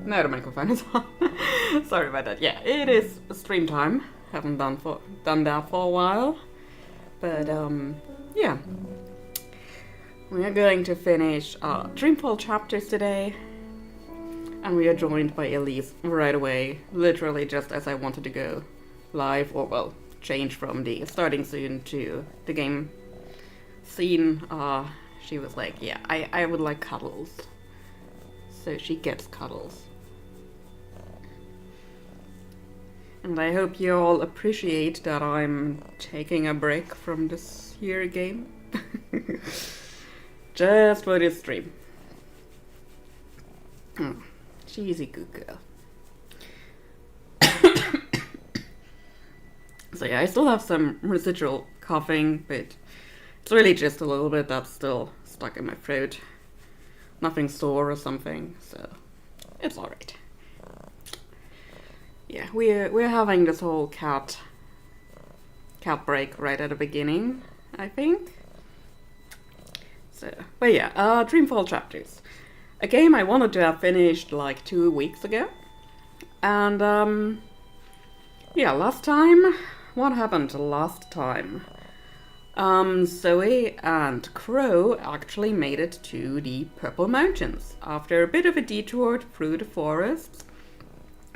Now the microphone is on. Sorry about that. Yeah, it is stream time. Haven't done that for a while. But yeah. We are going to finish Dreamfall chapters today. And we are joined by Elise right away. Literally just as I wanted to go live, or well, change from the starting scene to the game scene. She was like, yeah, I would like cuddles. So she gets cuddles. And I hope you all appreciate that I'm taking a break from this here game. Just for this stream. Cheesy good girl. So yeah, I still have some residual coughing, but it's really just a little bit that's still stuck in my throat. Nothing sore or something, so it's alright. Yeah, we're having this whole cat break right at the beginning, I think. So, but yeah, Dreamfall chapters. A game I wanted to have finished like 2 weeks ago. And yeah, last time, what happened last time? Zoe and Crow actually made it to the Purple Mountains after a bit of a detour through the forests,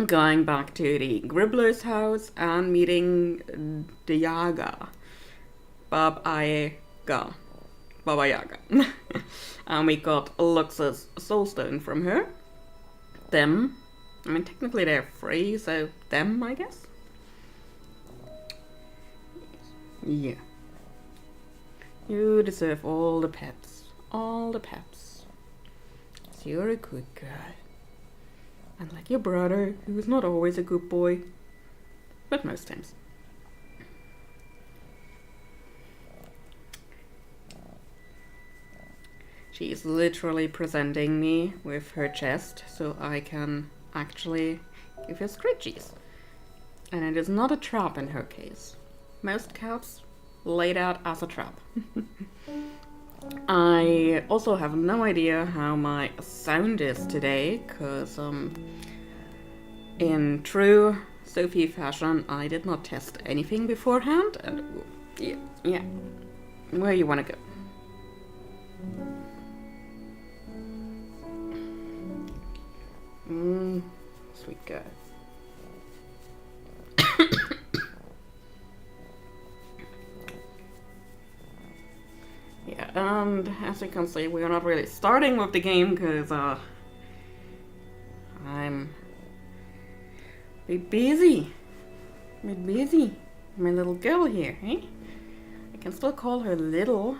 going back to the Gribbler's house and meeting the Yaga, Baba Yaga. And we got Lux's soulstone from her. Them. I mean, technically they're free, so them, I guess. Yeah. You deserve all the pets. All the pets. So you're a good girl. Unlike your brother, who's not always a good boy. But most times. She's literally presenting me with her chest so I can actually give her scritchies. And it is not a trap in her case. Most cats laid out as a trap. I also have no idea how my sound is today, because in true Sophie fashion, I did not test anything beforehand, and yeah. Where you want to go? Sweet guy. Yeah, and as you can see, we are not really starting with the game because I'm a bit busy. My little girl here, eh? I can still call her little.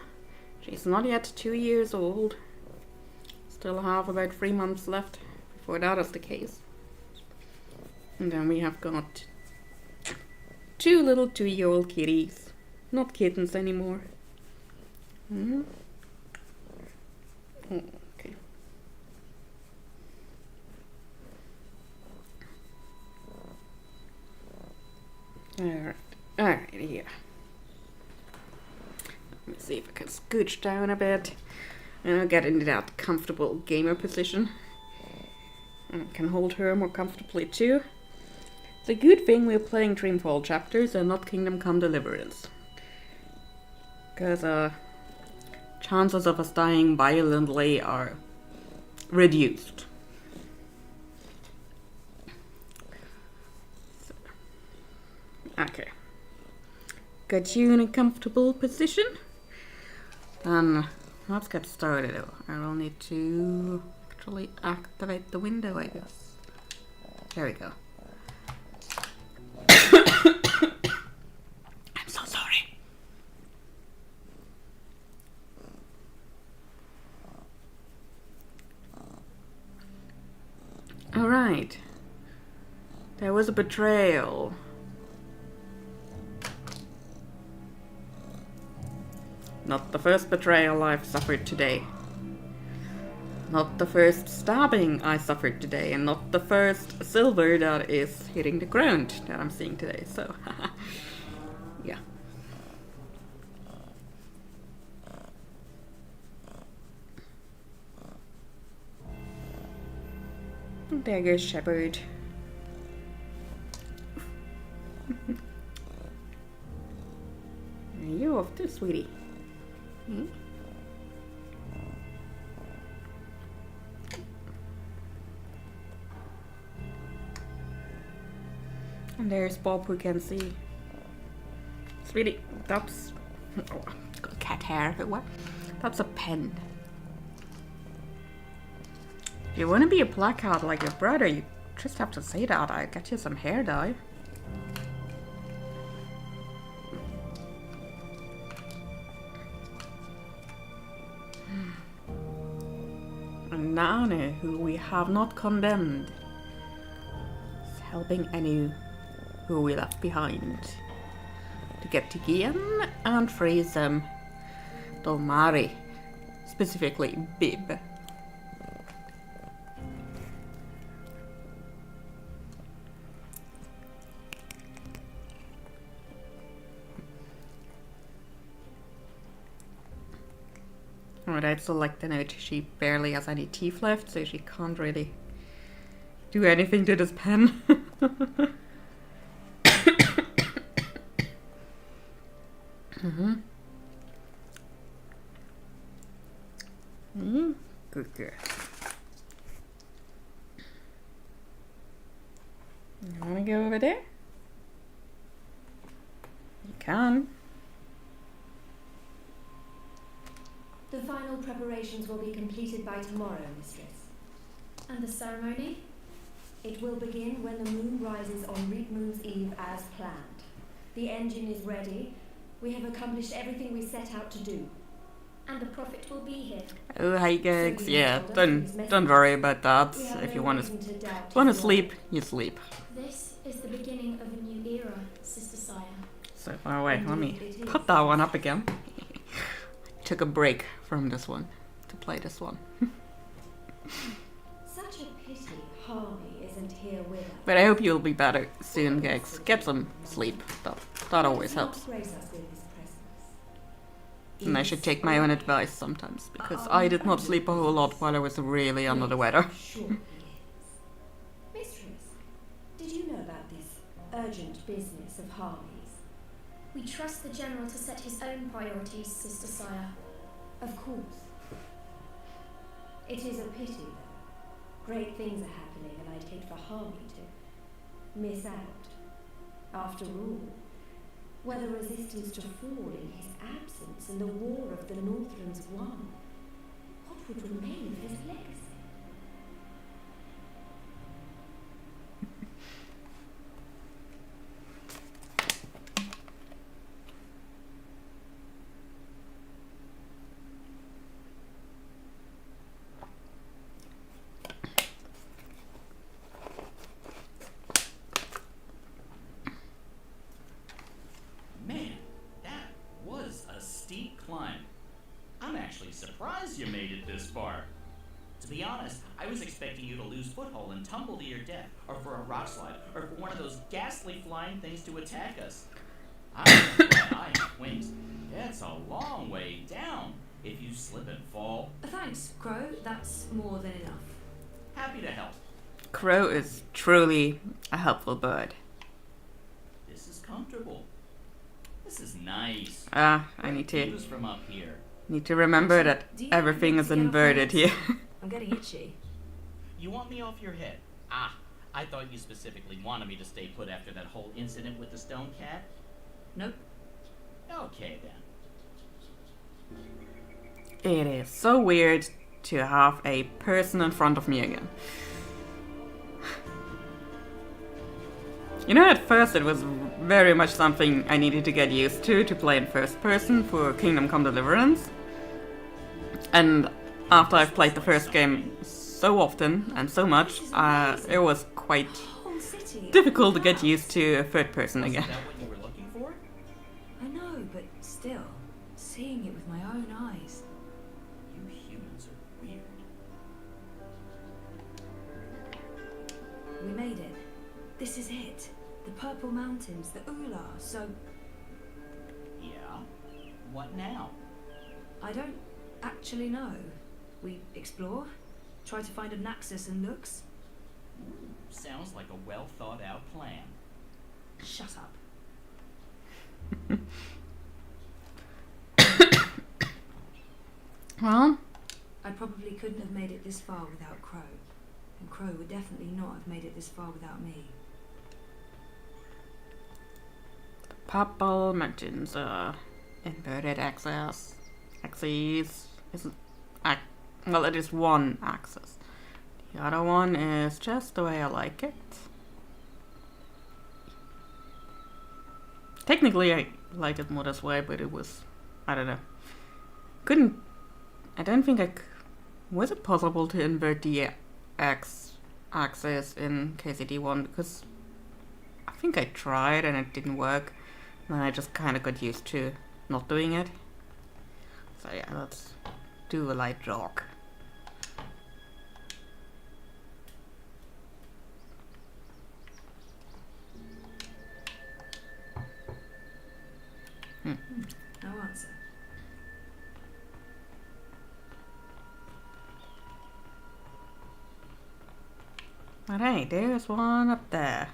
She's not yet 2 years old. Still have about 3 months left before that is the case. And then we have got 2 little 2-year-old kitties. Not kittens anymore. Mm-hmm. Oh, okay. Alright, yeah. Let me see if I can scooch down a bit. And I'll get into that comfortable gamer position. And I can hold her more comfortably too. It's a good thing we're playing Dreamfall chapters and not Kingdom Come Deliverance. Because, chances of us dying violently are reduced. So, okay. Got you in a comfortable position? Then let's get started. I will need to actually activate the window, I guess. There we go. I'm so sorry. Alright. There was a betrayal. Not the first betrayal I've suffered today. Not the first stabbing I suffered today, and not the first silver that is hitting the ground that I'm seeing today, so yeah. There goes Shepherd. You're off too, sweetie. Hmm? And there's Bob, we can see. Sweetie, that's got cat hair. What? That's a pen. If you want to be a black cat like your brother, you just have to say that. I'll get you some hair dye. And Nana, who we have not condemned, is helping Anu, who we left behind. to get to Gian and free some Dolmari, specifically Bib. Alright, I'd select the note. She barely has any teeth left, so she can't really do anything to this pen. Good girl. You wanna go over there? You can. The final preparations will be completed by tomorrow, Mistress. And the ceremony? It will begin when the moon rises on Reap Moon's Eve as planned. The engine is ready. We have accomplished everything we set out to do. And the Prophet will be here. Oh, hi gigs. Yeah, don't worry about that. If you want to sleep, you sleep. This is the beginning of a new era, Sister Saya. So far away. Let me put that one up again. Took a break from this one to play this one. Such a pity Harvey isn't here with us. But I hope you'll be better soon, gigs. Get some sleep. That always helps. And I should take my own advice sometimes, because I did not sleep a whole lot while I was really under the weather. Sure he is. Mistress, did you know about this urgent business of Harvey's? We trust the General to set his own priorities, Sister Saya. Of course. It is a pity, though. Great things are happening, and I'd hate for Harvey to miss out. After all, were the resistance to fall in his absence and the war of the Northrends won, what would remain of his legacy? Surprised you made it this far. To be honest, I was expecting you to lose foothold and tumble to your death, or for a rock slide, or for one of those ghastly flying things to attack us. I'm glad I have wings. It's a long way down if you slip and fall. Thanks, Crow. That's more than enough. Happy to help. Crow is truly a helpful bird. This is comfortable. This is nice. I need to remember that everything is inverted here. I'm getting itchy. You want me off your head? Ah, I thought you specifically wanted me to stay put after that whole incident with the stone cat. Nope. Okay then. It is so weird to have a person in front of me again. You know, at first it was very much something I needed to get used to play in first person for Kingdom Come Deliverance. And after I've played the first game so often and so much, it was quite difficult to get used to third person again. Is that what you were looking for? I know, but still, seeing it with my own eyes. You humans are weird. We made it. This is it. The Purple Mountains, the Ula, so... Yeah? What now? I don't actually know. We explore, try to find a Naxos and looks. Sounds like a well thought out plan. Shut up. Well, I probably couldn't have made it this far without Crow. And Crow would definitely not have made it this far without me. Purple Mountains, inverted axis. Well, it is one axis. The other one is just the way I like it. Technically, I like it more this way, but it was, I don't know. I don't think was it possible to invert the x-axis in KCD1? Because I think I tried and it didn't work. Then I just kind of got used to not doing it. So yeah, let's do a light jog. No answer. But hey, there's one up there.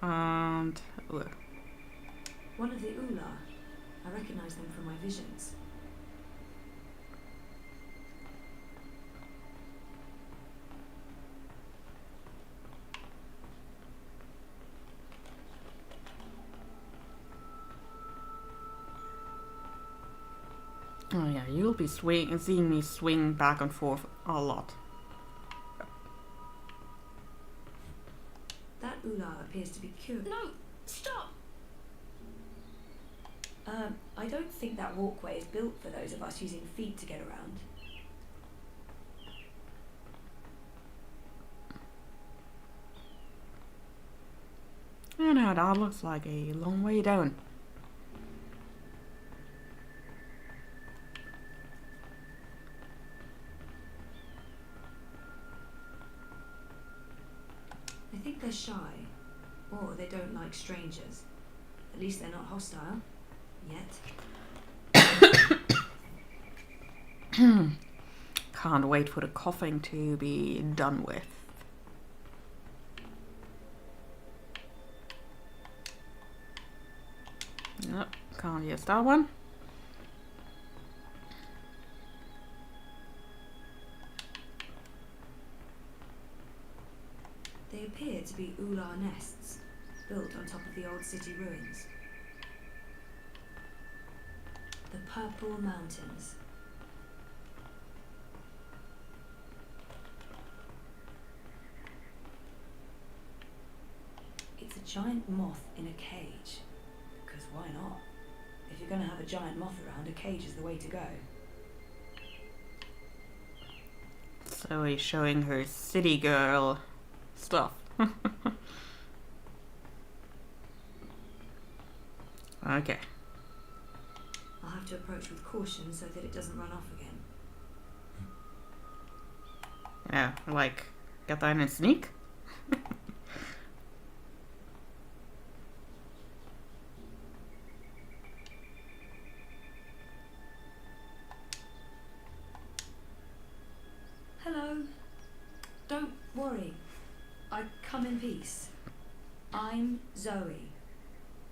And... ooh. One of the Ula. I recognize them from my visions. Oh yeah, you'll be seeing me swing back and forth a lot. That Ula appears to be cured. No, stop! I don't think that walkway is built for those of us using feet to get around. And now that looks like a long way down. I think they're shy, or they don't like strangers. At least they're not hostile. Yet. Can't wait for the coughing to be done with. Nope, can't use that one. They appear to be Ular nests, built on top of the old city ruins. The Purple Mountains. It's a giant moth in a cage. Because why not? If you're going to have a giant moth around, a cage is the way to go. So he's showing her city girl stuff. Okay. I'll have to approach with caution so that it doesn't run off again. Yeah, like, get that in a sneak? Hello. Don't worry. I come in peace. I'm Zoe.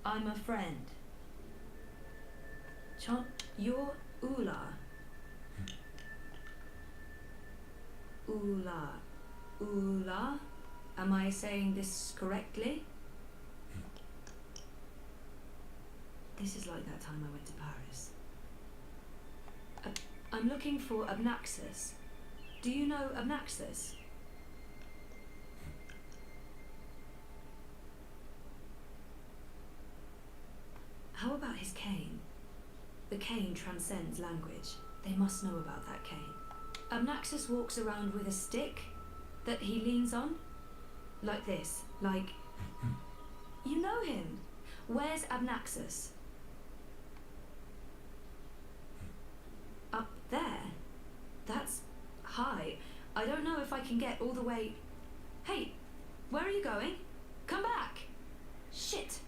I'm a friend. You're Ula. Ula. Ula? Am I saying this correctly? This is like that time I went to Paris. I'm looking for Abnaxus. Do you know Abnaxus? How about his cane? The cane transcends language. They must know about that cane. Abnaxus walks around with a stick that he leans on. Like this. Like... You know him. Where's Abnaxus? Up there? That's high. I don't know if I can get all the way... Hey, where are you going? Come back! Shit!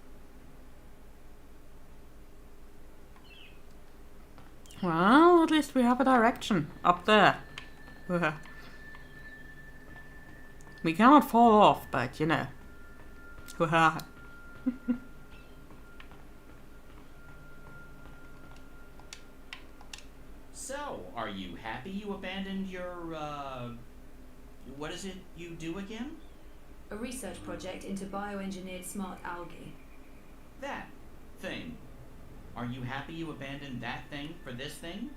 Well, at least we have a direction. Up there. We cannot fall off, but you know. So, are you happy you abandoned your, what is it you do again? A research project into bioengineered smart algae. That thing. Are you happy you abandoned that thing for this thing?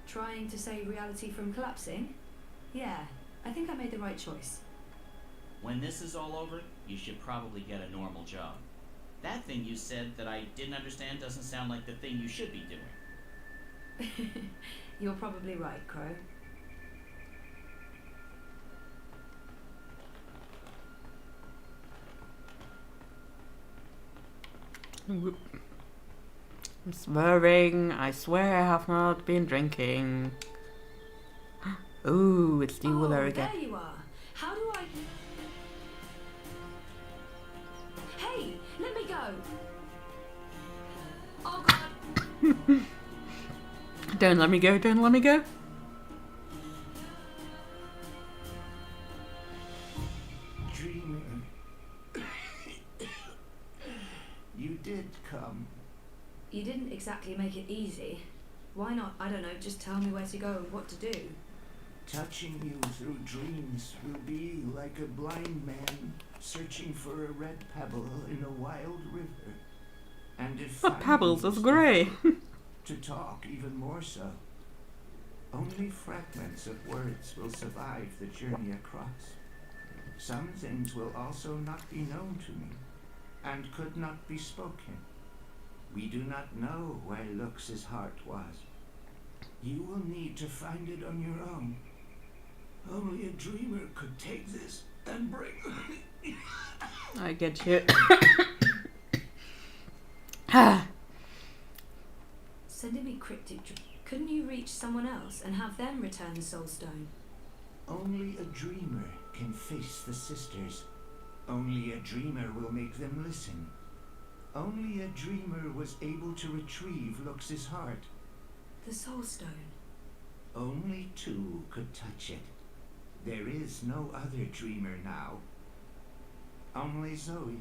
Trying to save reality from collapsing? Yeah, I think I made the right choice. When this is all over, you should probably get a normal job. That thing you said that I didn't understand doesn't sound like the thing you should be doing. You're probably right, Crow. Whoop. I'm swearing. I swear I have not been drinking. Ooh, it's the Uller again. There you are. How do I... Hey, let me go. Oh God. Don't let me go, don't let me go. Dreamer. You did come. You didn't exactly make it easy. Why not, I don't know, just tell me where to go and what to do? Touching you through dreams will be like a blind man searching for a red pebble in a wild river. And if Oh, Pebbles is grey. to talk even more so. Only fragments of words will survive the journey across. Some things will also not be known to me, and could not be spoken. We do not know where Lux's heart was. You will need to find it on your own. Only a dreamer could take this and bring... I get you. Sending me cryptic... Couldn't you reach someone else and have them return the soul stone? Only a dreamer can face the sisters. Only a dreamer will make them listen. Only a dreamer was able to retrieve Lux's heart. The soul stone. Only two could touch it. There is no other dreamer now. Only Zoe.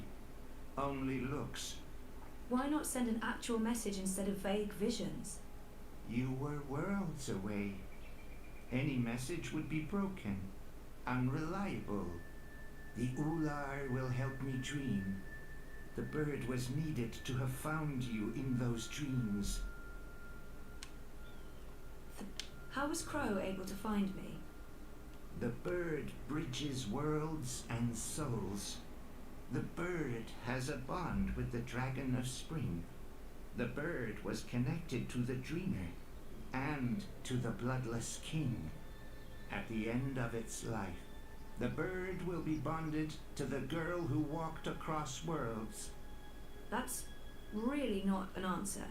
Only Lux. Why not send an actual message instead of vague visions? You were worlds away. Any message would be broken, unreliable. The Ular will help me dream. The bird was needed to have found you in those dreams. How was Crow able to find me? The bird bridges worlds and souls. The bird has a bond with the dragon of spring. The bird was connected to the dreamer and to the bloodless king. At the end of its life, the bird will be bonded to the girl who walked across worlds. That's really not an answer.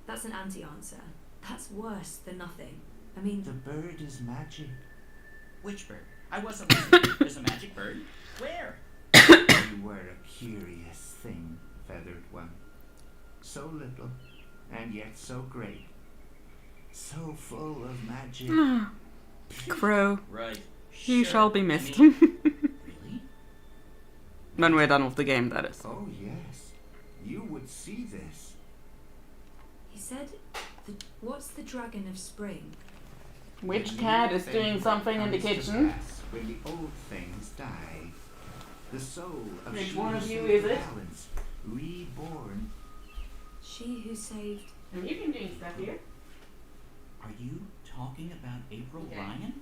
That's an anti-answer. That's worse than nothing. I mean... The bird is magic. Which bird? I wasn't listening. There's a magic bird. Where? You were a curious thing, feathered one. So little, and yet so great. So full of magic. Crow, Right. you Sure. shall be missed. I mean, really? When we're done with the game, that is. Oh yes, you would see this. He said... What's the dragon of spring? Which The cat new is thing doing something in the comes to kitchen? pass when the old things die. The soul of Which she one who of you saved is the it? balance, reborn. She who saved... Have you been doing stuff here? Are you talking about April Yeah. Ryan?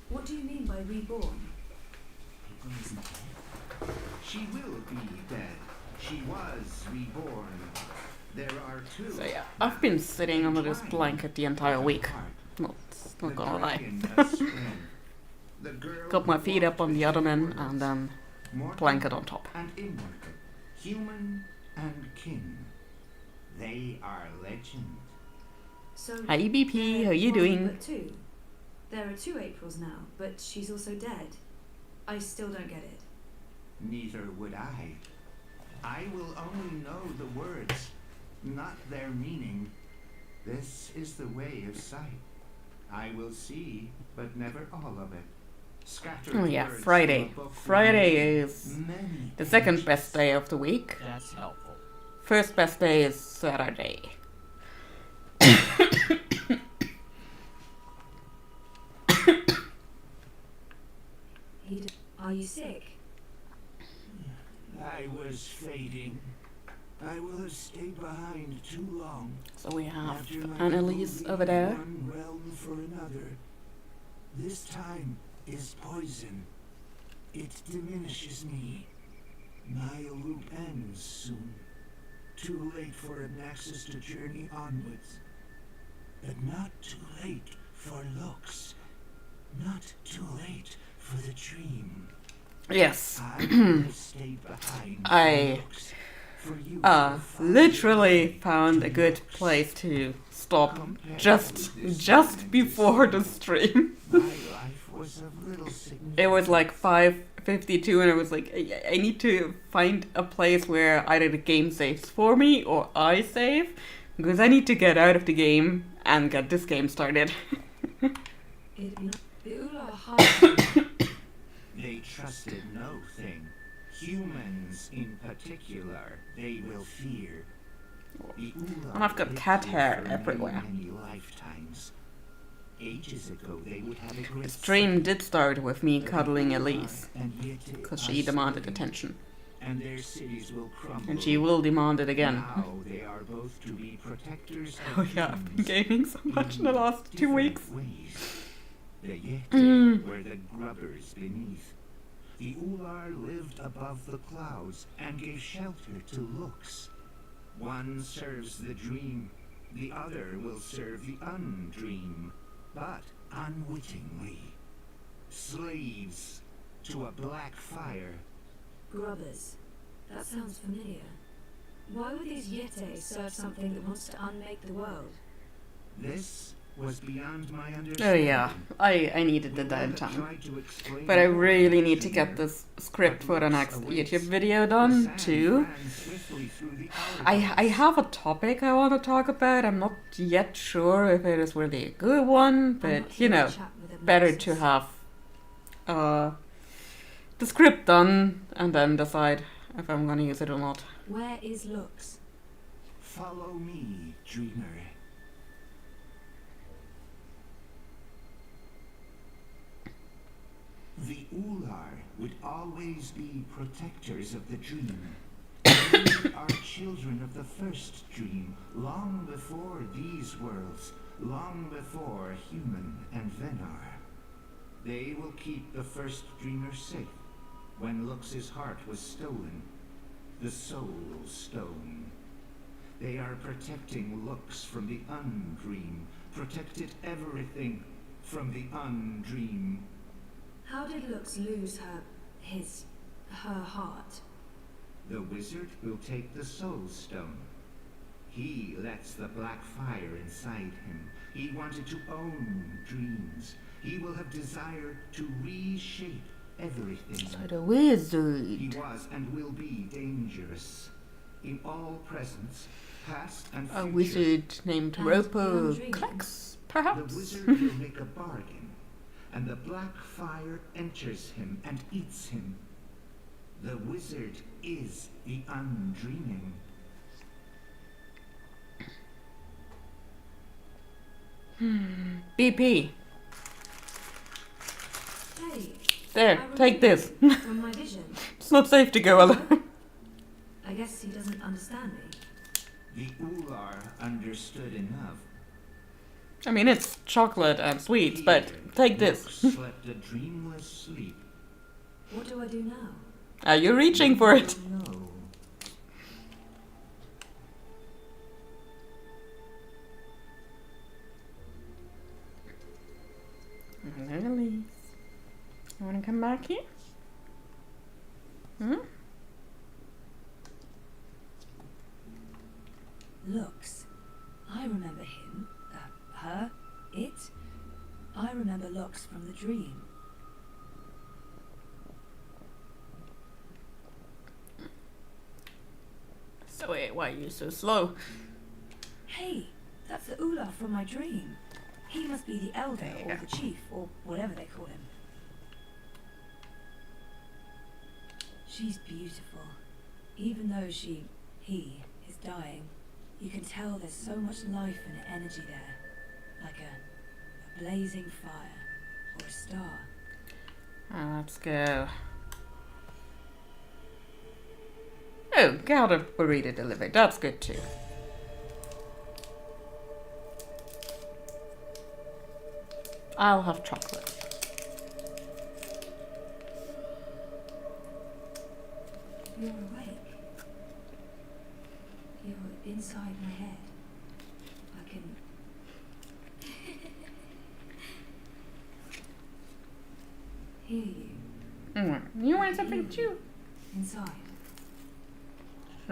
What do you mean by reborn? April isn't dead. She will be dead. She was reborn. There are two. So yeah, I've been sitting under this blanket the entire week. Not gonna lie. Got my feet up on the ottoman and then blanket on top. And immortal, human and kin. They are legend. So... Hi BP, there how you are doing? but two. There are two Aprils now, but she's also dead. I still don't get it. Neither would I. I will only know the words, not their meaning. This is the way of sight. I will see, but never all of it. Scattered Oh yeah, words Friday. from a book Friday reading is many the second pages. best day of the week. That's helpful. First best day is Saturday. Are you sick? I was fading. I will have stayed behind too long. So we have After my Annalise people over leave there. One realm for another. This time is poison. It diminishes me. My loop ends soon. Too late for an access to journey onwards. But not too late for looks. Not too late for the dream. Yes. I will have stayed behind I for looks, For you to find literally found a good place to stop just before the stream. my life was of little significance. It was like 5:52 and I was like, I need to find a place where either the game saves for me or I save, because I need to get out of the game and get this game started. They trusted no thing. Humans in particular, they will fear. The Ula And I've got lived cat here hair for everywhere. Many lifetimes. Ages ago, they would have a great Stream did start with me but the cuddling Ula Elise, and Yeti because are she demanded stubborn, attention. and their cities will crumble. And she will demand it again. Now they are both to be protectors of Oh yeah, I've been dreams gaming so much in the last 2 different weeks. ways. The Yeti Mm. were the grubbers beneath. The Ular lived above the clouds and gave shelter to looks. One serves the dream, the other will serve the undream, but unwittingly. Slaves to a black fire. Grubbers. That sounds familiar. Why would these Yeti serve something that wants to unmake the world? This was beyond my Oh understanding. yeah, I needed the We will have downtime. tried to explain But I more really to need to get Junior. this script for the next YouTube video done too. I have a topic I want to talk about. I'm not yet sure if it is really a good one, I'm not but here you know, to chat with better to obnoxious. have the script done and then decide if I'm gonna use it or not. Where is Lux? Follow me, dreamer. The Ular would always be protectors of the dream. They are children of the first dream, long before these worlds, long before human and Venar. They will keep the first dreamer safe. When Lux's heart was stolen, the soul stone. They are protecting Lux from the undream, protected everything from the undream. How did Lux lose her heart? The wizard will take the soul stone. He lets the black fire inside him. He wanted to own dreams. He will have desire to reshape everything. So the wizard. He was and will be dangerous. In all presence, past and future. A wizard named And Ropo Andrew. Klex, The perhaps? wizard will make a bargain, and the black fire enters him and eats him. The wizard is the undreaming. BP. Hey, There, I take this. remember you from my vision. It's not safe to go alone. I guess he doesn't understand me. The Ular understood enough. I mean, it's chocolate and sweets, but take this. Lux slept a dreamless sleep. What do I do now? Are you reaching for it? No. Elise. You wanna come back here? Hmm? Lux. I remember him. Her. It. I remember Lux from the dream. So wait, why are you so slow? Hey, that's the Ula from my dream. He must be the elder There you or go. the chief or whatever they call him. She's beautiful. Even though he is dying, you can tell there's so much life and energy there. Like a blazing fire or a star. Let's go. Oh, got a burrito delivered. That's good too. I'll have chocolate. You're awake. You're inside my head. I can... hear you You want something too? inside.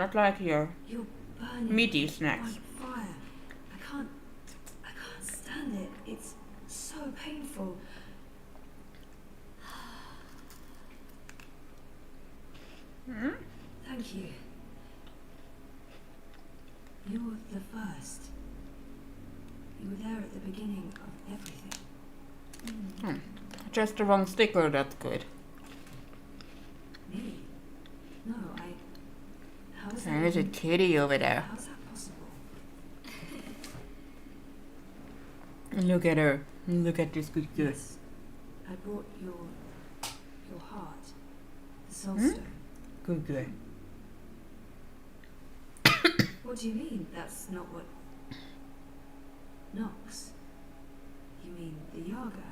not like your You're burning meaty snacks. like fire. I can't stand it. It's so painful. Hmm? Thank you. You're the first. You were there at the beginning of everything. Just the wrong sticker, that's good. Me? No, how is that? There's a kitty over there. How's that possible? Look at her. Look at this good girl. Yes. I brought your heart. The soul Hmm? stone. Good girl. What do you mean? That's not what... Nox? You mean the Yaga?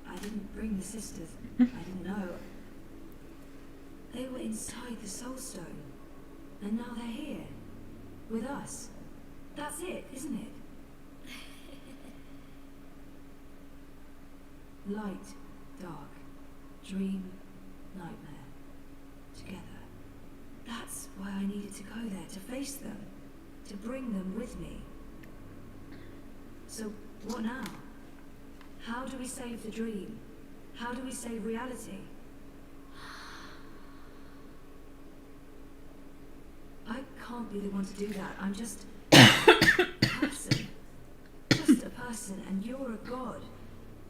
I didn't bring the sisters. I didn't know. They were inside the soul stone. And now they're here. With us. That's it, isn't it? Light, dark, dream, nightmare. Together. That's why I needed to go there, to face them. To bring them with me. So, what now? How do we save the dream? How do we save reality? I can't be the one to do that. I'm just a person. Just a person, and you're a god.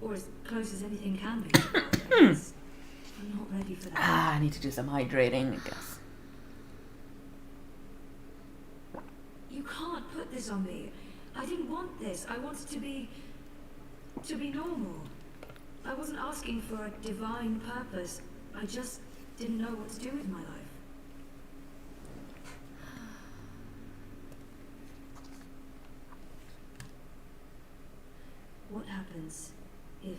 Or as close as anything can be to God, I guess. I'm not ready for that. I need to do some hydrating, I guess. You can't put this on me. I didn't want this. I wanted to be normal. I wasn't asking for a divine purpose. I just didn't know what to do with my life. What happens if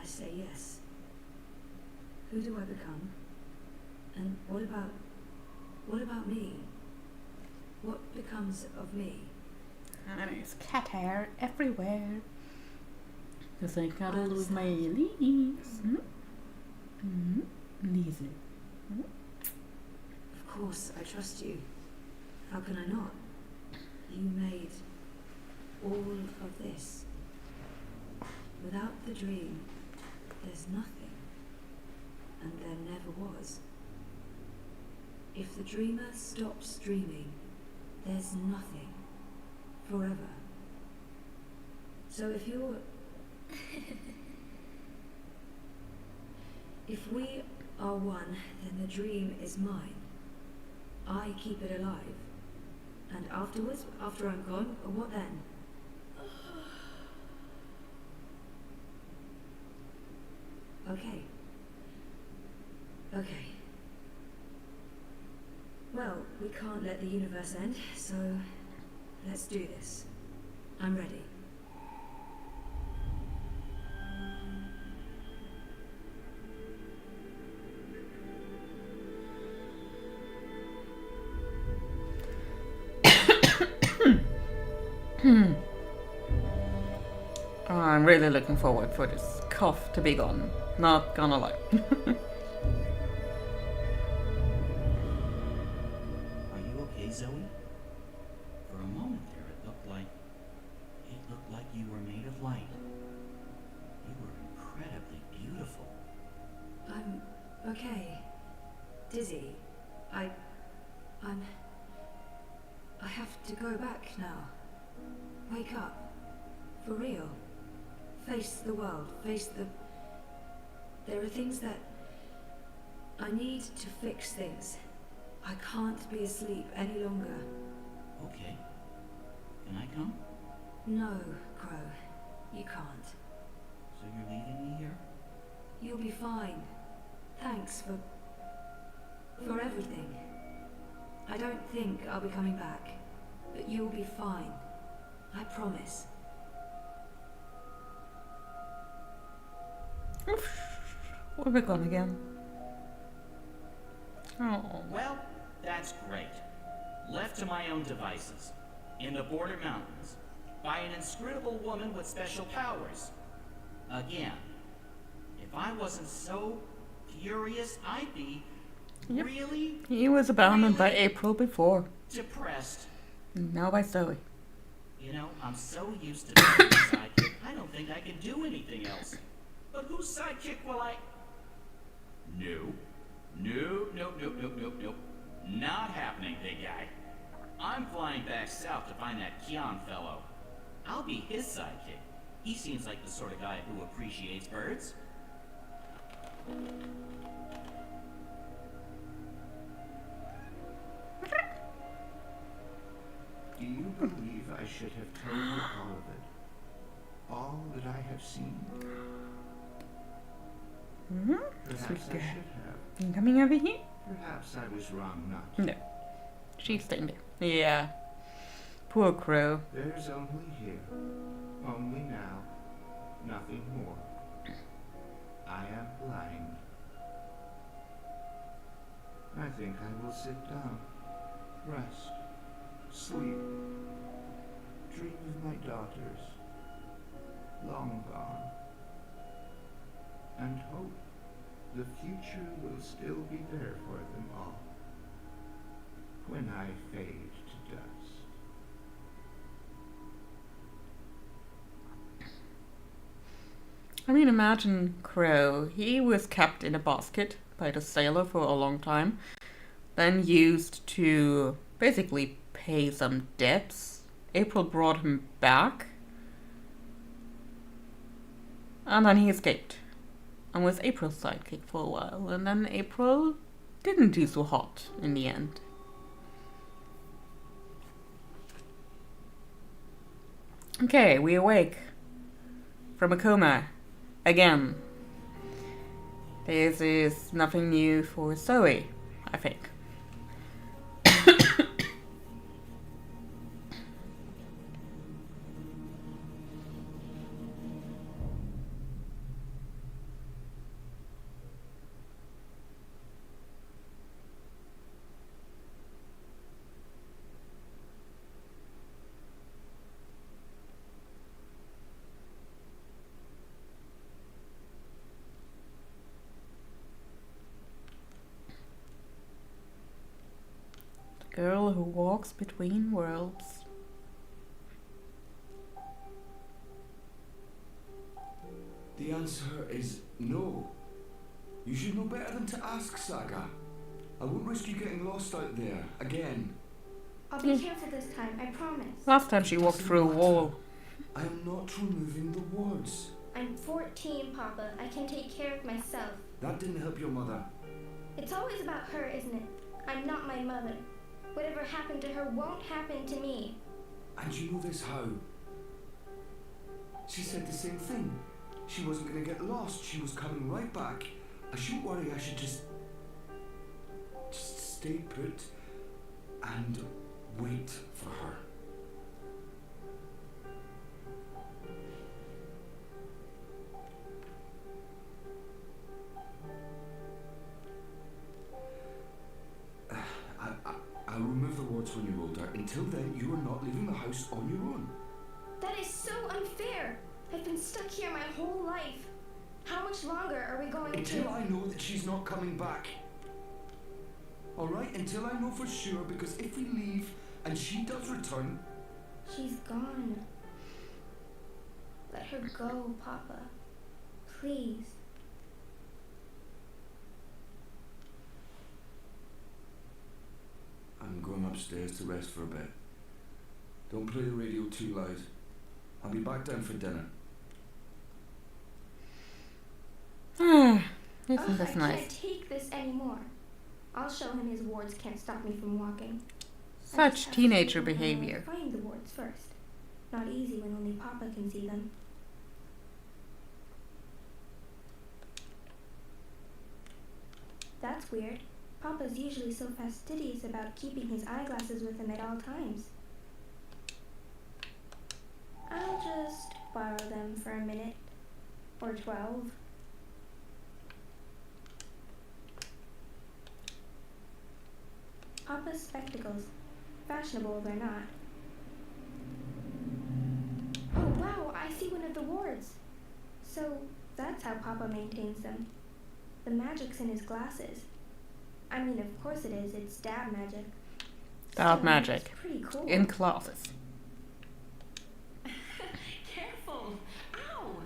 I say yes? Who do I become? And what about me? What becomes of me? And there's cat hair everywhere. Because I cuddle with my leaves. Lizzie. Of course, I trust you. How can I not? You made all of this. Without the dream, there's nothing. And there never was. If the dreamer stops dreaming, there's nothing. Forever. So if you're... If we are one, then the dream is mine. I keep it alive. And afterwards, after I'm gone, what then? Okay. Okay. Well, we can't let the universe end, so let's do this. I'm ready. I'm really looking forward for this cough to be gone. Not gonna lie. Are you okay, Zoe? For a moment there, it looked like you were made of light. You were incredibly beautiful. I'm okay. Dizzy. I have to go back now. Wake up. For real. Face the world. Face the... There are things that... I need to fix things. I can't be asleep any longer. Okay. Can I come? No, Crow. You can't. So you're leaving me here? You'll be fine. Thanks for everything. I don't think I'll be coming back, but you'll be fine. I promise. We're gone again. Oh. Well, that's great. Left to my own devices, in the border mountains, by an inscrutable woman with special powers. Again, if I wasn't so furious, I'd be Yep. Really? He was abandoned by Really? April before. Depressed. Now by Zoe. You know, I'm so used to being a sidekick, I don't think I can do anything else. But whose sidekick will I... No. Nope. Not happening, big guy. I'm flying back south to find that Keon fellow. I'll be his sidekick. He seems like the sort of guy who appreciates birds. Do you believe I should have told you all of it? All that I have seen? Perhaps I should have. Coming over here? Perhaps I was wrong not to. No. She's staying there. Yeah. Poor Crow. There's only here, only now, nothing more. I am blind. I think I will sit down, rest, sleep, dream of my daughters, long gone, and hope the future will still be there for them all when I fade to dust. I mean, imagine Crow. He was kept in a basket by the sailor for a long time, then used to basically pay some debts. April brought him back, and then he escaped and was April's sidekick for a while, and then April didn't do so hot in the end. Okay, we awake from a coma again. This is nothing new for Zoe, I think. Girl who walks between worlds. The answer is no. You should know better than to ask, Saga. I won't risk you getting lost out there again. I'll be careful this time, I promise. Last time she walked through a wall. I am not removing the words. I'm 14, Papa. I can take care of myself. That didn't help your mother. It's always about her, isn't it? I'm not my mother. Whatever happened to her won't happen to me. And you know this how? She said the same thing. She wasn't going to get lost. She was coming right back. I shouldn't worry. I should just stay put and wait for her. I'll remove the wards when you're older. Until then, you are not leaving the house on your own. That is so unfair. I've been stuck here my whole life. How much longer are we going Until to... I know that she's not coming back. Alright? Until I know for sure, because if we leave and she does return... She's gone. Let her go, Papa. Please. I'm going upstairs to rest for a bit. Don't play the radio too loud. I'll be back down for dinner. Isn't this I nice? can't take this anymore. I'll show him his wards can't stop me from walking. I Such just have to teenager figure out how to behavior. Find the wards first. Not easy when only Papa can see them. That's weird. Papa's usually so fastidious about keeping his eyeglasses with him at all times. I'll just borrow them for a minute. Or 12. Papa's spectacles. Fashionable they're not. Oh wow, I see one of the wards. So that's how Papa maintains them. The magic's in his glasses. I mean, of course it is. It's dab magic. Dab Still, magic. It's pretty cool. In classes. Careful! Ow!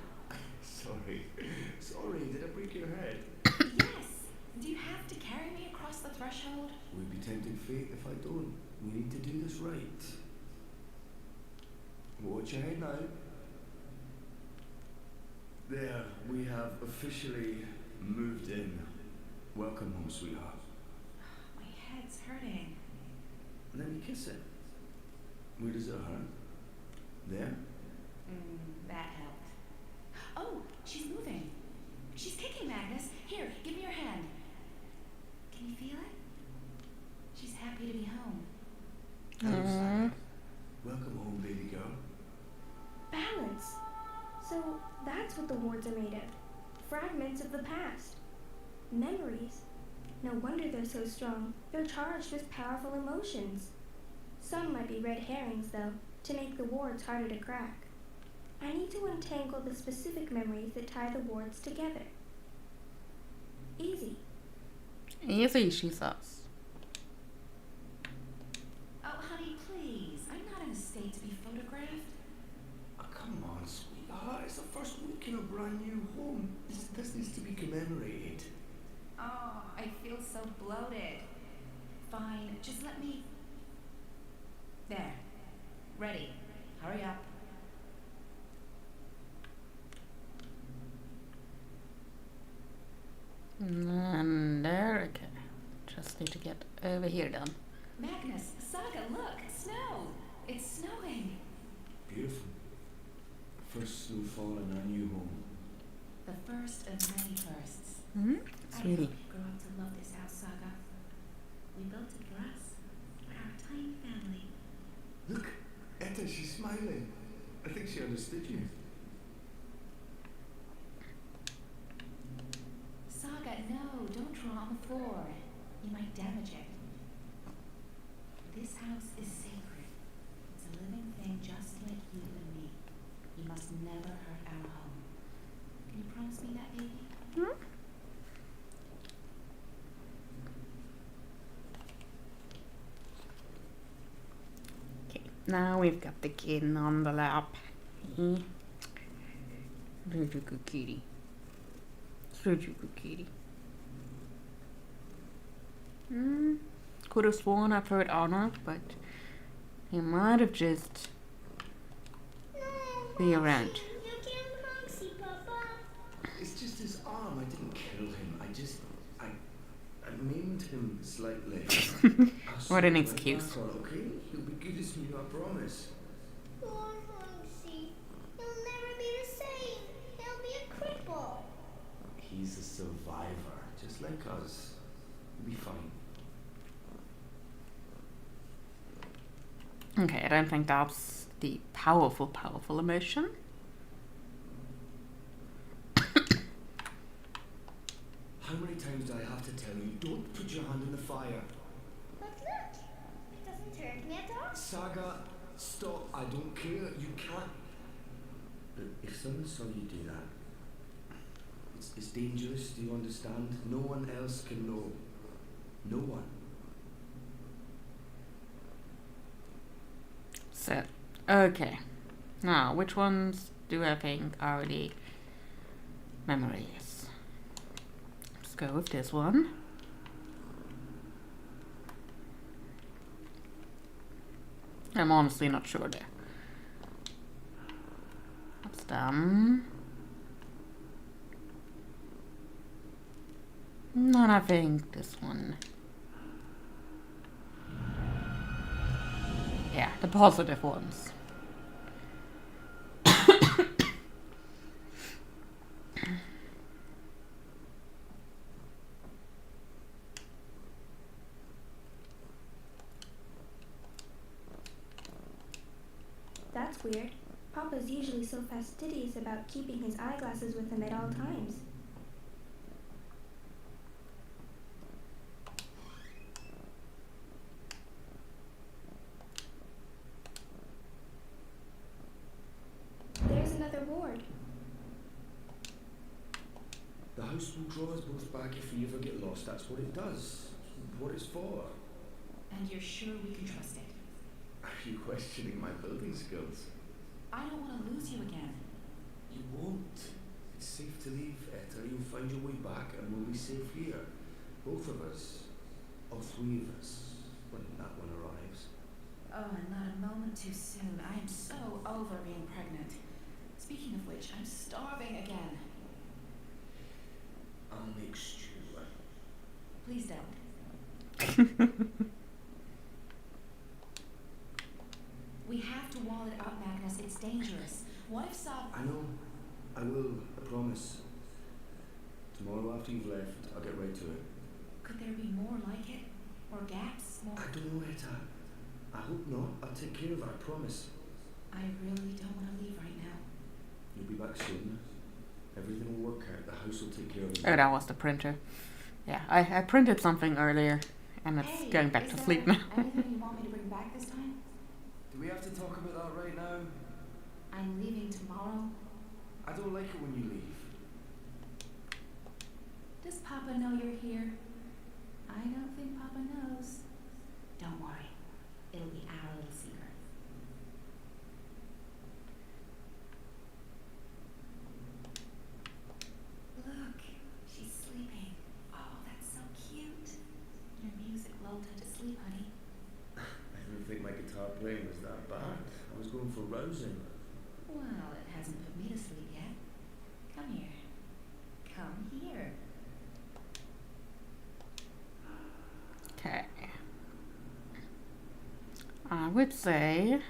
Sorry. Sorry, did I break your head? Yes! Do you have to carry me across the threshold? Would be tempting fate if I don't. We need to do this right. Watch your head now. There, we have officially moved in. Welcome home, sweetheart. My head's hurting. Let me kiss it. Where does it hurt? There? That helped. Oh, she's moving. She's kicking, Magnus. Here, give me your hand. Can you feel it? She's happy to be home. Aww. Welcome home, baby girl. Balance. So that's what the wards are made of. Fragments of the past. Memories. No wonder they're so strong. They're charged with powerful emotions. Some might be red herrings, though, to make the wards harder to crack. I need to untangle the specific memories that tie the wards together. Easy. Easy, she says. Oh, honey, please. I'm not in a state to be photographed. Oh, come on, sweetheart. It's the first week in a brand new home. This needs to be commemorated. Oh, I feel so bloated. Fine, just let me... There. Ready. Hurry up. And there, okay. Just need to get over here then. Magnus, Saga, look! Snow! It's snowing! Beautiful. First snowfall in our new home. The first of many firsts. Hmm? I Sweetie. hope you grow up to love this house, Saga. We built it for us. For our tiny family. Look, Etta, she's smiling. I think she understood you. Saga, no, don't draw on the floor. You might damage it. This house is sacred. It's a living thing just like you and me. You must never hurt our home. Can you promise me that, baby? Hmm? Okay, now we've got the kitten on the lap. Such a good kitty. Such a good kitty. Could have sworn I've heard Arnold, but he might have just be around. You can't Moxie, Papa. It's just his arm. I didn't kill him. I maimed him slightly. What an excuse. Okay, he'll be good as new, I promise. Poor Moxie. He'll never be the same. He'll be a cripple. He's a survivor, just like us. He'll be fine. Okay, I don't think that's the powerful emotion. How many times do I have to tell you, don't put your hand in the fire? But look, it doesn't hurt me at all. Saga, stop. I don't care. You can't. But if someone saw you do that, it's dangerous, do you understand? No one else can know. No one. So, okay. Now, which ones do I think are the memories? Let's go with this one. I'm honestly not sure there. That's done. And I think this one. Yeah, the positive ones. That's weird. Papa's usually so fastidious about keeping his eyeglasses with him at all times. There's another ward. The house will draw us both back if we ever get lost. That's what it does. what it's for. And you're sure we can trust it? Are you questioning my building skills? I don't want to lose you again. You won't. It's safe to leave, Etta. You'll find your way back and we'll be safe here. Both of us. All three of us. When that one arrives. Oh, and not a moment too soon. I am so over being pregnant. Speaking of which, I'm starving again. I'll make stew. Please don't. We have to wall it up, Magnus. It's dangerous. What if I know. I will. I promise. Tomorrow after you've left, I'll get right to it. Could there be more like it? Or gaps? More? I don't know, Etta. I hope not. I'll take care of it, I promise. I really don't want to leave right now. You'll be back soon. Everything will work out. The house will take care of it. Oh, that was the printer. Yeah, I printed something earlier, and it's going back to sleep now. Anything you want me to bring back this time? Do we have to talk about that right now? I'm leaving tomorrow. I don't like it when you leave. Does Papa know you're here? I don't think Papa knows. Don't worry. It'll be our little secret. Look, she's sleeping. Oh, that's so cute. Your music lulled her to sleep, honey. I didn't think my guitar playing was that bad. I was going for rousing. Well, it hasn't put me to sleep yet. Come here. Come here. Okay. I would say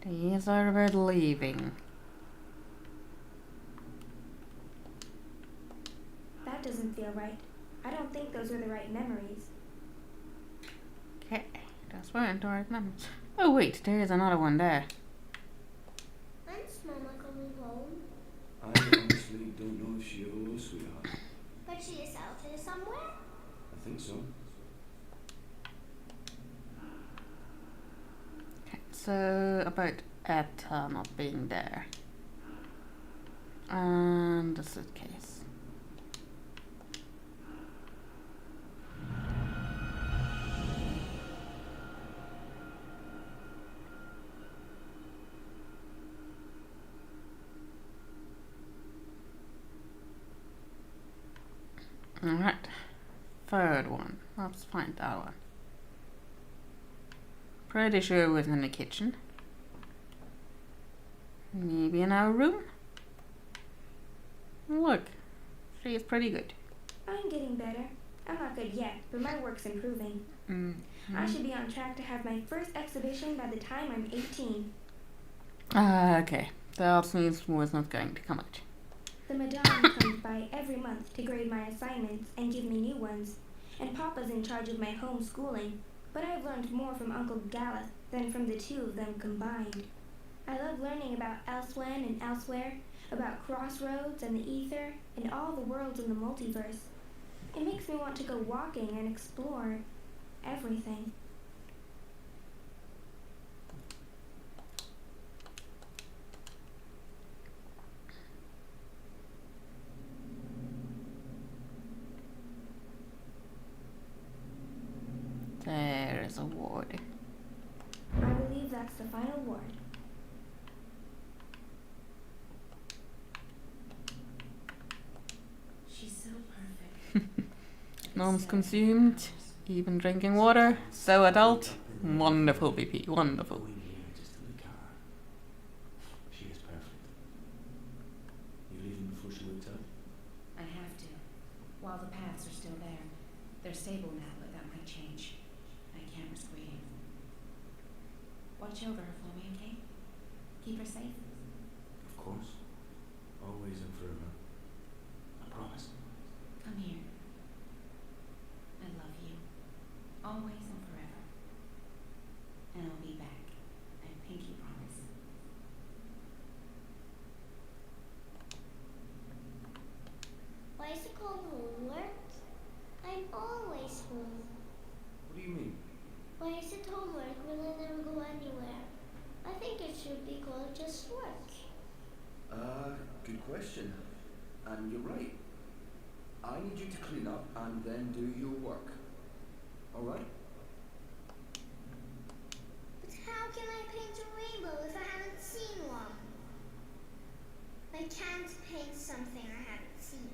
these are about leaving. That doesn't feel right. I don't think those are the right memories. Okay, that's weren't the right numbers. Oh wait, there is another one there. When's Mama coming home? I honestly don't know if she ever will, sweetheart. But she is out here somewhere? I think so. Okay, so about Etta not being there. And the suitcase. Alright, third one. Let's find that one. Pretty sure it was in the kitchen. Maybe in our room? Look, she is pretty good. I'm getting better. I'm not good yet, but my work's improving. I should be on track to have my first exhibition by the time I'm 18. Okay, that means was not going to come out. The Madame comes by every month to grade my assignments and give me new ones, and Papa's in charge of my homeschooling, but I've learned more from Uncle Gallup than from the two of them combined. I love learning about Elsewhen and Elsewhere, about crossroads and the ether, and all the worlds in the multiverse. It makes me want to go walking and explore everything. There is a ward. I believe that's the final word. She's so perfect. Norms consumed, even drinking water, so adult. Wonderful BP, wonderful. Go in here just in the car. She is perfect. You leaving before she wakes up? I have to. While the paths are still there. They're stable now, but that might change. I can't risk waiting. Watch over her for me, okay? Keep her safe. Of course. Always and forever. I promise. Come here. I love you. Always and forever. And I'll be back. I pinky promise. Why is it called homework? I'm always home. What do you mean? Why is it homework when I never go anywhere? I think it should be called just work. Good question. And you're right. I need you to clean up and then do your work. Alright? But how can I paint a rainbow if I haven't seen one? I can't paint something I haven't seen.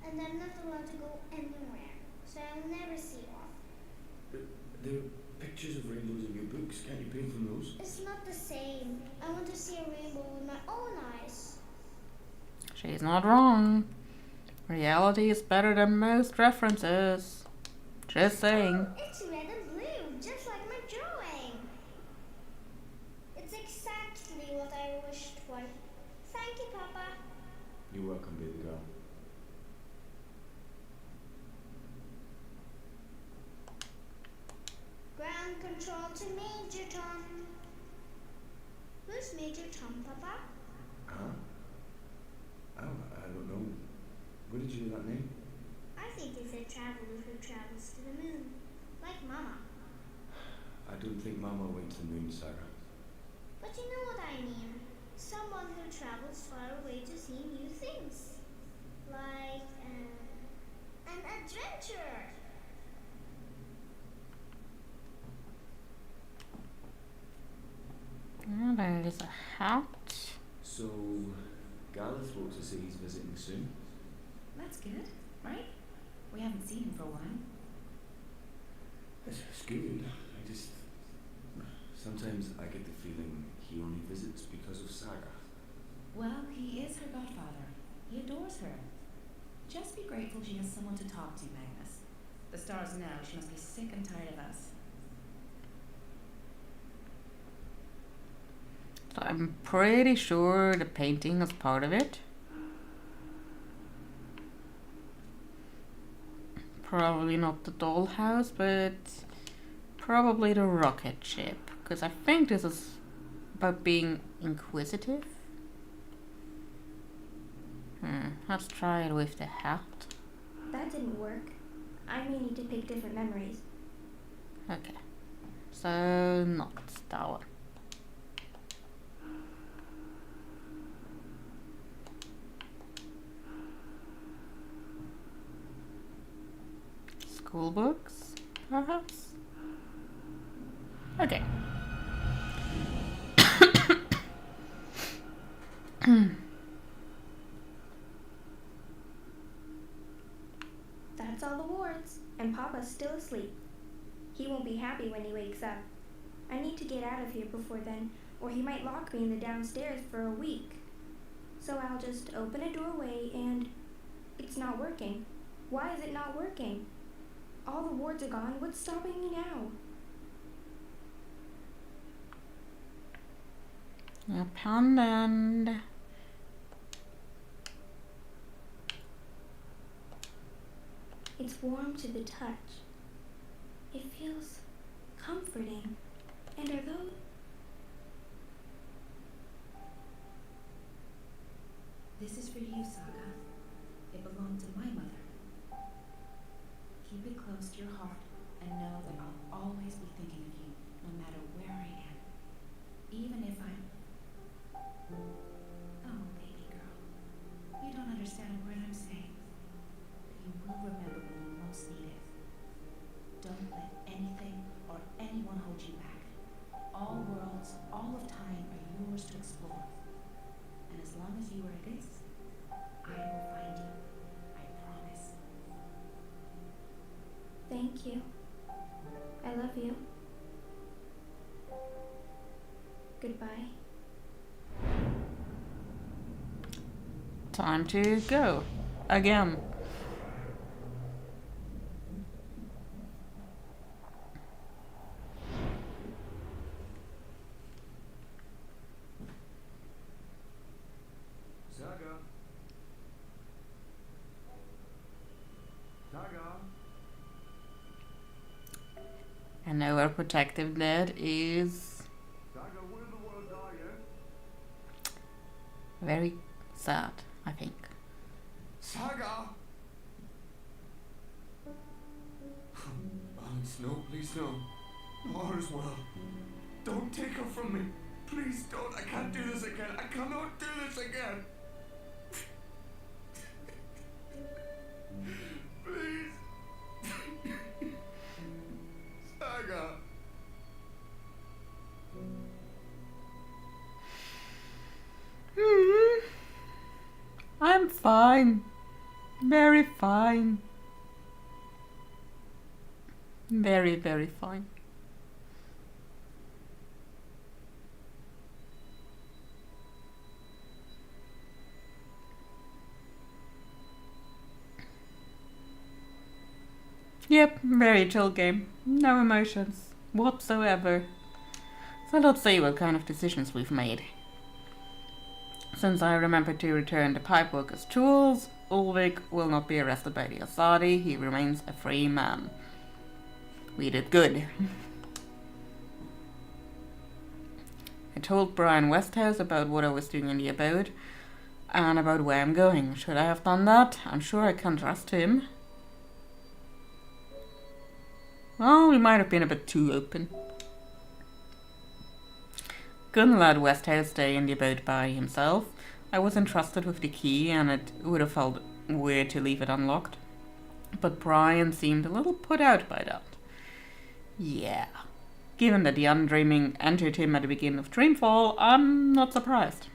And I'm not allowed to go anywhere, so I'll never see one. There are pictures of rainbows in your books. Can't you paint from those? It's not the same. I want to see a rainbow with my own eyes. She's not wrong. Reality is better than most references. Just saying. It's red and blue, just like my drawing. It's exactly what I wished for. Thank you, Papa. You're welcome, baby girl. Ground control to Major Tom. Who's Major Tom, Papa? Huh? Oh, I don't know. Where did you know that name? I think it's a traveler who travels to the moon, like Mama. I don't think Mama went to the moon, Sarah. But you know what I mean. Someone who travels far away to see new things. Like an adventurer. Oh, there is a hat. So, Gareth wrote to say he's visiting soon. That's good, right? We haven't seen him for a while. It's good. I just... Sometimes I get the feeling he only visits because of Saga. Well, he is her godfather. He adores her. Just be grateful she has someone to talk to, Magnus. The stars know she must be sick and tired of us. I'm pretty sure the painting is part of it. Probably not the dollhouse, but probably the rocket ship. Because I think this is about being inquisitive. Let's try it with the hat. That didn't work. I may need to pick different memories. Okay. So, not that one. School books, perhaps? Okay. That's all the wards, and Papa's still asleep. He won't be happy when he wakes up. I need to get out of here before then, or he might lock me in the downstairs for a week. So I'll just open a doorway and... It's not working. Why is it not working? All the wards are gone. What's stopping me now? A pendant. It's warm to the touch. It feels comforting. And are those... This is for you, Saga. It belonged to my mother. Keep it close to your heart and know that I'll always be thinking of you, no matter where I am. Even if I'm... Oh, baby girl. You don't understand what I'm saying. But you will remember when you most need it. Don't let anything or anyone hold you back. All worlds, all of time are yours to explore. And as long as you are this, I will find you. I promise. Thank you. I love you. Goodbye. Time to go. Again. Saga. Saga. And now our protective net is Saga, where in the world are you? very sad, I think. Saga! Alex, no, please no. All is well. Don't take her from me. Please don't. I can't do this again. I cannot do this again. fine. Very fine. Very, very fine. Yep, very chill game. No emotions whatsoever. So let's see what kind of decisions we've made. Since I remember to return the pipeworker's tools, Ulvik will not be arrested by the Asadi. He remains a free man. We did good. I told Brian Westhouse about what I was doing in the abode and about where I'm going. Should I have done that? I'm sure I can trust him. Well, we might have been a bit too open. Couldn't let Westhouse stay in the abode by himself. I was entrusted with the key and it would have felt weird to leave it unlocked. But Brian seemed a little put out by that. Yeah. Given that the Undreaming entered him at the beginning of Dreamfall, I'm not surprised.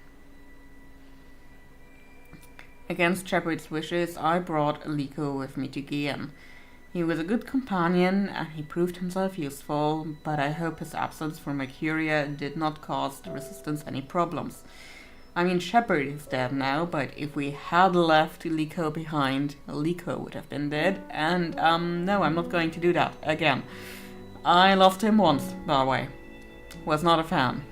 Against Shepard's wishes, I brought Liko with me to Gian. He was a good companion and he proved himself useful, but I hope his absence from Mercuria did not cause the Resistance any problems. I mean, Shepard is dead now, but if we had left Liko behind, Liko would have been dead, and no, I'm not going to do that again. I lost him once that way. Was not a fan.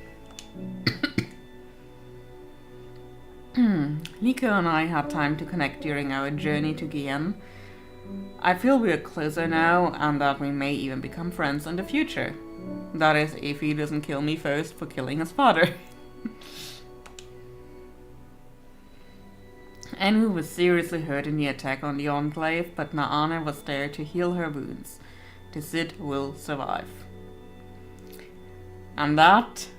Liko and I had time to connect during our journey to Gian. I feel we are closer now and that we may even become friends in the future. That is, if he doesn't kill me first for killing his father. Anu was seriously hurt in the attack on the Enclave, but Naana was there to heal her wounds. The Cid will survive. And that,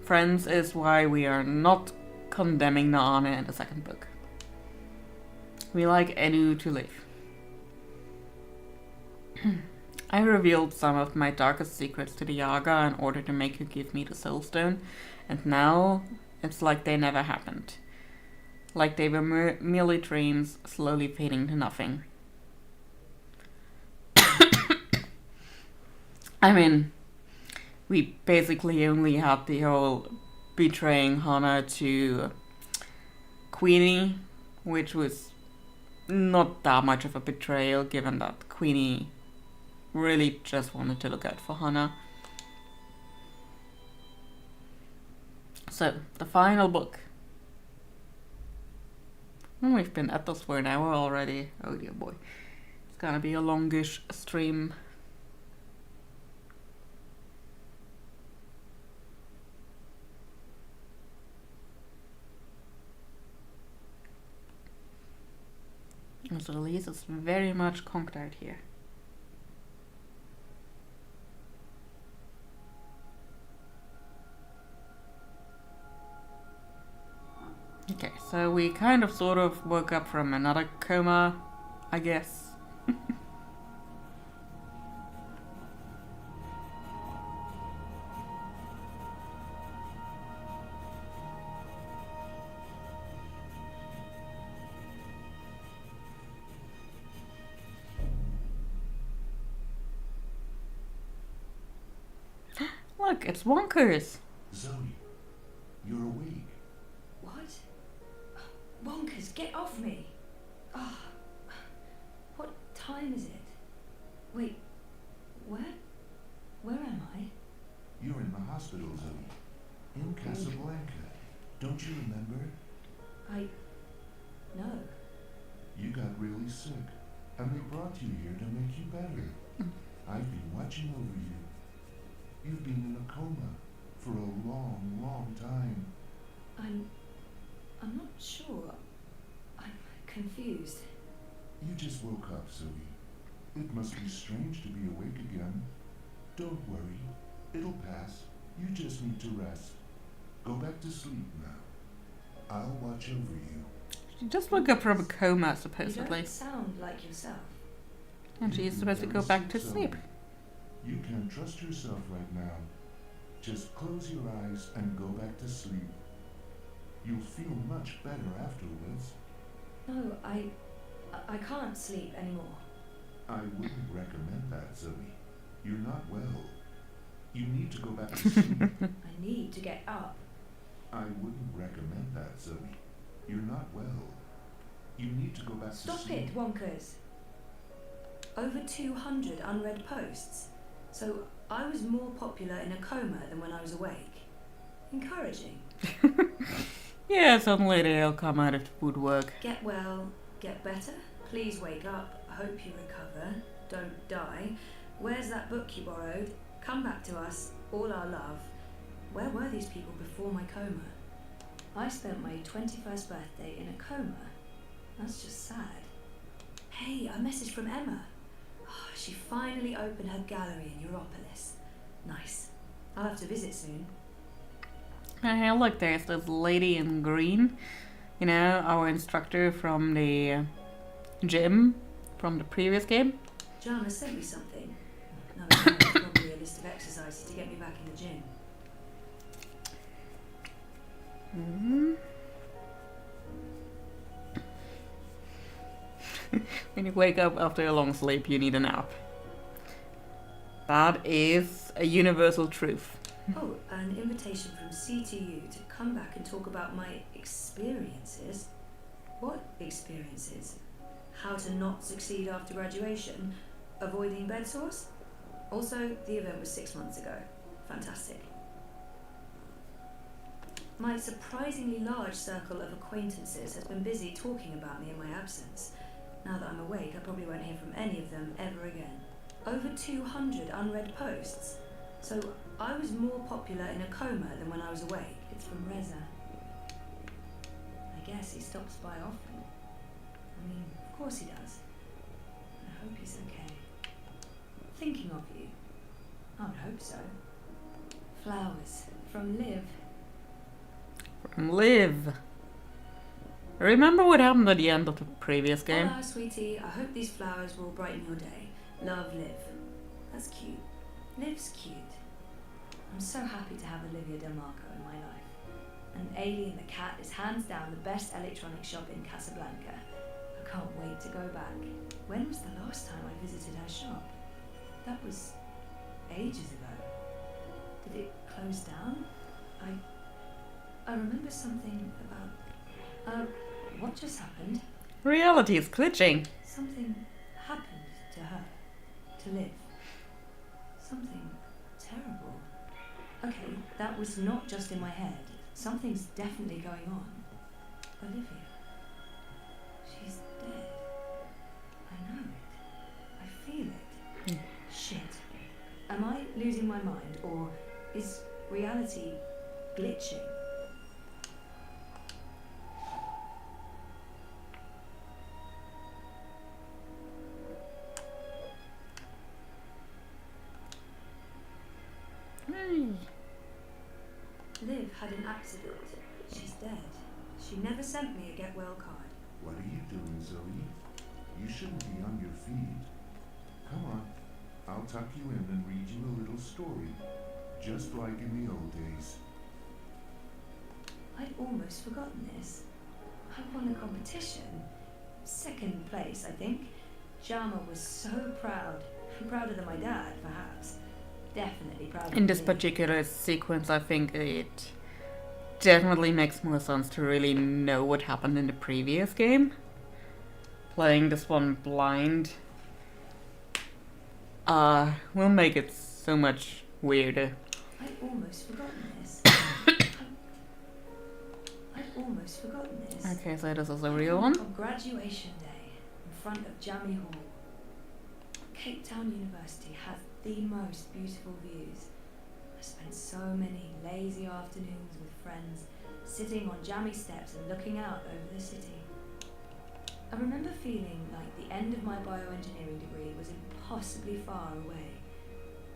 friends, is why we are not condemning Naana in the second book. We like Anu to live. I revealed some of my darkest secrets to the Yaga in order to make her give me the Soulstone, and now it's like they never happened. Like they were merely dreams slowly fading to nothing. I mean, we basically only had the whole betraying Hana to Queenie, which was not that much of a betrayal given that Queenie really just wanted to look out for Hana. So, the final book. We've been at this for an hour already. Oh dear boy. It's gonna be a longish stream. So Elise is very much conked out here. Okay, so we kind of sort of woke up from another coma, I guess. Look, it's Wonkers. Zoe, you're awake. What? Wonkers, get off me! Oh, what time is it? Wait, where? Where am I? You're in the hospital, Zoe. In Casablanca. Don't you remember? No. You got really sick, and we brought you here to make you better. I've been watching over you. You've been in a coma for a long, long time. I'm not sure. I'm confused. You just woke up, Zoe. It must be strange to be awake again. Don't worry. It'll pass. You just need to rest. Go back to sleep now. I'll watch over you. She just woke up from a coma, You supposedly. don't sound like yourself. And she's supposed to go back to sleep. You can trust yourself right now. Just close your eyes and go back to sleep. You'll feel much better afterwards. No, I can't sleep anymore. I wouldn't recommend that, Zoe. You're not well. You need to go back to sleep. I need to get up. I wouldn't recommend that, Zoe. You're not well. You need to go back to Stop sleep. it, Wonkers. Over 200 unread posts. So I was more popular in a coma than when I was awake. Encouraging. Yeah, suddenly they'll come out of the woodwork. Get well, get better. Please wake up. I hope you recover. Don't die. Where's that book you borrowed? Come back to us. All our love. Where were these people before my coma? I spent my 21st birthday in a coma. That's just sad. Hey, a message from Emma. Oh, she finally opened her gallery in Europolis. Nice. I'll have to visit soon. Hey, look, there's this lady in green. You know, our instructor from the gym from the previous game. Jana sent me something. No, it's probably a list of exercises to get me back in the gym. When you wake up after a long sleep, you need a nap. That is a universal truth. Oh, an invitation from CTU to come back and talk about my experiences. What experiences? How to not succeed after graduation? Avoiding bed sores? Also, the event was 6 months ago. Fantastic. My surprisingly large circle of acquaintances has been busy talking about me in my absence. Now that I'm awake, I probably won't hear from any of them ever again. Over 200 unread posts. So I was more popular in a coma than when I was awake. It's from Reza. I guess he stops by often. I mean, of course he does. I hope he's okay. Thinking of you. I would hope so. Flowers from Liv. From Liv. Remember what happened at the end of the previous game? Hello, sweetie. I hope these flowers will brighten your day. Love, Liv. That's cute. Liv's cute. I'm so happy to have Olivia DeMarco in my life. And Alien the cat is hands down the best electronic shop in Casablanca. I can't wait to go back. When was the last time I visited her shop? That was ages ago. Did it close down? I remember something about... what just happened? Reality is glitching. Something happened to her. To Liv. Something terrible. Okay, that was not just in my head. Something's definitely going on. Olivia. She's dead. I know it. I feel it. Shit. Am I losing my mind, or is reality glitching? Liv had an accident. She's dead. She never sent me a get well card. What are you doing, Zoe? You shouldn't be on your feet. Come on, I'll tuck you in and read you a little story, just like in the old days. I'd almost forgotten this. I won a competition. Second place, I think. Jama was so proud. Prouder than my dad, perhaps. Definitely proud. In this particular sequence, I think it definitely makes more sense to really know what happened in the previous game. Playing this one blind will make it so much weirder. I'd almost forgotten this. I'd almost forgotten this. Okay, so this is a real one. On graduation day, in front of Jammy Hall. Cape Town University has the most beautiful views. I spent so many lazy afternoons with friends, sitting on jammy steps and looking out over the city. I remember feeling like the end of my bioengineering degree was impossibly far away.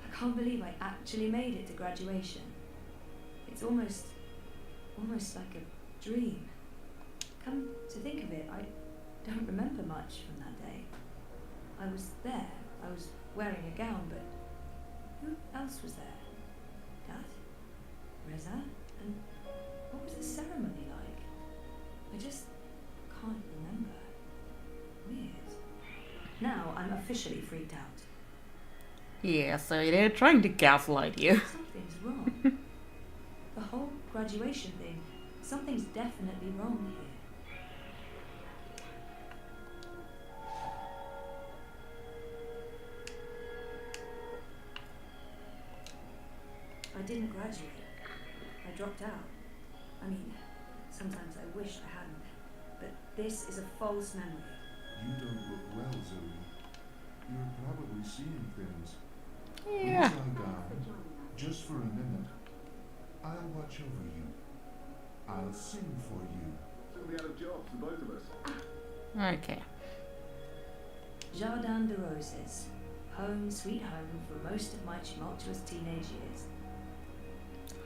I can't believe I actually made it to graduation. It's almost like a dream. Come to think of it, I don't remember much from that day. I was there. I was wearing a gown, but who else was there? Dad? Reza? And what was the ceremony like? I just can't remember. officially freaked out. Yeah, so they're trying to gaslight you. Something's wrong. The whole graduation thing, something's definitely wrong here. I didn't graduate. I dropped out. I mean, sometimes I wish I hadn't. But this is a false memory. You don't look well, Zoe. You're probably seeing things. Yeah. Please lie down, just for a minute. I'll watch over you. I'll sing for you. She'll be out of jobs, the both of us. Okay. Jardin de Roses. Home, sweet home for most of my tumultuous teenage years.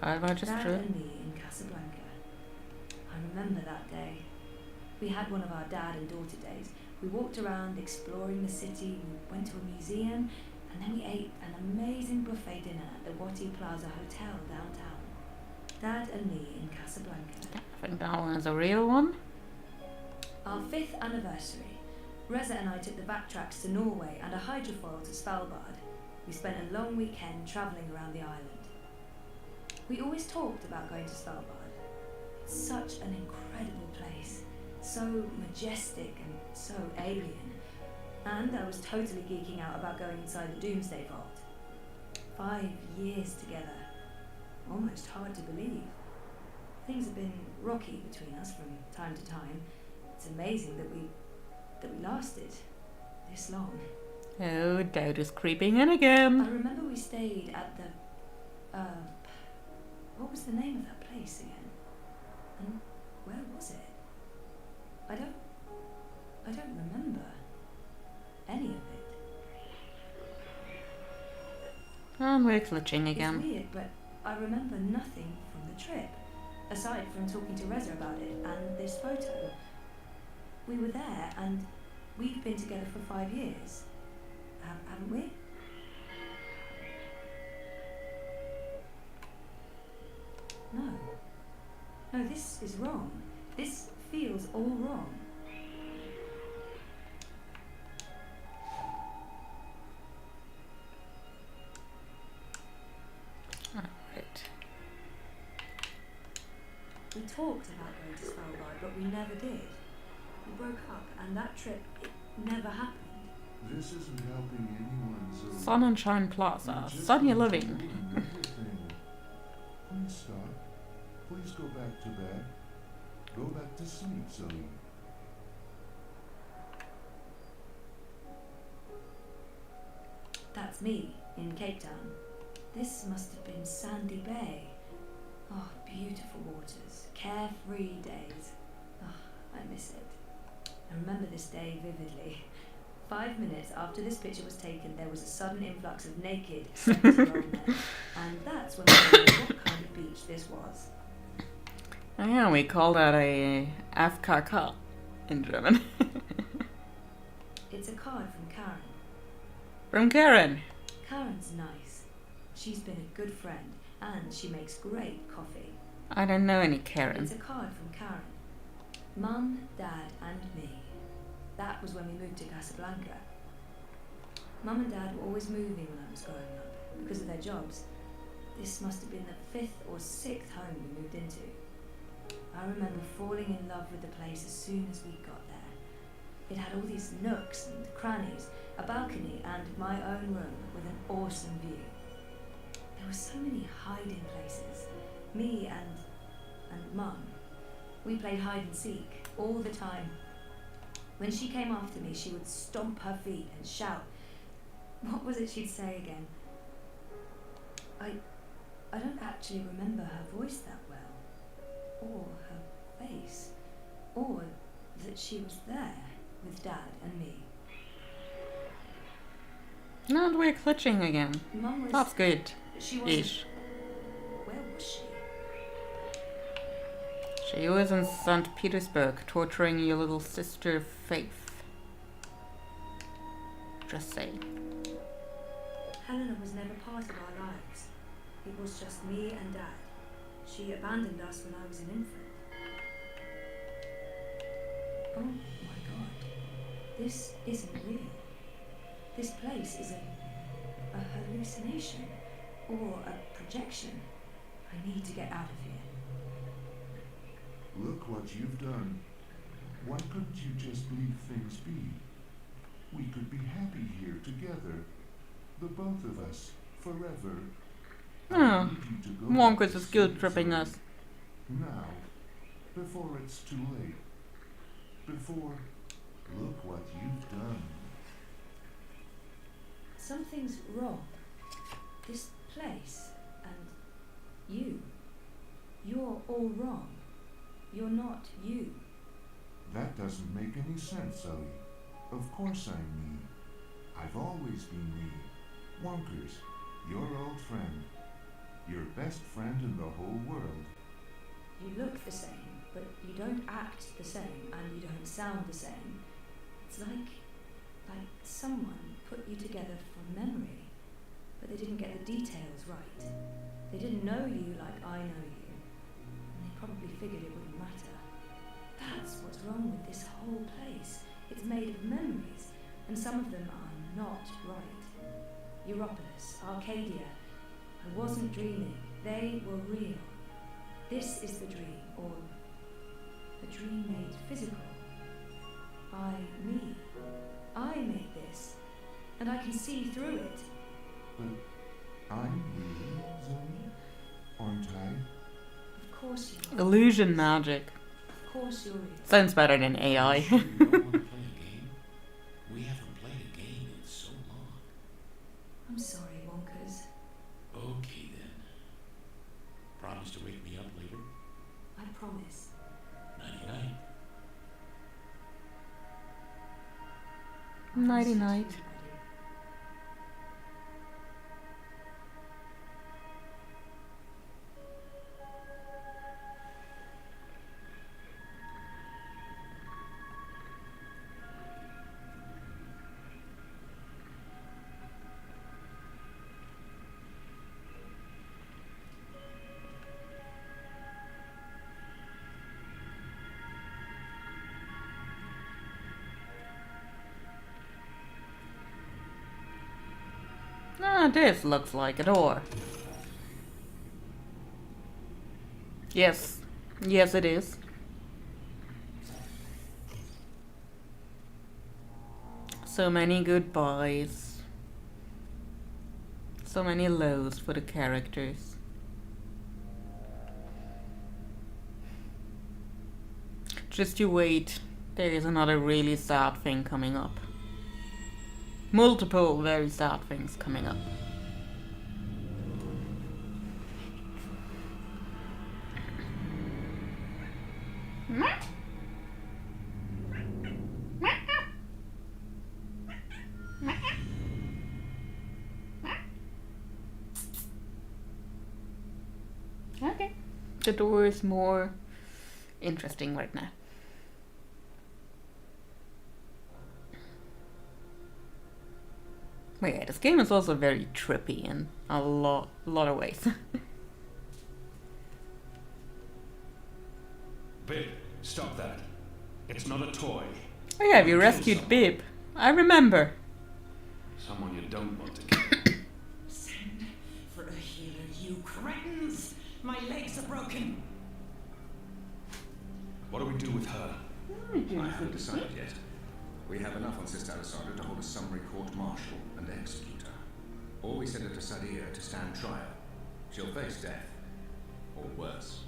How about just Dad true? and me in Casablanca. I remember that day. We had one of our dad and daughter days. We walked around exploring the city, we went to a museum, and then we ate an amazing buffet dinner at the Wati Plaza Hotel downtown. Dad and me in Casablanca. I think that one is a real one. Our 5th anniversary. Reza and I took the backtracks to Norway and a hydrofoil to Svalbard. We spent a long weekend travelling around the island. We always talked about going to Svalbard. It's such an incredible place. So majestic and so alien. And I was totally geeking out about going inside the Doomsday Vault. 5 years together. Almost hard to believe. Things have been rocky between us from time to time. It's amazing that we lasted this long. Oh, doubt is creeping in I again. remember we stayed at the what was the name of that place again? And where was it? I don't remember any of it. And we're glitching It's again. weird, but I remember nothing from the trip, aside from talking to Reza about it and this photo. We were there, and we've been together for 5 years, haven't we? No, this is wrong. This feels all wrong. Right. We talked about going to Svalbard, but we never did. We broke up, and that trip, it never happened. This isn't helping anyone, Zoe. Sun and Shine Plaza. You just Sunny need to living. ruin everything. Please stop. Please go back to bed. Go back to sleep, Zoe. That's me, in Cape Town. This must have been Sandy Bay. Oh, beautiful waters, carefree days. Oh, I miss it. I remember this day vividly. 5 minutes after this picture was taken, there was a sudden influx of naked, 70-year-old men. And that's when I realized what kind of beach this was. Oh, yeah, we call that a FKK in German. It's a card from Karen. From Karen. Karen's nice. She's been a good friend, and she makes great coffee. I don't know any Karen. It's a card from Karen. Mum, Dad, and me. That was when we moved to Casablanca. Mum and Dad were always moving when I was growing up, because of their jobs. This must have been the 5th or 6th home we moved into. I remember falling in love with the place as soon as we got there. It had all these nooks and crannies, a balcony, and my own room with an awesome view. There were so many hiding places. Me and Mum. We played hide and seek all the time. When she came after me, she would stomp her feet and shout. What was it she'd say again? I don't actually remember her voice that well, or her face, or that she was there with Dad and me. And we're glitching again. Mum was... That's good. She wasn't... Ish. Where was she? She was in St. Petersburg, torturing your little sister Faith. Just saying. Helena was never part of our lives. It was just me and Dad. She abandoned us when I was an infant. Oh my God. This isn't real. This place is a hallucination or a projection. I need to get out of here. Look what you've done. Why couldn't you just leave things be? We could be happy here together. The both of us, forever. Oh, Wonkus is guilt tripping us. Now, before it's too late. Before, look what you've done. Something's wrong. This place and you. You're all wrong. You're not you. That doesn't make any sense, Zoe. Of course I'm me. I've always been me. Wonkers, your old friend. Your best friend in the whole world. You look the same, but you don't act the same, and you don't sound the same. It's like someone put you together from memory, but they didn't get the details right. They didn't know you like I know you, and they probably figured it wouldn't matter. That's what's wrong with this whole place. It's made of memories, and some of them are not right. Europolis, Arcadia. I wasn't dreaming. They were real. This is the dream, or the dream made physical. By me. I made this, and I can see through it. But I'm real, Zoe, aren't I? Of course you are. Illusion magic. Of course you're real. Sounds better than AI. Sure you don't want to play a game? We haven't played a game in so long. I'm sorry, Wonkers. Okay then. Promise to wake me up later? I promise. Nighty-night. Nighty night. Ah, this looks like a door. Yes. Yes, it is. So many goodbyes. So many lows for the characters. Just you wait. There is another really sad thing coming up. Multiple very sad things coming up. Okay. The door is more interesting right now. But yeah, this game is also very trippy in a lot of ways. Bib, stop that. It's not a toy. Oh yeah, we rescued Bib. I remember. Someone you don't want to kill. Send for a healer, you cretins! My legs are broken. What do we do with her? I haven't decided yet. We have enough on Sister Alessandra to hold a summary court-martial and execute her. Or we send her to Sadia to stand trial. She'll face death. Or worse,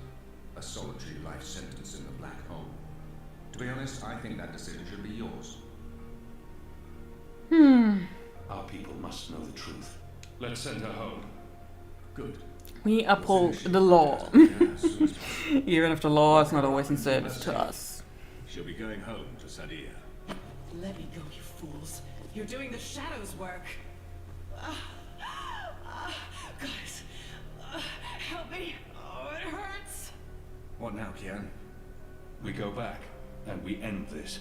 a solitary life sentence in the black hole. To be honest, I think that decision should be yours. Our people must know the truth. Let's send her home. Good. We uphold the law. Even if the law is not always in service to us. She'll be going home to Sadia. Let me go, you fools. You're doing the shadows' work. Guys, help me. Oh, it hurts. What now, Kian? We go back, and we end this.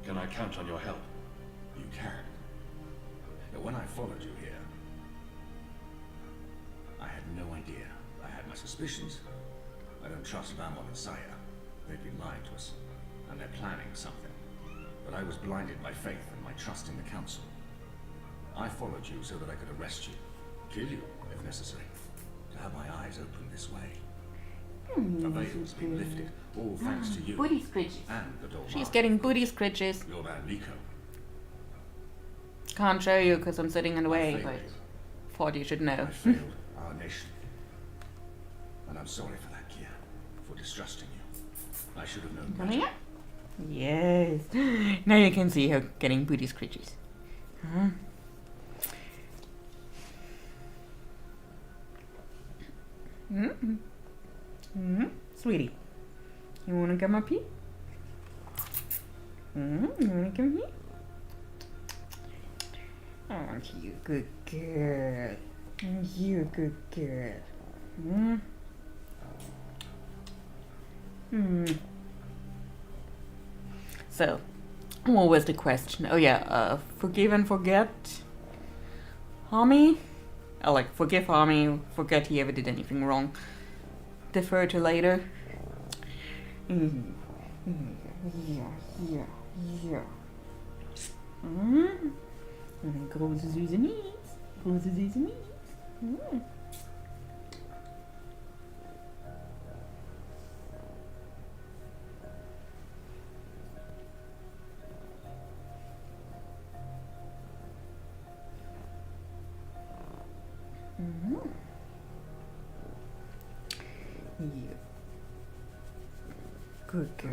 Can I count on your help? You can. But when I followed you here, I had no idea. I had my suspicions. I don't trust Vamon and Saya. They've been lying to us, and they're planning something. But I was blinded by faith and my trust in the Council. I followed you so that I could arrest you, kill you if necessary, to have my eyes open this way. The veil's been lifted, all thanks to you. Booty scritches. And the door. She's getting booty scritches. Your man Liko. Can't show you because I'm sitting in the way, I but failed. thought you should know. I failed our nation. And I'm sorry for that, Kia, for distrusting you. I should have known better. Coming up? Yes. Now you can see her getting booty scritches. Huh? Mm-hmm. Mm-hmm. Sweetie, you wanna come up here? Mm-hmm. You wanna come here? Aren't you a good girl? Aren't you a good girl? Hmm? Hmm. So, what was the question? Oh yeah, forgive and forget. Hami? Oh, like, forgive Hami, forget he ever did anything wrong. Defer to later. Yeah. Große süße Nies. Große süße Nies. Yeah. Good girl.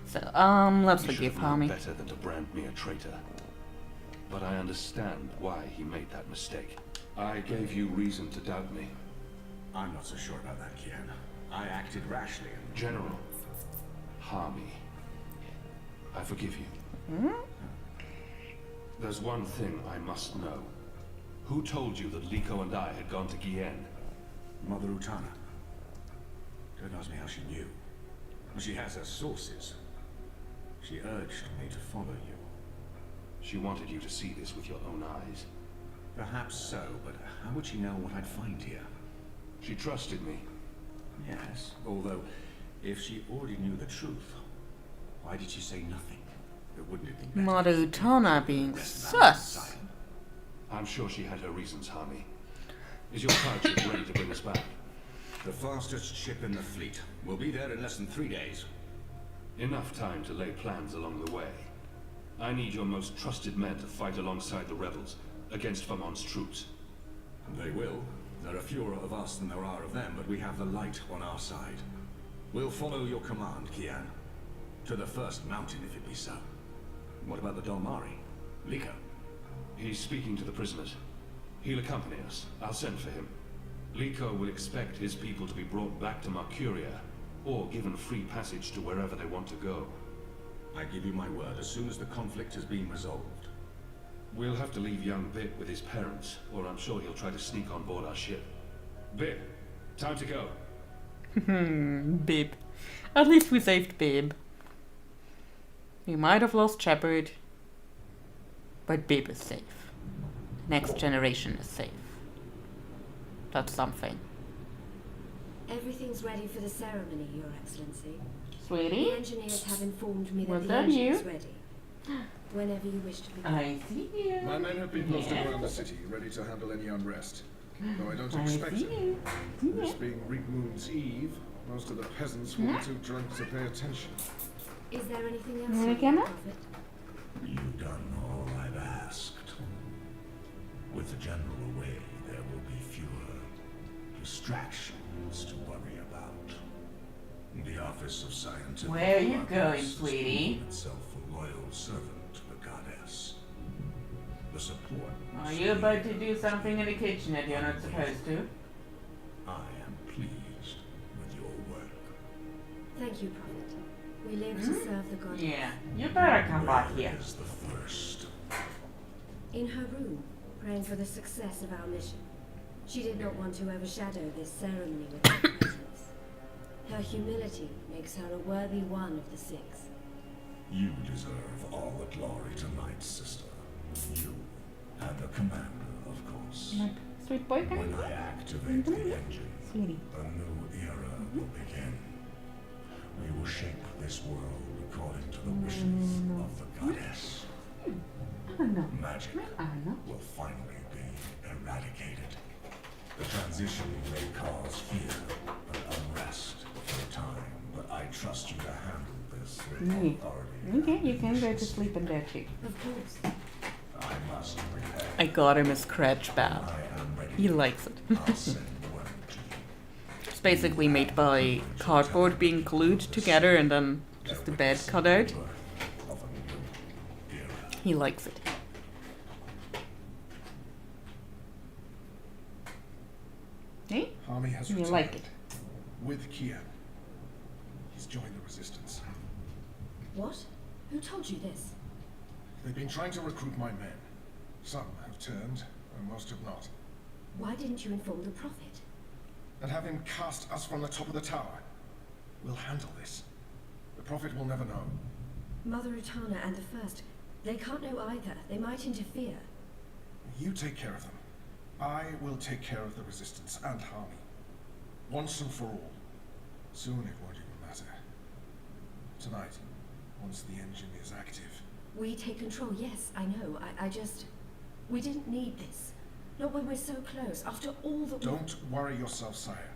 So, let's forgive Hami. Better than to brand me a traitor. But I understand why he made that mistake. I gave you reason to doubt me. I'm not so sure about that, Kian. I acted rashly and... General, Hami, I forgive you. There's one thing I must know. Who told you that Liko and I had gone to Gien? Mother Utana. Don't ask me how she knew. She has her sources. She urged me to follow you. She wanted you to see this with your own eyes. Perhaps so, but how would she know what I'd find here? She trusted me. Yes, although, if she already knew the truth, why did she say nothing? Wouldn't it be better? Mother Utana being sus. I'm sure she had her reasons, Hami. Is your pirate ship ready to bring us back? The fastest ship in the fleet. We'll be there in less than 3 days. Enough time to lay plans along the way. I need your most trusted men to fight alongside the rebels against Famon's troops. They will. There are fewer of us than there are of them, but we have the light on our side. We'll follow your command, Kian. To the first mountain, if it be so. What about the Dolmari? Liko? He's speaking to the prisoners. He'll accompany us. I'll send for him. Liko will expect his people to be brought back to Mercuria, or given free passage to wherever they want to go. I give you my word, as soon as the conflict has been resolved. We'll have to leave young Bip with his parents, or I'm sure he'll try to sneak on board our ship. Bip, time to go. Bib. At least we saved Bib. We might have lost Shepard, but Bib is safe. Next generation is safe. That's something. Everything's ready for the ceremony, Your Excellency. Sweetie? The engineers have informed me that Was the that engine you? is ready. Whenever you wish to begin. I see you. My men have been posted around the city, ready to handle any unrest. Though I don't expect see it. you. This being Reapmoon's Eve, most of the peasants will be too drunk to pay attention. Is there anything else You wanna you come can up? profit? You've done all I've asked. With the general away, there will be fewer distractions to worry about. The Office of Scientific Where are you Progress going, has sweetie? proven itself a loyal servant to the goddess. The support. Are you about to do something in the kitchen that you're not supposed to? I am pleased with your work. Thank you, Prophet. We live to serve the goddess. Yeah, you better come back Where here. is the first? In her room, praying for the success of our mission. She did not want to overshadow this ceremony with her presence. Her humility makes her a worthy one of the six. You deserve all the glory tonight, sister. You and the commander, of course. My sweet boy When guy. I activate the engine, Sweetie. a new era will begin. We will shape this world according to the wishes of the goddess. I don't know. Magic I don't know. will finally be eradicated. The transition may cause fear and unrest for a time, but I trust you to handle this with authority. Okay, you can go to sleep in there too. Of course. I must prepare. I got him a scratch pad. I am ready. He likes it. I'll send word to you. It's basically made by cardboard being glued together and then just the bed cut out. Of a new era. He likes it. Hey? Harmy has You returned. like it? With Kian. He's joined the resistance. What? Who told you this? They've been trying to recruit my men. Some have turned, and most have not. Why didn't you inform the Prophet? And have him cast us from the top of the tower. We'll handle this. The Prophet will never know. Mother Utana and the First, they can't know either. They might interfere. You take care of them. I will take care of the resistance and Harmy. Once and for all. Soon it won't even matter. Tonight, once the engine is active. We take control, yes, I know. I just... We didn't need this. Not when we're so close, after all that Don't worry yourself, sire.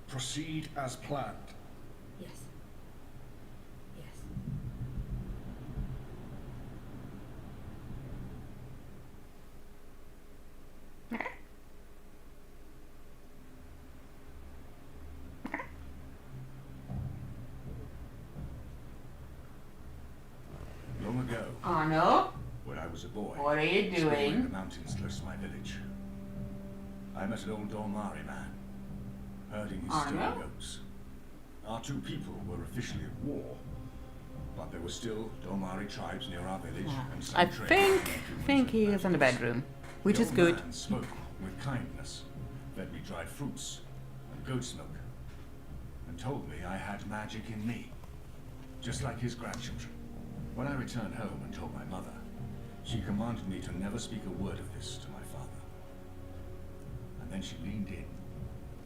Proceed as planned. Yes. Yes. Long ago, Arno, when I was a boy, what are you exploring doing? the mountains close to my village, I met an old Dormari man, herding his stray Arno? goats. Our two people were officially at war, but there were still Dormari tribes near our village, and some I trade think between humans think and he is in the animals. bedroom, which The is old good. man spoke with kindness, fed me dried fruits and goat's milk, and told me I had magic in me, just like his grandchildren. When I returned home and told my mother, she commanded me to never speak a word of this to my father. And then she leaned in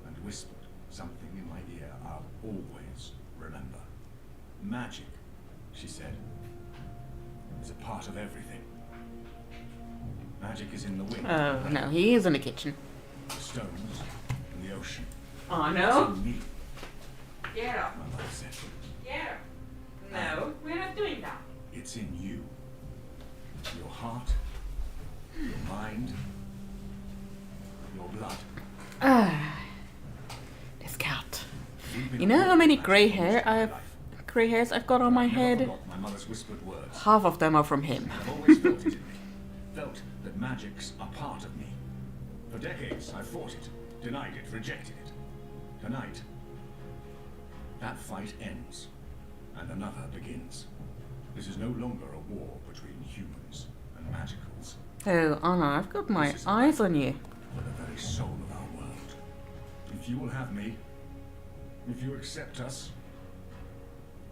and whispered something in my ear I'll always remember. Magic, she said, is a part of everything. Magic is in the wind. Oh no, he is in the kitchen. The stones and the ocean. Arno? It's in me, Get up. my mother said. Get up. No, we're not doing that. It's in you. Your heart, your mind, your blood. Ah, this cat. We've been You know how many magic grey most hair of my life. grey hairs I've got on my I've never head? forgot my mother's whispered words. Half of them are from him. I've always felt it in me. Felt that magic's a part of me. For decades, I fought it, denied it, rejected it. Tonight, that fight ends, and another begins. This is no longer a war between humans and magicals, Oh, Anna, I've got my eyes on you. but the very soul of our world. If you will have me, if you accept us,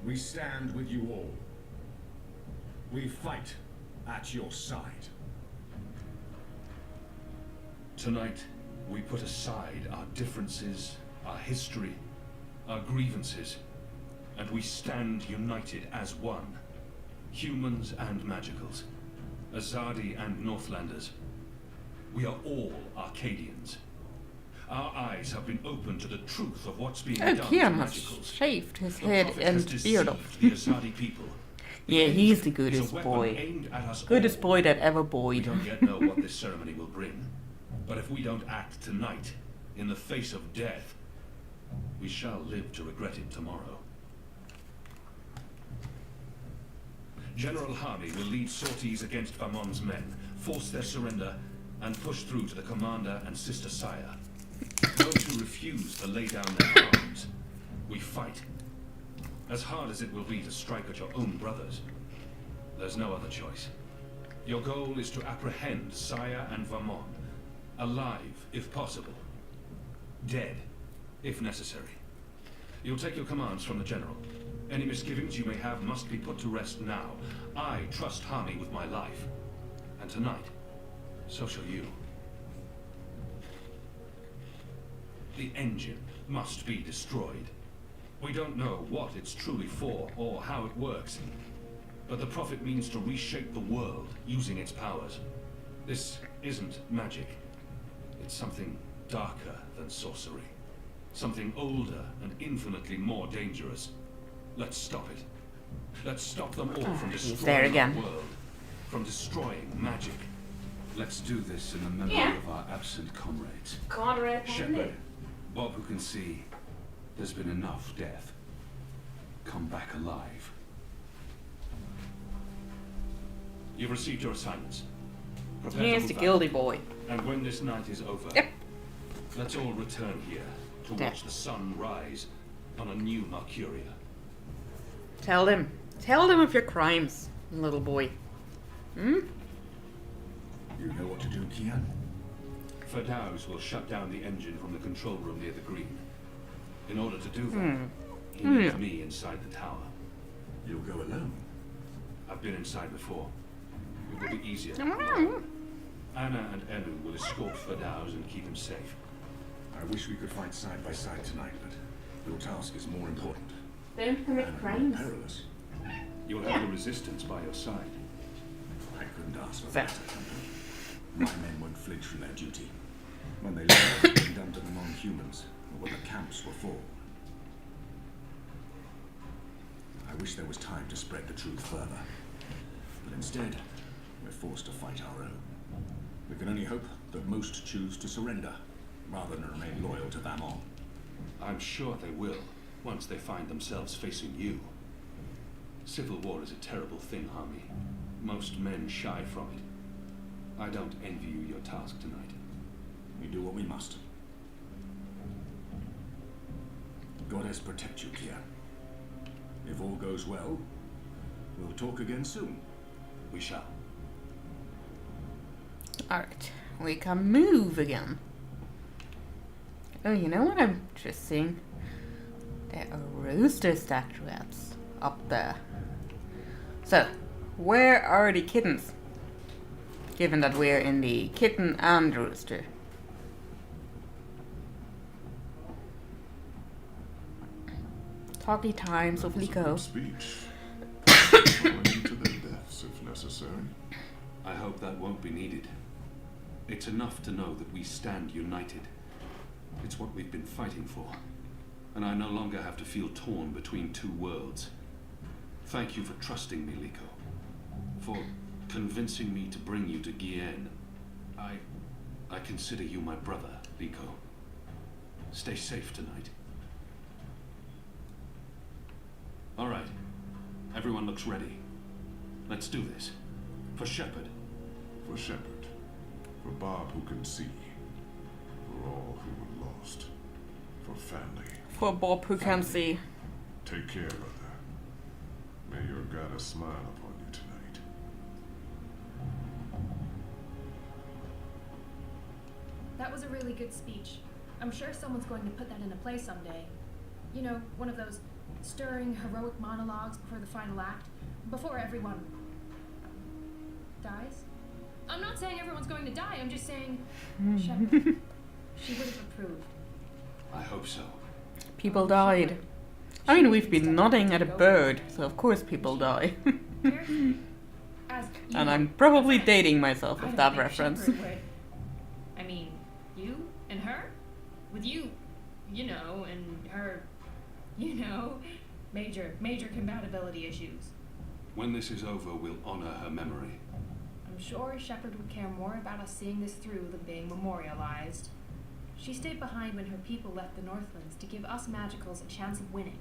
we stand with you all. We fight at your side. Tonight, we put aside our differences, our history, our grievances, and we stand united as one. Humans and magicals, Azadi and Northlanders. We are all Arcadians. Our eyes have been opened to the truth of what's being Oh, done to Kian has magicals. shaved his The head Prophet has and beard off. deceived the Azadi people. Yeah, he's the It's goodest a weapon boy. aimed at us Goodest all. boy that ever We boyed. don't yet know what this ceremony will bring, but if we don't act tonight, in the face of death, we shall live to regret it tomorrow. General Harmy will lead sorties against Vamon's men, force their surrender, and push through to the commander and sister sire. Those who refuse to lay down their arms, we fight. As hard as it will be to strike at your own brothers, there's no other choice. Your goal is to apprehend Sire and Vamon, alive if possible, dead if necessary. You'll take your commands from the General. Any misgivings you may have must be put to rest now. I trust Harmy with my life. And tonight, so shall you. The engine must be destroyed. We don't know what it's truly for or how it works. But the Prophet means to reshape the world using its powers. This isn't magic. It's something darker than sorcery. Something older and infinitely more dangerous. Let's stop it. Let's stop them all from destroying our world. From destroying magic. Let's do this in the memory of our absent comrades. Shepard, Bob who can see, there's been enough death. Come back alive. You've received your assignments. Here's the guilty boy. And when this night is over, let's all return here to watch the sun rise on a new Mercuria. Tell them of your crimes, little boy. Hmm? You know what to do, Kian? Ferdows will shut down the engine from the control room near the green. In order to do that, he needs me inside the tower. You'll go alone? I've been inside before. It will be easier. Anna and Enu will escort Ferdows and keep him safe. I wish we could fight side by side tonight, but your task is more important. Don't commit crimes. Perilous. You'll have the resistance by your side. I couldn't ask for better. My men won't flinch from their duty. When they learn what's being done to the non-humans, or what the camps were for. I wish there was time to spread the truth further. But instead, we're forced to fight our own. We can only hope that most choose to surrender, rather than remain loyal to Vamon. I'm sure they will, once they find themselves facing you. Civil war is a terrible thing, Harmy. Most men shy from it. I don't envy you your task tonight. We do what we must. Goddess protect you, Kian. If all goes well, we'll talk again soon. We shall. Alright, we can move again. Oh, you know what I'm just seeing? There are rooster statuettes up there. So, where are the kittens? Given that we're in the kitten and rooster. Talky times of Liko. Speech. Going to their deaths if necessary. I hope that won't be needed. It's enough to know that we stand united. It's what we've been fighting for. And I no longer have to feel torn between two worlds. Thank you for trusting me, Liko. For convincing me to bring you to Gien. I consider you my brother, Liko. Stay safe tonight. All right. Everyone looks ready. Let's do this. For Shepard. For Shepard. For Bob who can see. For all who were lost. For family. For Bob who can see. Take care, brother. May your goddess smile upon you tonight. That was a really good speech. I'm sure someone's going to put that in a play someday. You know, one of those stirring, heroic monologues before the final act, before everyone dies. I'm not saying everyone's going to die, I'm just saying Shepard. She would have approved. I hope so. People died. I mean, we've been nodding at a bird, so of course people die. And I'm probably dating myself with that reference. I mean, you and her? With you, you know, and her, you know, major compatibility issues. When this is over, we'll honor her memory. I'm sure Shepard would care more about us seeing this through than being memorialized. She stayed behind when her people left the Northlands to give us magicals a chance of winning,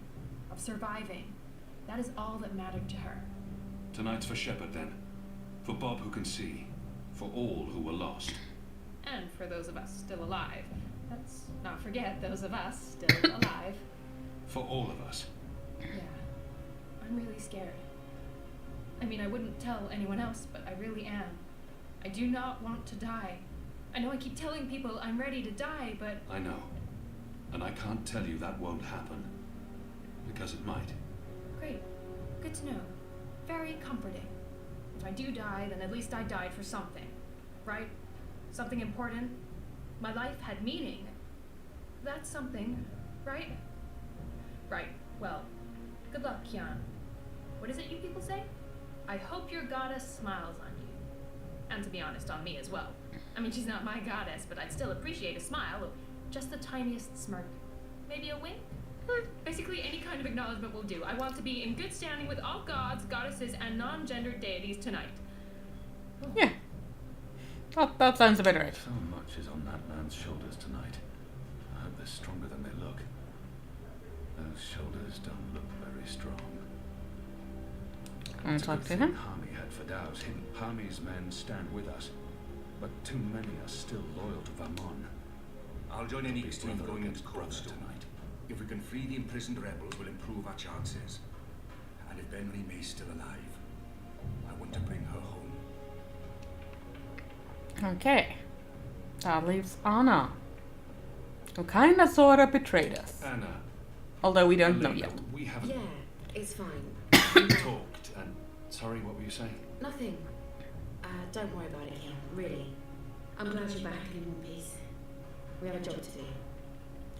of surviving. That is all that mattered to her. Tonight's for Shepard, then. For Bob who can see. For all who were lost. And for those of us still alive. Let's not forget those of us still alive. For all of us. Yeah. I'm really scared. I mean, I wouldn't tell anyone else, but I really am. I do not want to die. I know I keep telling people I'm ready to die, but... I know. And I can't tell you that won't happen. Because it might. Great. Good to know. Very comforting. If I do die, then at least I died for something. Right? Something important. My life had meaning. That's something, right? Right. Well, good luck, Kian. What is it you people say? I hope your goddess smiles on you. And to be honest, on me as well. I mean, she's not my goddess, but I'd still appreciate a smile, or just the tiniest smirk. Maybe a wink? Basically, any kind of acknowledgement will do. I want to be in good standing with all gods, goddesses, and non-gendered deities tonight. Yeah. That sounds about right. So much is on that man's shoulders tonight. I hope they're stronger than they look. Those shoulders don't look very strong. I'll talk to him. Harmy had Fadau's hidden. Harmy's men stand with us, but too many are still loyal to Vermon. I'll join any team going into brother Coldstone. tonight. If we can free the imprisoned rebels, we'll improve our chances. And if Benry May's still alive, I want to bring her home. Okay. That leaves Anna, who kinda sorta betrayed us. Anna. Although we don't know yet. We haven't Yeah, it's fine. talked and... Sorry, what were you saying? Nothing. Don't worry about it, Kim. Really. I'm glad you're back and in one piece. We have a job to do.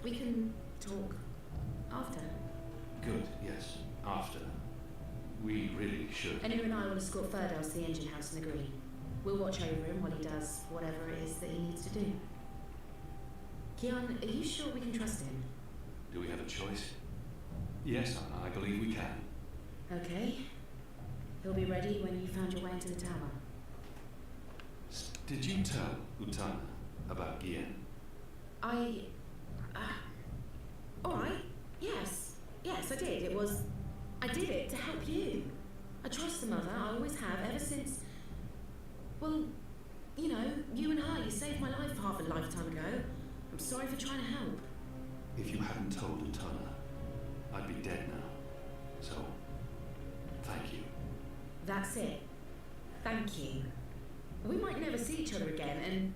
We can talk after. Good, yes. After. We really should. Anu and I will escort Ferdows to the engine house in the green. We'll watch over him while he does whatever it is that he needs to do. Kian, are you sure we can trust him? Do we have a choice? Yes, Anna, I believe we can. Okay. He'll be ready when you found your way into the tower. Did you tell Utana about Gien? Alright. Yes. Yes, I did. I did it to help you. I trust the mother. I always have, ever since... Well, you know, you and her, you saved my life half a lifetime ago. I'm sorry for trying to help. If you hadn't told Utana, I'd be dead now. So, thank you. That's it. Thank you. We might never see each other again, and...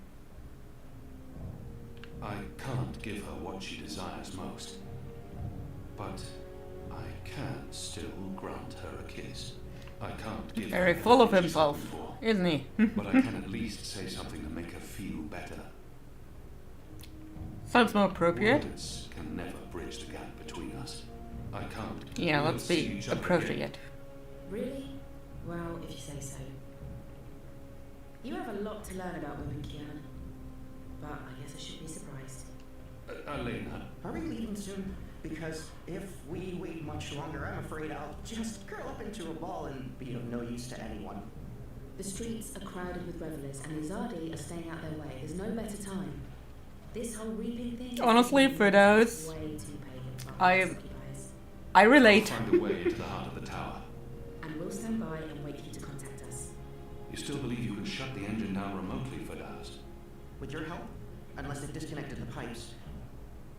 I can't give her what she desires most. But I can still grant her a kiss. I can't give Very her full of what she's himself, looking for, isn't he? but I can at least say something to make her feel better. Sounds more appropriate. Words can never bridge the gap between us. I can't. Yeah, We'll let's see be each other appropriate. Really? Well, if you say so. You have a lot to learn about women, Kian. But I guess I shouldn't be surprised. Elena. Are we leaving soon? Because if we wait much longer, I'm afraid I'll just curl up into a ball and be of no use to anyone. The streets are crowded with revelers, and the Zardi are staying out their way. There's no better time. This whole reaping thing... Honestly, for those... way too pagan. I relate. Find a way into the heart of the tower. And we'll stand by and wait for you to contact us. You still believe you can shut the engine down remotely for Daz? With your help? Unless they've disconnected the pipes.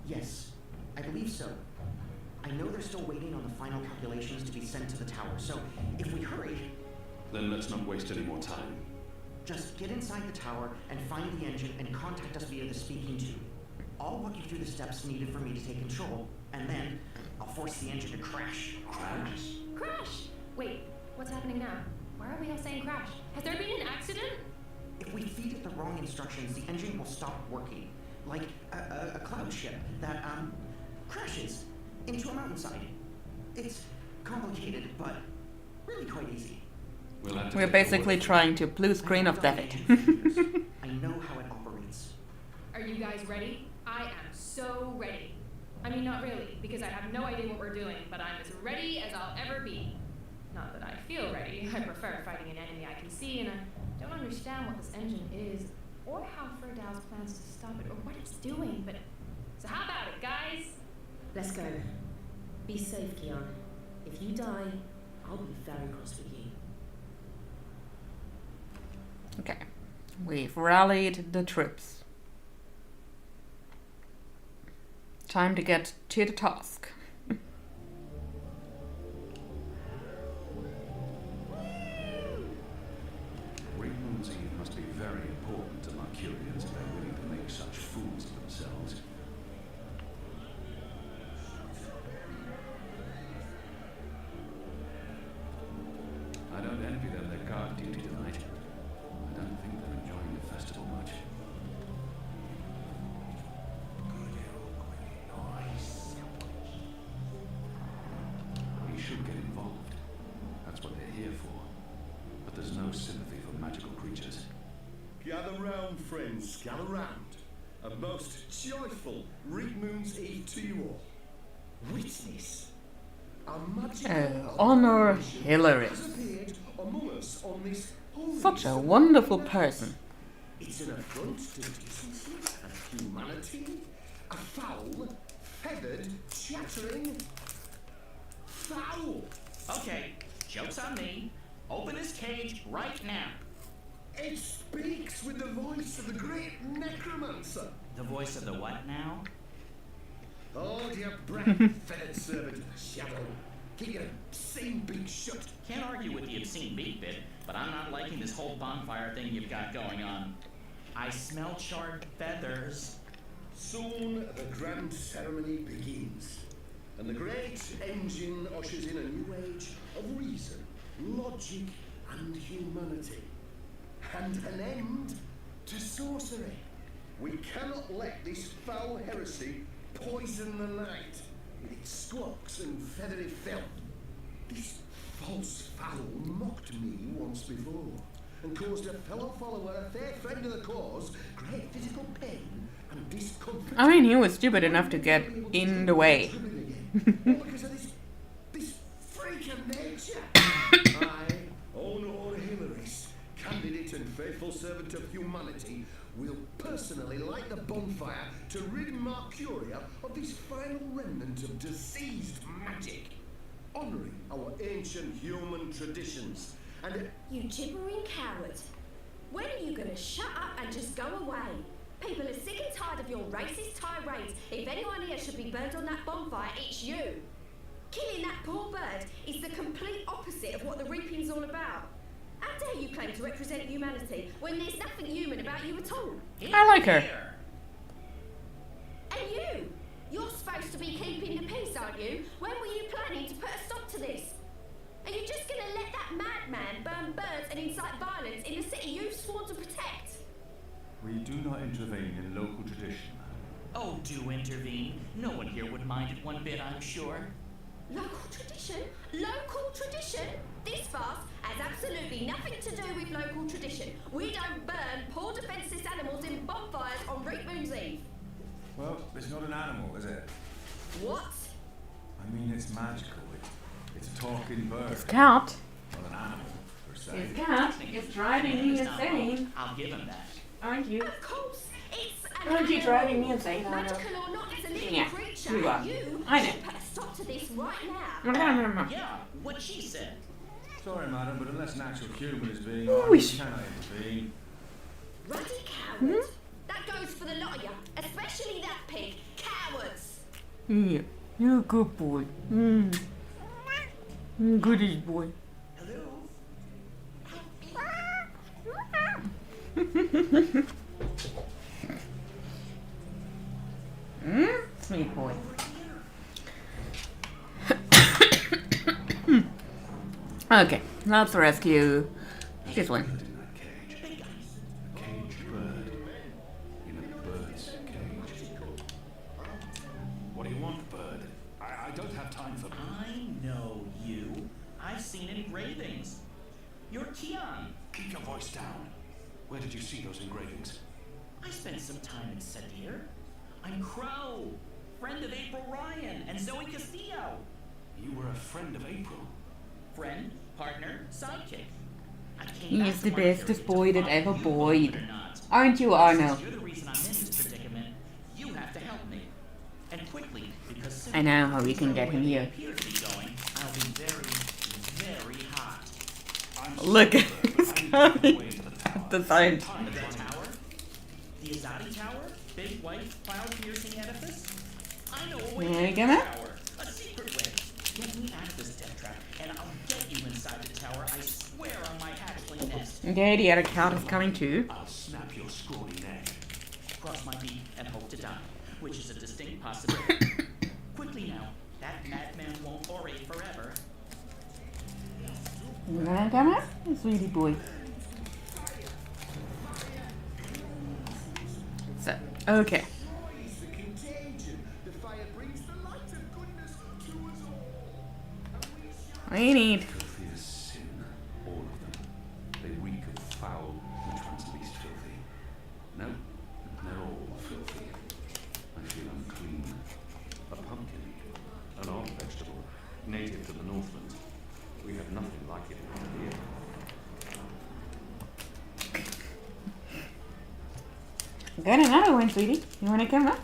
Yes, I believe so. I know they're still waiting on the final calculations to be sent to the tower, so if we hurry... Then let's not waste any more time. Just get inside the tower and find the engine and contact us via the speaking tube. I'll walk you through the steps needed for me to take control, and then I'll force the engine to crash. Crash? Crash! Wait, what's happening now? Why are we all saying crash? Has there been an accident? If we feed it the wrong instructions, the engine will stop working. Like a cloud ship that, crashes into a mountainside. It's complicated, but really quite easy. We're basically trying to blue screen of David. I know how it operates. Are you guys ready? I am so ready. I mean, not really, because I have no idea what we're doing, but I'm as ready as I'll ever be. Not that I feel ready. I prefer fighting an enemy I can see, and I don't understand what this engine is, or how Ferdows plans to stop it, or what it's doing, but... So how about it, guys? Let's go. Be safe, Kian. If you die, I'll be very cross with you. Okay. We've rallied the troops. Time to get to the task. Great Moon's Eve must be very important to Mercurians if they're willing to make such fools of themselves. I don't envy them their guard duty tonight. I don't think they're enjoying the festival much. Gather round, friends, gather round. A most joyful Reed Moon's Eve to you all. Witness. A magical Honor Hillary. has appeared among us on this holy Such a wonderful person. It's an affront to decency and humanity. A foul, feathered, chattering foul. Okay, joke's on me. Open his cage right now. It speaks with the voice of the great necromancer. The voice of the what now? Hold your breath, feathered servant of the shadow. Keep your obscene beak shut. Can't argue with the obscene beak bit, but I'm not liking this whole bonfire thing you've got going on. I smell charred feathers. Soon the grand ceremony begins, and the great engine ushers in a new age of reason, logic, and humanity, and an end to sorcery. We cannot let this foul heresy poison the night with its squawks and feathery filth. This false fowl mocked me once before, and caused a fellow follower, a fair friend of the cause, great physical pain and discomfort. I mean, he was stupid enough to get in the way. All because of this freak of nature. I, Honor Hilaris, candidate and faithful servant of humanity, will personally light the bonfire to rid Mercuria of this final remnant of diseased magic, honouring our ancient human traditions. And You gibbering coward. When are you going to shut up and just go away? People are sick and tired of your racist tirades. If anyone here should be burned on that bonfire, it's you. Killing that poor bird is the complete opposite of what the reaping's all about. How dare you claim to represent humanity when there's nothing human about you at all? I like her. And you? You're supposed to be keeping the peace, aren't you? When were you planning to put a stop to this? Are you just going to let that madman burn birds and incite violence in the city you've sworn to protect? We do not intervene in local tradition. Oh, do intervene. No one here would mind it one bit, I'm sure. Local tradition? Local tradition? This farce has absolutely nothing to do with local tradition. We don't burn poor defenceless animals in bonfires on Reap Moon's Eve. Well, it's not an animal, is it? What? I mean, it's magical. It's a talking bird. It's cat. Not an animal, per se. His cat is driving me insane. I'll give him that. Aren't you? Of course, it's an Aren't you animal. driving me insane? Magical or not, it's a living Yeah, creature. you are. You I know. should put a stop to this right now. Yeah, what she said. Sorry, madam, but unless natural human is being Ooh, honoured, sh- we cannot intervene. Ruddy coward. That goes for the lot of you, especially that pig. Cowards. Yeah, you're a good boy. Goodies boy. Sweet boy. Okay, let's rescue this one. Caged bird. In a bird's cage. What do you want, bird? I don't have time for... I know you. I've seen engravings. You're Keon. Keep your voice down. Where did you see those engravings? I spent some time in Sadir. I'm Crow, friend of April Ryan and Zoe Castillo. You were a friend of April. Friend, partner, sidekick. I came He back is to the my bestest heritage boy that to ever follow you, boyed. believe it or not. Aren't you, Arno? Since you're the reason I'm in this predicament, you have to help me. And quickly, because soon, I know how we can get him here. appear to be going, I'll be very, very hot. Look at this guy at the side. The tower? The Azadi Tower? Big white cloud-piercing edifice? I know a way Yeah, to you the gonna? tower. A secret way. Get me out of this death trap, and I'll get you inside the tower. I swear on my hatchling nest. Okay, the other cat is coming too. I'll snap your scrawny neck. Cross my beak and hope to die, which is a distinct possibility. Quickly now, that madman won't orate forever. You gonna come out? Sweetie boy. So, okay. the contagion. The fire brings the light of goodness to us all. We need. Filthy as sin, all of them. They reek of foul, which one's least filthy. Got another one, sweetie. You wanna come up?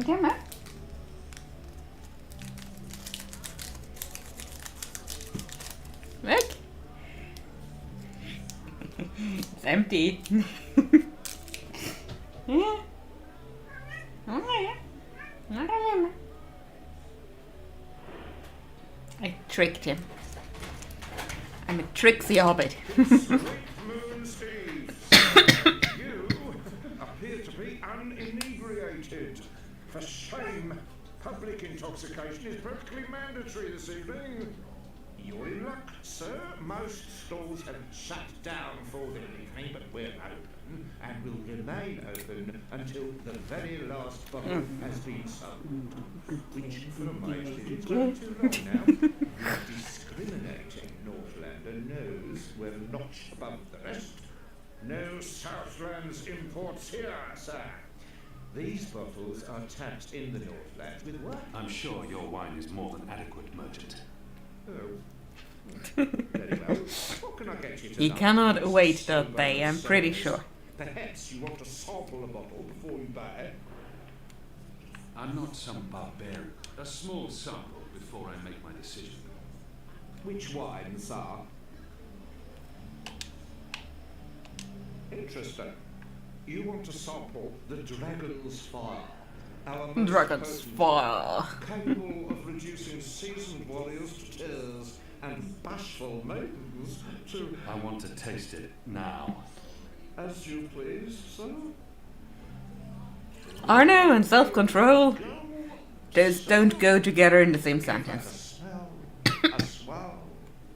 Come up. Look. It's empty. Yeah. I tricked him. I'm a tricksy hobbit. Moon Steve. You appear to be uninebriated. For shame. Public intoxication is practically mandatory this evening. You're in luck, sir. Most stalls have shut down for the evening, but we're open and will remain open until the very last bottle has been sold. Which, for a mage, is way too long now. The discriminating Northlander knows we're a notch above the rest. No Southlands imports here, sir. These bottles are taxed in the Northlands with what? I'm sure your wine is more than adequate, merchant. Oh. Very well. What can I get you tonight? He cannot await that day, I'm pretty sure. Perhaps you want to sample a bottle before you buy it. I'm not some barbarian. A small sample before I make my decision. Which wine, sir? Interesting. You want to sample the Dragon's Fire. Our most Dragon's potent Fire. capable of reducing seasoned warriors to tears and bashful maidens to... I want to taste it now. As you please, sir. Arno and self-control. Those don't go together in the same sentence. A swell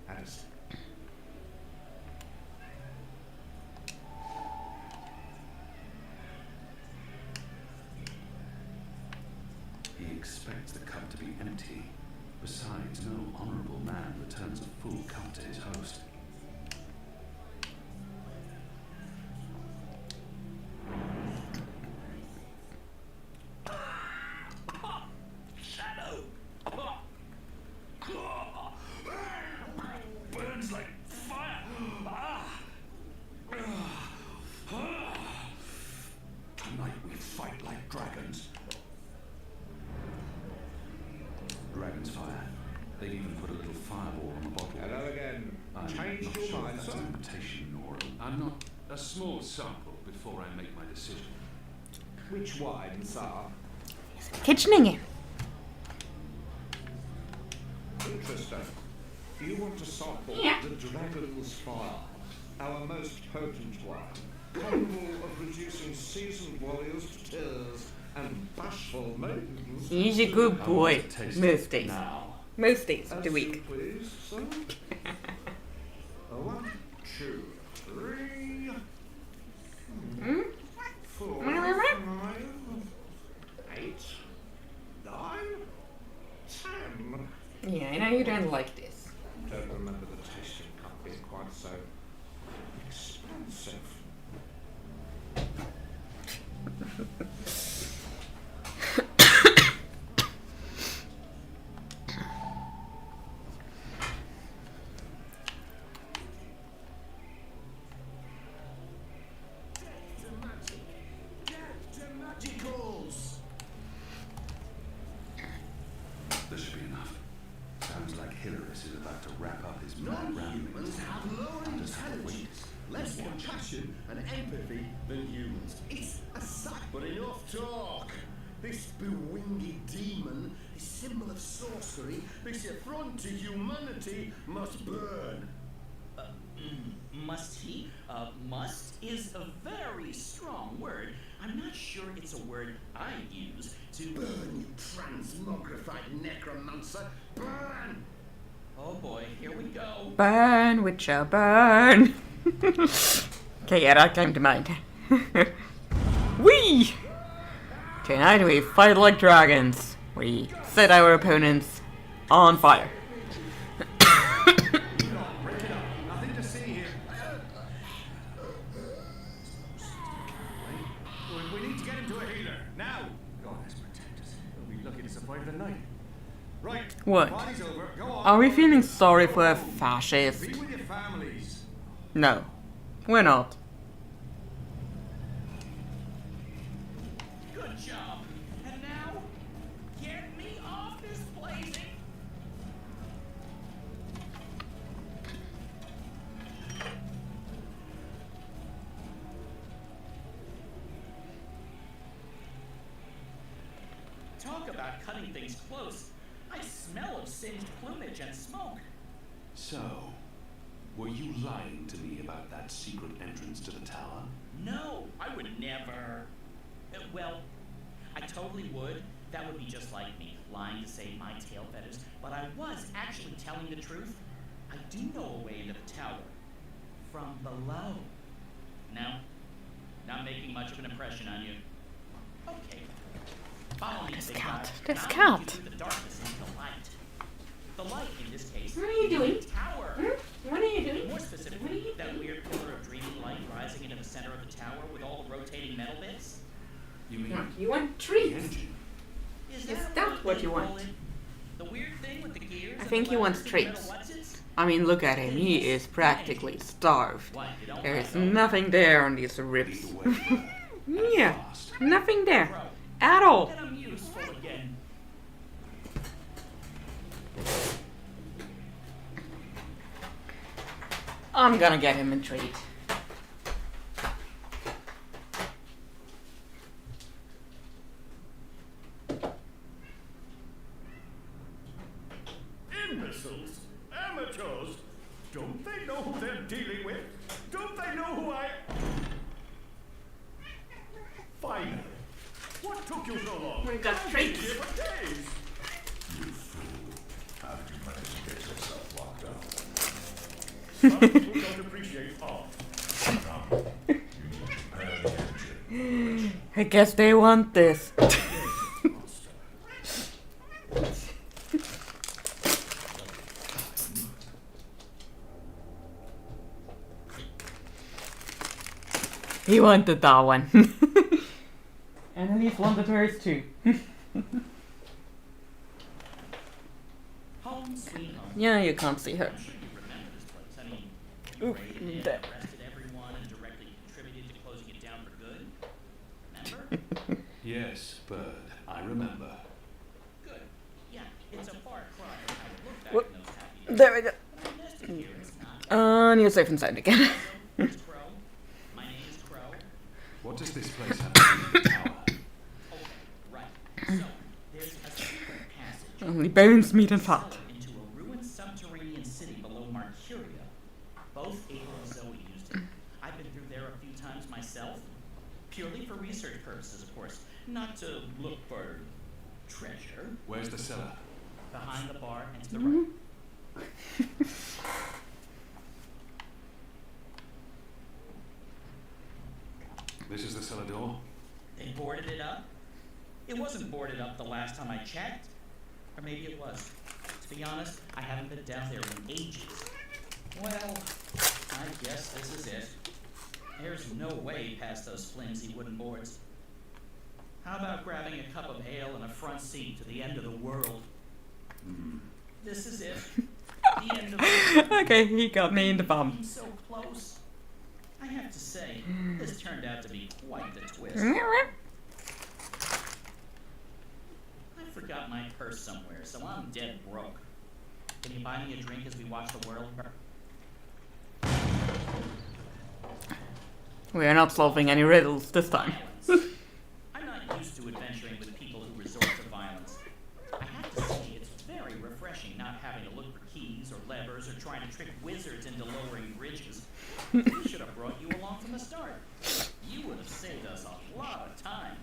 and a He expects the cup to be empty. Besides, no honorable man returns a full cup to his host. Shadow! Burns like fire! Tonight we fight like dragons. Dragon's fire. They've even put a little fireball on the bottle. Hello again. I'm Changed not your sure mind, if that's sir? an invitation or... I'm not... A small sample before I make my decision. Which wine, sir? Kitchening him. Interesting. You want to sample the Dragon's Fire, our most potent wine, capable of reducing seasoned warriors to tears and bashful maidens. He's a good boy. Most days. Most days of the As week. you please, sir. 1, 2, 3, 4, 5, 8, 9, 10. Yeah, I know you don't like this. Don't remember the tasting cup being quite so expensive. This should be enough. Sounds like Hilarious is about to wrap up his mad ramblings. Non-humans have lower intelligence, less compassion and empathy than humans. It's a sack, but enough talk. This bewinged demon, this symbol of sorcery, this affront to humanity, must burn. Must he? Must is a very strong word. I'm not sure it's a word I use to... Burn, you transmogrified necromancer! Burn! Oh boy, here we go. Burn, Witcher, burn. Okay, yeah, that came to mind. Whee! Tonight we fight like dragons. We set our opponents on fire. Nothing to see here. We need to get him to a healer, now! Goddess protect us. We'll be lucky to survive the night. Right. What? Party's over. Go on. Are we feeling sorry for a fascist? Be with your families. No. We're not. Good job. And now, get me off this blazing. Talk about cutting things close. I smell of singed plumage and smoke. So, were you lying to me about that secret entrance to the tower? No, I would never. Well, I totally would. That would be just like me, lying to save my tail feathers. But I was actually telling the truth. I do know a way into the tower. From below. No, not making much of an impression on you. Okay. Follow me, This big cat. guy, This and I'll lead you cat. through the darkness into the light. The light, in this case, What are you is the doing? tower. What are you doing? More specifically, that weird pillar of dreaming light rising into the center of the tower with all the rotating metal bits. You mean You want the treats? engine? Is that what you want? The weird thing with the gears I and think the he wants levers and the treats. metal whatsits? I mean, look at him. He is practically starved. What, you don't There like is those? nothing there on these ribs. Lead the way, Bert. Yeah, Fast. nothing there Bro, at all. and I'm useful again. I'm gonna get him a treat. Imbeciles? Amateurs? Don't they know who they're dealing with? Don't they know who I... Finally. What took you so long? We got I've been treats. here for days. You fool. How did you manage to get yourself locked up? Some people don't appreciate art. Now, you need to prepare the engine. I guess they want this. He wanted that one. And Elise wanted hers too. Home sweet home. Yeah, you can't see her. I'm sure you remember this place. I mean, you Oof, raided it, there. arrested everyone, and directly contributed to closing it down for good. Remember? Yes, Bird, I remember. Good. Yeah, it's a far cry from how it looked back Whoop. in those happy days. There we go. But I missed it here. It's not. You're safe and sound again. It's Crow. My name is Crow. What does this place have to do with the tower? Okay, right. So, there's a secret passage. Only bones, meat, and fat. Into a ruined subterranean city below Marcuria. Both Abel and Zoe used it. I've been through there a few times myself. Purely for research purposes, of course. Not to look for treasure. Where's the cellar? Behind the bar and to the right. This is the cellar door? They boarded it up? It wasn't boarded up the last time I checked. Or maybe it was. To be honest, I haven't been down there in ages. Well, I guess this is it. There's no way past those flimsy wooden boards. How about grabbing a cup of ale and a front seat to the end of the world? This is it. The end of the world. Okay, he got me in the bum. I'm so close. I have to say, this turned out to be quite the twist. I forgot my purse somewhere, so I'm dead broke. Can you buy me a drink as we watch the world burn? We are not solving any riddles this time. I'm not used to adventuring with people who resort to violence. I have to say, it's very refreshing not having to look for keys or levers or trying to trick wizards into lowering bridges. We should have brought you along from the start. You would have saved us a lot of time.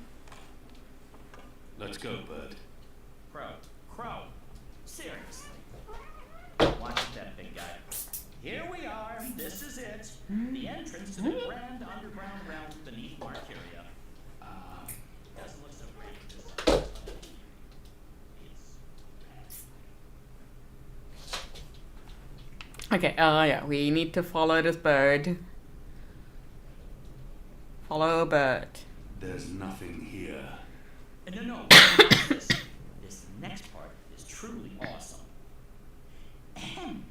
Let's go, Bird. Crow. Seriously. Watch that big guy. Here we are. This is it. The entrance to the grand underground realm beneath Marcuria. Doesn't look so great. Okay, yeah, we need to follow this bird. Follow a bird. There's nothing here. No. Watch this. This next part is truly awesome. Ahem.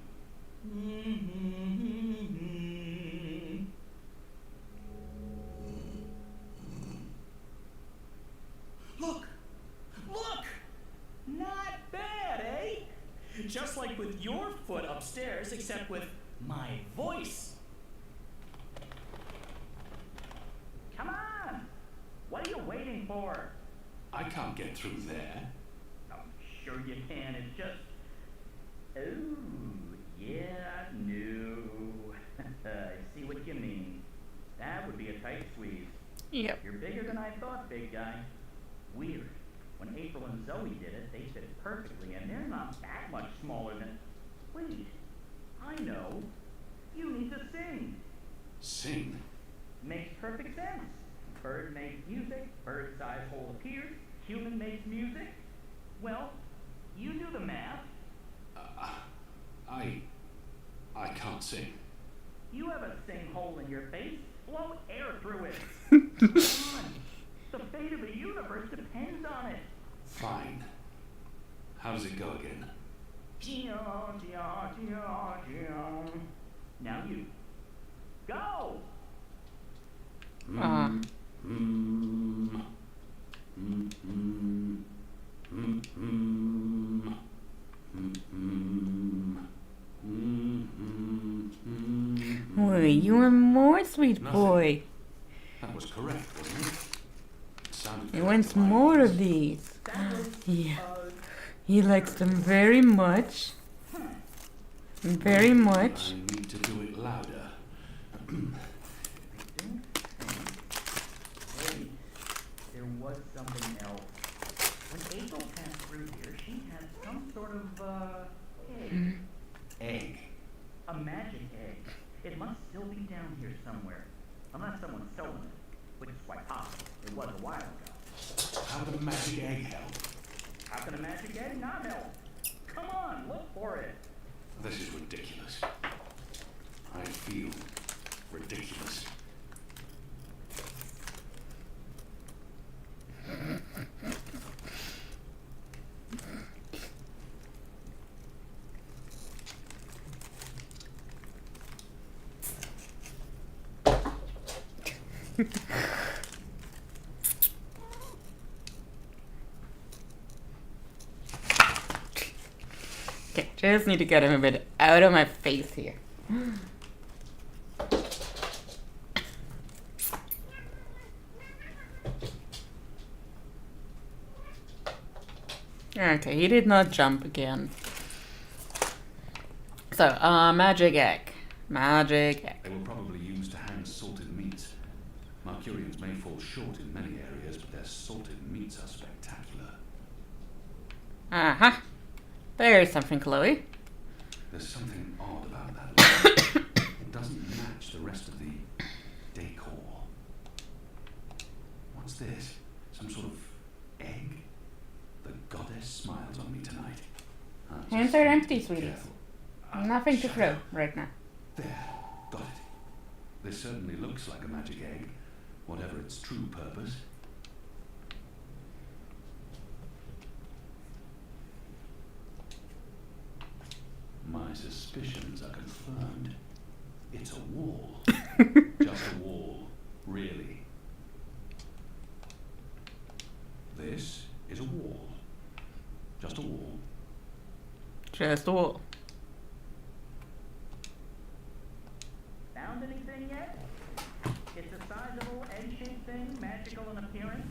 upstairs except with my voice. Come on! What are you waiting for? I can't get through there. I'm sure you can. It's just... Oh, yeah, no. I see what you mean. That would be a tight squeeze. Yep. You're bigger than I thought, big guy. Weird. When April and Zoe did it, they fit perfectly, and they're not that much smaller than... Wait, I know. You need to sing. Sing? Makes perfect sense. Bird makes music, bird's size hole appears, human makes music. Well, you do the math. I can't sing. You have a sing hole in your face. Blow air through it. Come on. The fate of the universe depends on it. Fine. How does it go again? Now you. Go! Boy, you are more, sweet boy. That was correct, wasn't it? He wants more of these. Yeah. He likes them very much. Very much. I need to do it louder. Hey, there was something else. When April passed through here, she had some sort of, egg. Egg? A magic egg. It must still be down here somewhere. Unless someone's stolen it, which is quite possible. It was a while ago. How would a magic egg help? How can a magic egg not help? Come on, look for it. This is ridiculous. I feel ridiculous. Okay, just need to get him a bit out of my face here. Okay, he did not jump again. So, magic egg. Magic egg. They were probably used to hang salted meats. Marcurians may fall short in many areas, but their salted meats are spectacular. Uh-huh. There's something, Chloe. There's something odd about that light. It doesn't match the rest of the decor. What's this? Some sort of egg? The goddess smiles on me tonight. Hands are empty, sweetie. Nothing to throw right now. There, got it. This certainly looks like a magic egg, whatever its true purpose. My suspicions are confirmed. It's a wall. Just a wall, really. This is a wall. Just a wall. Just a wall. Found anything yet? It's a sizable egg-shaped thing, magical in appearance.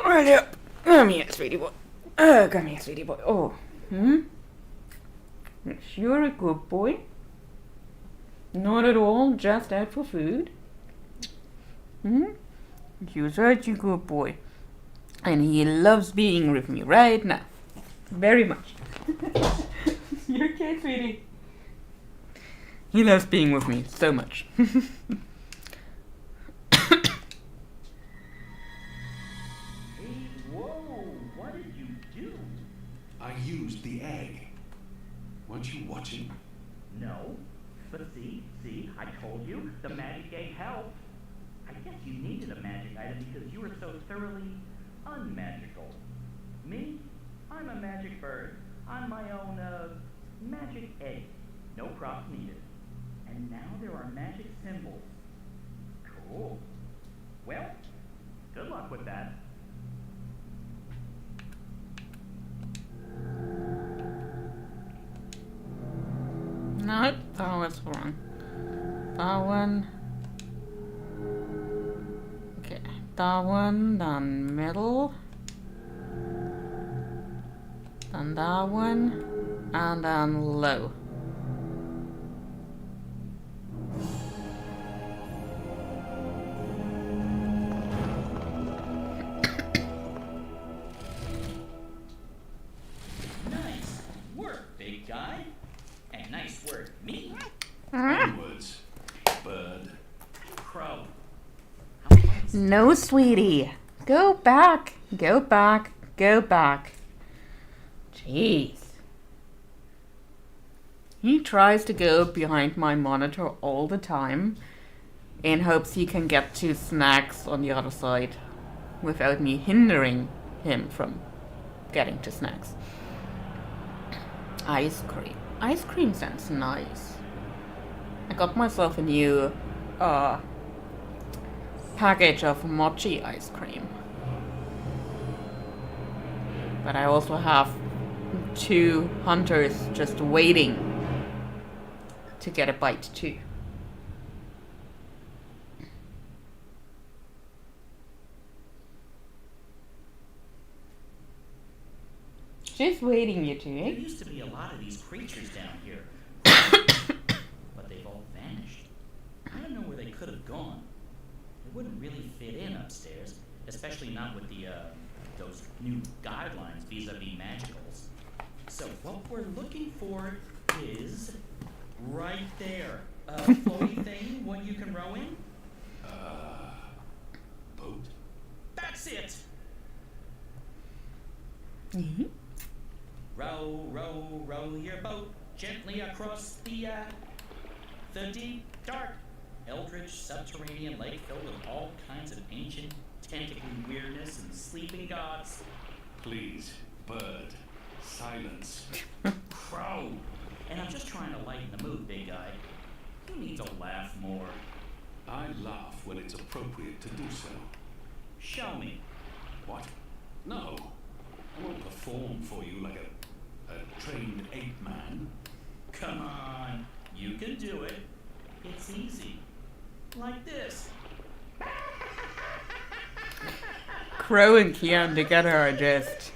Right up. Come here, sweetie boy. Come here, sweetie boy. Oh. Yes, you're a good boy. Not at all, just out for food. You're such a good boy. And he loves being with me right now. Very much. You're okay, sweetie. He loves being with me so much. Hey, whoa, what did you do? I used the egg. Weren't you watching? No, but see, I told you, the magic egg helped. I guess you needed a magic item because you were so thoroughly unmagical. Me? I'm a magic bird. I'm my own, magic egg. No props needed. And now there are magic symbols. Cool. Well, good luck with that. that one, then middle, then that one, and then low. Nice work, big guy. And nice work, me. Onwards, bird. Crow. No, sweetie. Go back. Go back. Go back. Jeez. He tries to go behind my monitor all the time in hopes he can get to snacks on the other side without me hindering him from getting to snacks. Ice cream. Ice cream sounds nice. I got myself a new package of mochi ice cream. But I also have 2 hunters just waiting to get a bite too. Just waiting, you two. There used to be a lot of these creatures down here. But they've all vanished. I don't know where they could have gone. They wouldn't really fit in upstairs, especially not with the those new guidelines vis-a-vis magicals. So what we're looking for is right there. A floaty thing, one you can row in? Boat? That's it! Mm-hmm. Row, row, row your boat gently across the deep, dark, eldritch subterranean lake filled with all kinds of ancient, tentacly weirdness and sleeping gods. Please, bird, silence. Crow! And I'm just trying to lighten the mood, big guy. You need to laugh more. I laugh when it's appropriate to do so. Show me. What? No. I won't perform for you like a trained ape man. Come on. You can do it. It's easy. Like this. Crow and Kian together are just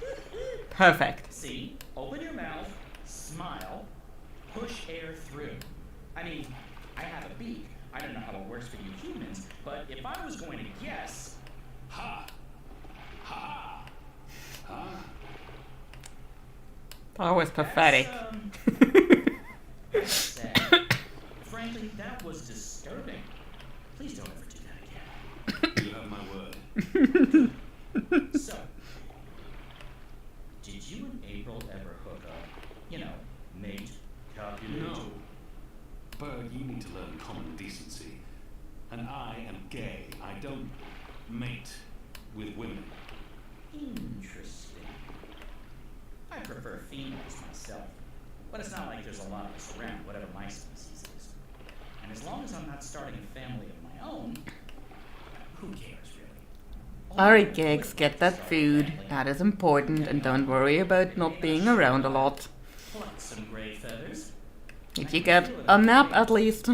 perfect. See? Open your mouth, smile, push air through. I mean, I have a beak. I don't know how it works for you humans, but if I was going to guess... Ha! Ha! Ha! That was pathetic. That's sad. Frankly, that was disturbing. Please don't ever do that again. You have my word. So, did you and April ever hook up? You know, mate, copulate? No. Bird, you need to learn common decency. And I am gay. I don't mate with women. Interesting. I prefer females myself. But it's not like there's a lot of us around, whatever my species is. And as long as I'm not starting a family of my own, who cares, really? Alright, gigs, get that food. That is important, and don't worry about not being around a lot. Pluck some gray feathers. Did you get a nap at least?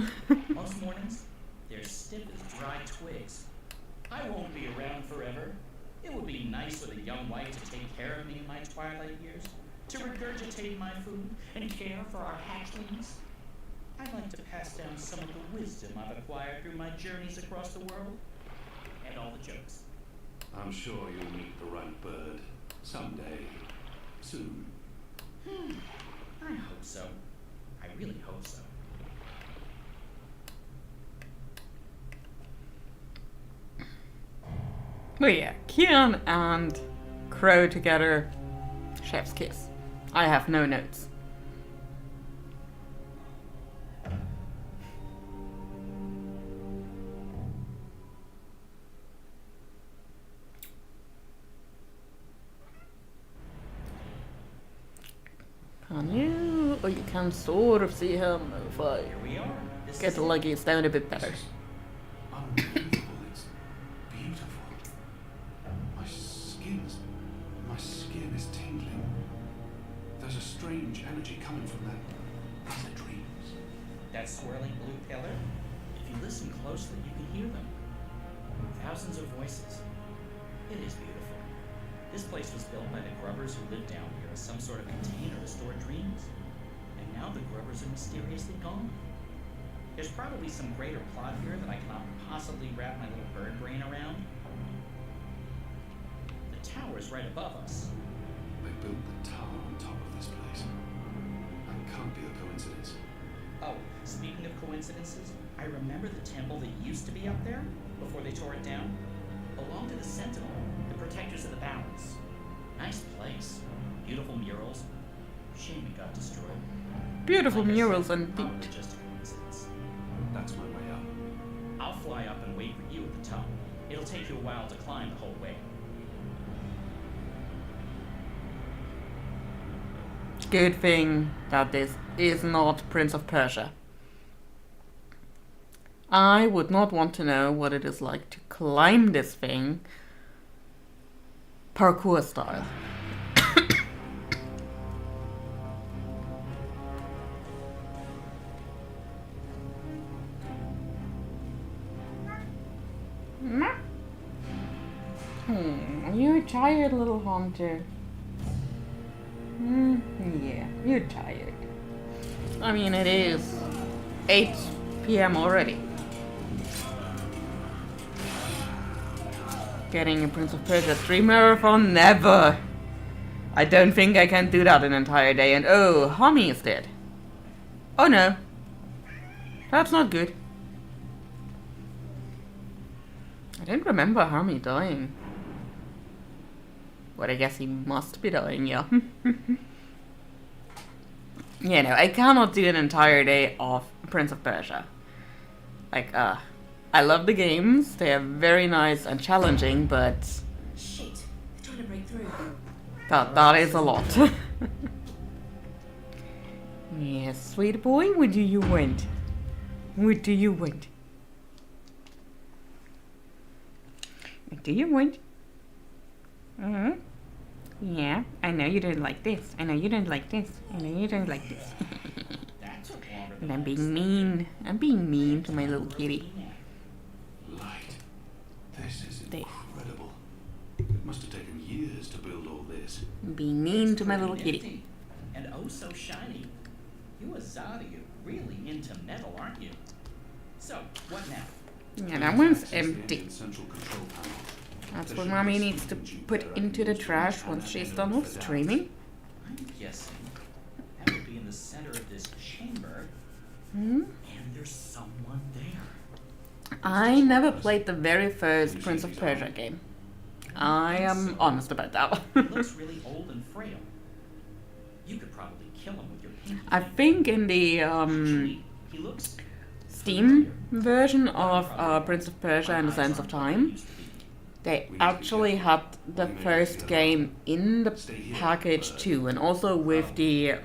Most mornings, they're stiff as dry twigs. I won't be around forever. It would be nice with a young wife to take care of me in my twilight years, to regurgitate my food and care for our hatchlings. I'd like to pass down some of the wisdom I've acquired through my journeys across the world, and all the jokes. I'm sure you'll meet the right bird someday. Soon. I hope so. I really hope so. But yeah, Kian and Crow together, chef's kiss. I have no notes. Can you? Or you can sort of see him if I we are. get the leggies down a bit better. Unbelievable. It's beautiful. My skin is tingling. There's a strange energy coming from that. These are dreams. That swirling blue pillar? If you listen closely, you can hear them. Thousands of voices, It is beautiful. This place was built by the grubbers who lived down here as some sort of container to store dreams. And now the grubbers are mysteriously gone. There's probably some greater plot here that I cannot possibly wrap my little bird brain around. The tower's right above us. They built the tower on top of this place. That can't be a coincidence. Oh, speaking of coincidences, I remember the temple that used to be up there, before they tore it down, belonged to the Sentinel, the protectors of the balance. Nice place. Beautiful murals. Shame it got destroyed. Beautiful Like I murals said, indeed. probably just a coincidence. That's my way up. I'll fly up and wait for you at the top. It'll take you a while to climb the whole way. Good thing that this is not Prince of Persia. I would not want to know what it is like to climb this thing parkour style. You're tired, little hunter. Yeah, you're tired. I mean, it is 8 p.m. already. Getting a Prince of Persia stream marathon? Never! I don't think I can do that an entire day. And oh, Hami is dead. Oh no. That's not good. I don't remember Hami dying. But I guess he must be dying, yeah. Yeah, no, I cannot do an entire day of Prince of Persia. Like, I love the games. They are very nice and challenging, but Shit, they're trying to break through. that is a lot. Yes, sweet boy, what do you want? What do you want? What do you want? Yeah, I know you don't like this. I know you don't like this. I know you don't like this. And I'm being mean. I'm being mean to my little kitty. Light. This is incredible. It must have taken years to build all this. Being mean to my little kitty. Nifty. And oh so shiny. You Azadi, you're really into metal, aren't you? So, what now? Yeah, that one's empty. Central control panel. That's what mommy needs to put into the trash once she's done with streaming. I'm guessing that would be in the center of this chamber. And there's someone there. I never played the very first Prince of Persia game. I am honest about that He one. looks really old and frail. You could probably kill him with your pinky. I think in the He looks Steam version of Prince of Persia and the Sands of Time, they actually had the first game in the package too, and also with the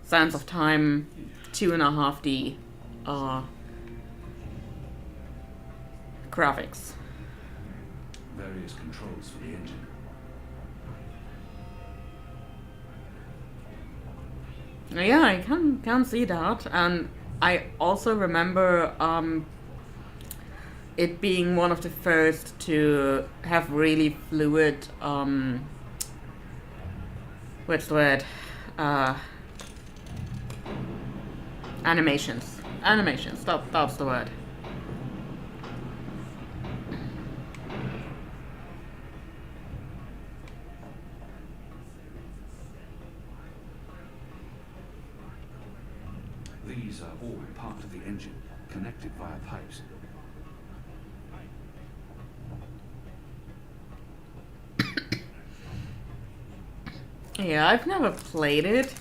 Sands of Time 2.5D graphics. Various controls for the engine. Yeah, I can see that, and I also remember it being one of the first to have really fluid what's the word? Animations. That's the word. These are all part of the engine, connected via pipes. Yeah, I've never played it,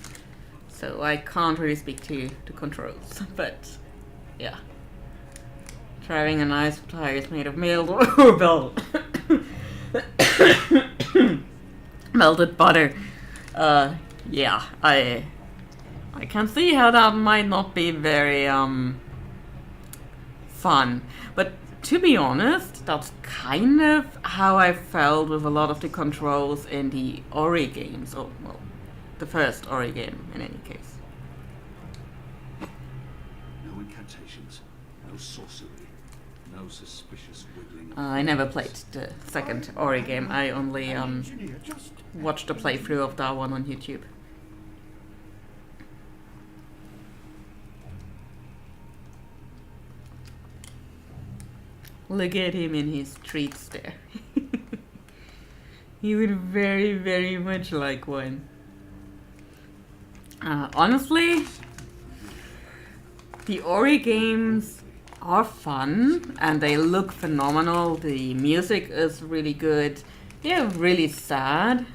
so I can't really speak to controls, but yeah. Driving a nice tires made of melted butter. Yeah, I can see how that might not be very fun, but to be honest, that's kind of how I felt with a lot of the controls in the Ori games, or well, the first Ori game in any case. No incantations, no sorcery, no no suspicious wiggling. I never played the second Ori game. I only watched a playthrough of that one on YouTube. Look at him in his treats there. He would very, very much like one. Honestly, the Ori games are fun and they look phenomenal. The music is really good. They're really sad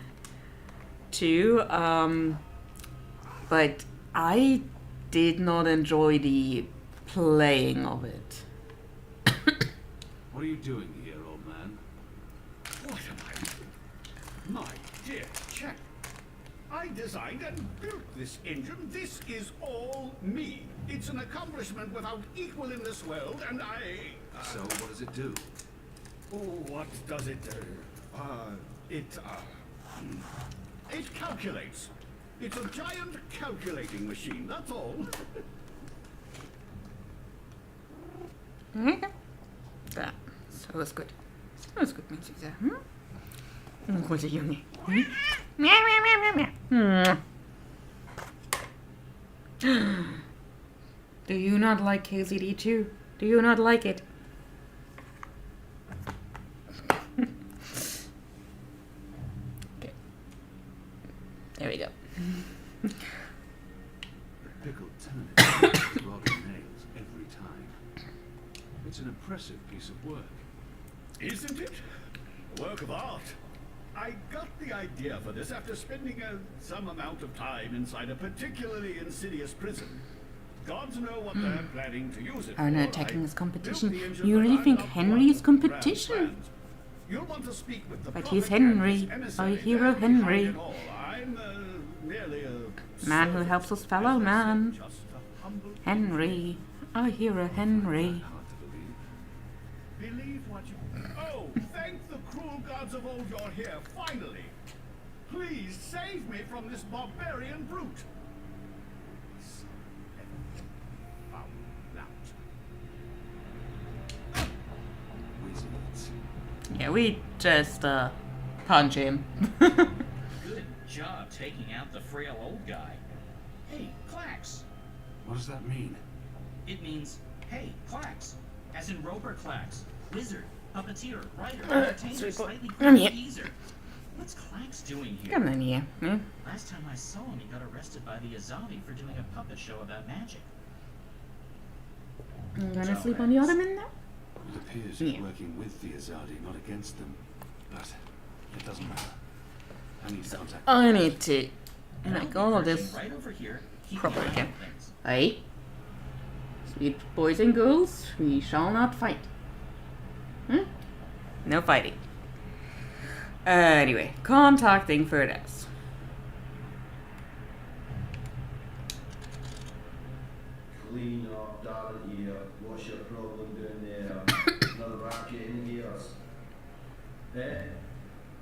too. But I did not enjoy the playing of it. What are you doing here, old man? What am I doing? My dear chap, I designed and built this engine. This is all me. It's an accomplishment without equal in this world, and I... So, what does it do? Oh, what does it do? It calculates. It's a giant calculating machine, that's all. That was good. That was good music there. Goede jongen. Do you not like KZD too? Do you not like it? Okay. There we go. The pickled turnip rather nails every time. It's an impressive piece of work. Isn't it? A work of art. I got the idea for this after spending some amount of time inside a particularly insidious prison. Gods know what they're planning to use it Are not for. attacking I his competition. built the engine You really that think I loved Henry is once, competition? grand plans. You'll want to speak with the But prophet he's and Henry, his our emissary. hero They're behind Henry. it all. I'm merely a Man who servant, helps his fellow man. just a humble Henry, our hero Henry. Believe what you... Oh, thank the cruel gods of old you're here, finally. Please save me from this barbarian brute. Yeah, we just punch him. Good job taking out the frail old guy. Hey, Clax. What does that mean? It means, hey, Clax. As in Roper Clax. Wizard, puppeteer, writer, Sorry, entertainer, slightly come crazy here. geezer. What's Clax doing here? Come in here. Last time I saw him, he got arrested by the Azavi for doing a puppet show about magic. I'm gonna sleep on the ottoman now. It appears you're working with the Azadi, not against them. But it doesn't matter. I need to contact I need to And make I'll all be of this perching right over here, keeping proper an eye again. on things. Hey, sweet boys and girls, we shall not fight. No fighting. Anyway, contacting Furdas. Clean up down here. What's your problem down there? Another racket in the gears. Eh?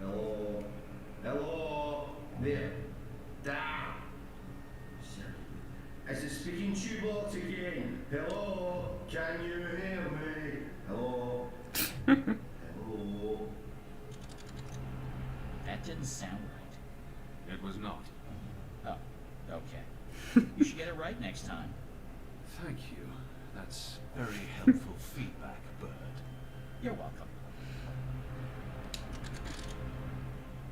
Hello? Hello? There. Down. Is it speaking tube box again? Hello? Can you hear me? Hello? Hello? That didn't sound right. It was not. Oh, okay. You should get it right next time. Thank you. That's very helpful feedback, Bird. You're welcome.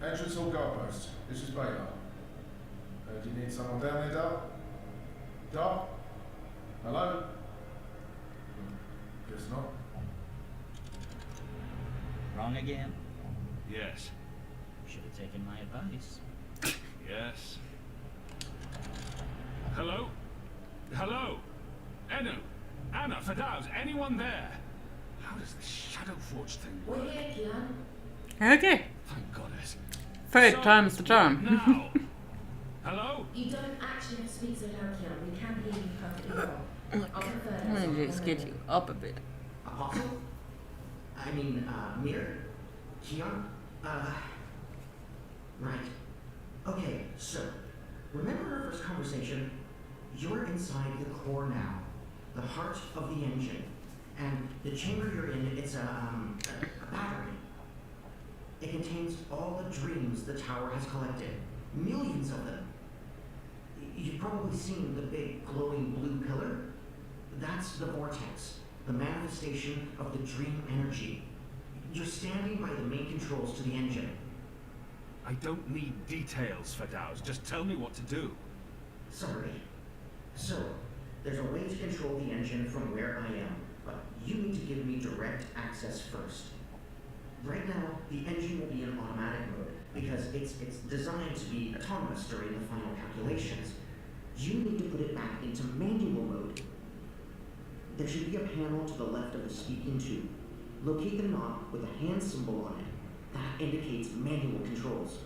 Entrance or guard post. This is Baylor. Do you need someone down there, Doc? Doc? Hello? Guess not. Wrong again? Yes. Should have taken my advice. Yes. Hello? Hello? Enu? Anna, Fadauz, anyone there? How does this Shadow Forge thing work? We're here, Kian. Okay. Thank goddess. Third So, time's the charm. now. Hello? You don't actually have to speak so loud, Kian. We can hear you perfectly well. I'll prefer Let that. me just get you up a bit. Apostle? I mean, Mir? Keon? Right. Okay, so, remember our first conversation? You're inside the core now, the heart of the engine. And the chamber you're in, it's a battery. It contains all the dreams the tower has collected. Millions of them. You've probably seen the big glowing blue pillar. That's the vortex, the manifestation of the dream energy. You're standing by the main controls to the engine. I don't need details, Fedaus. Just tell me what to do. Sorry. So, there's a way to control the engine from where I am, but you need to give me direct access first. Right now, the engine will be in automatic mode because it's designed to be autonomous during the final calculations. You need to put it back into manual mode. There should be a panel to the left of the speaking tube. Locate the knob with a hand symbol on it. That indicates manual controls.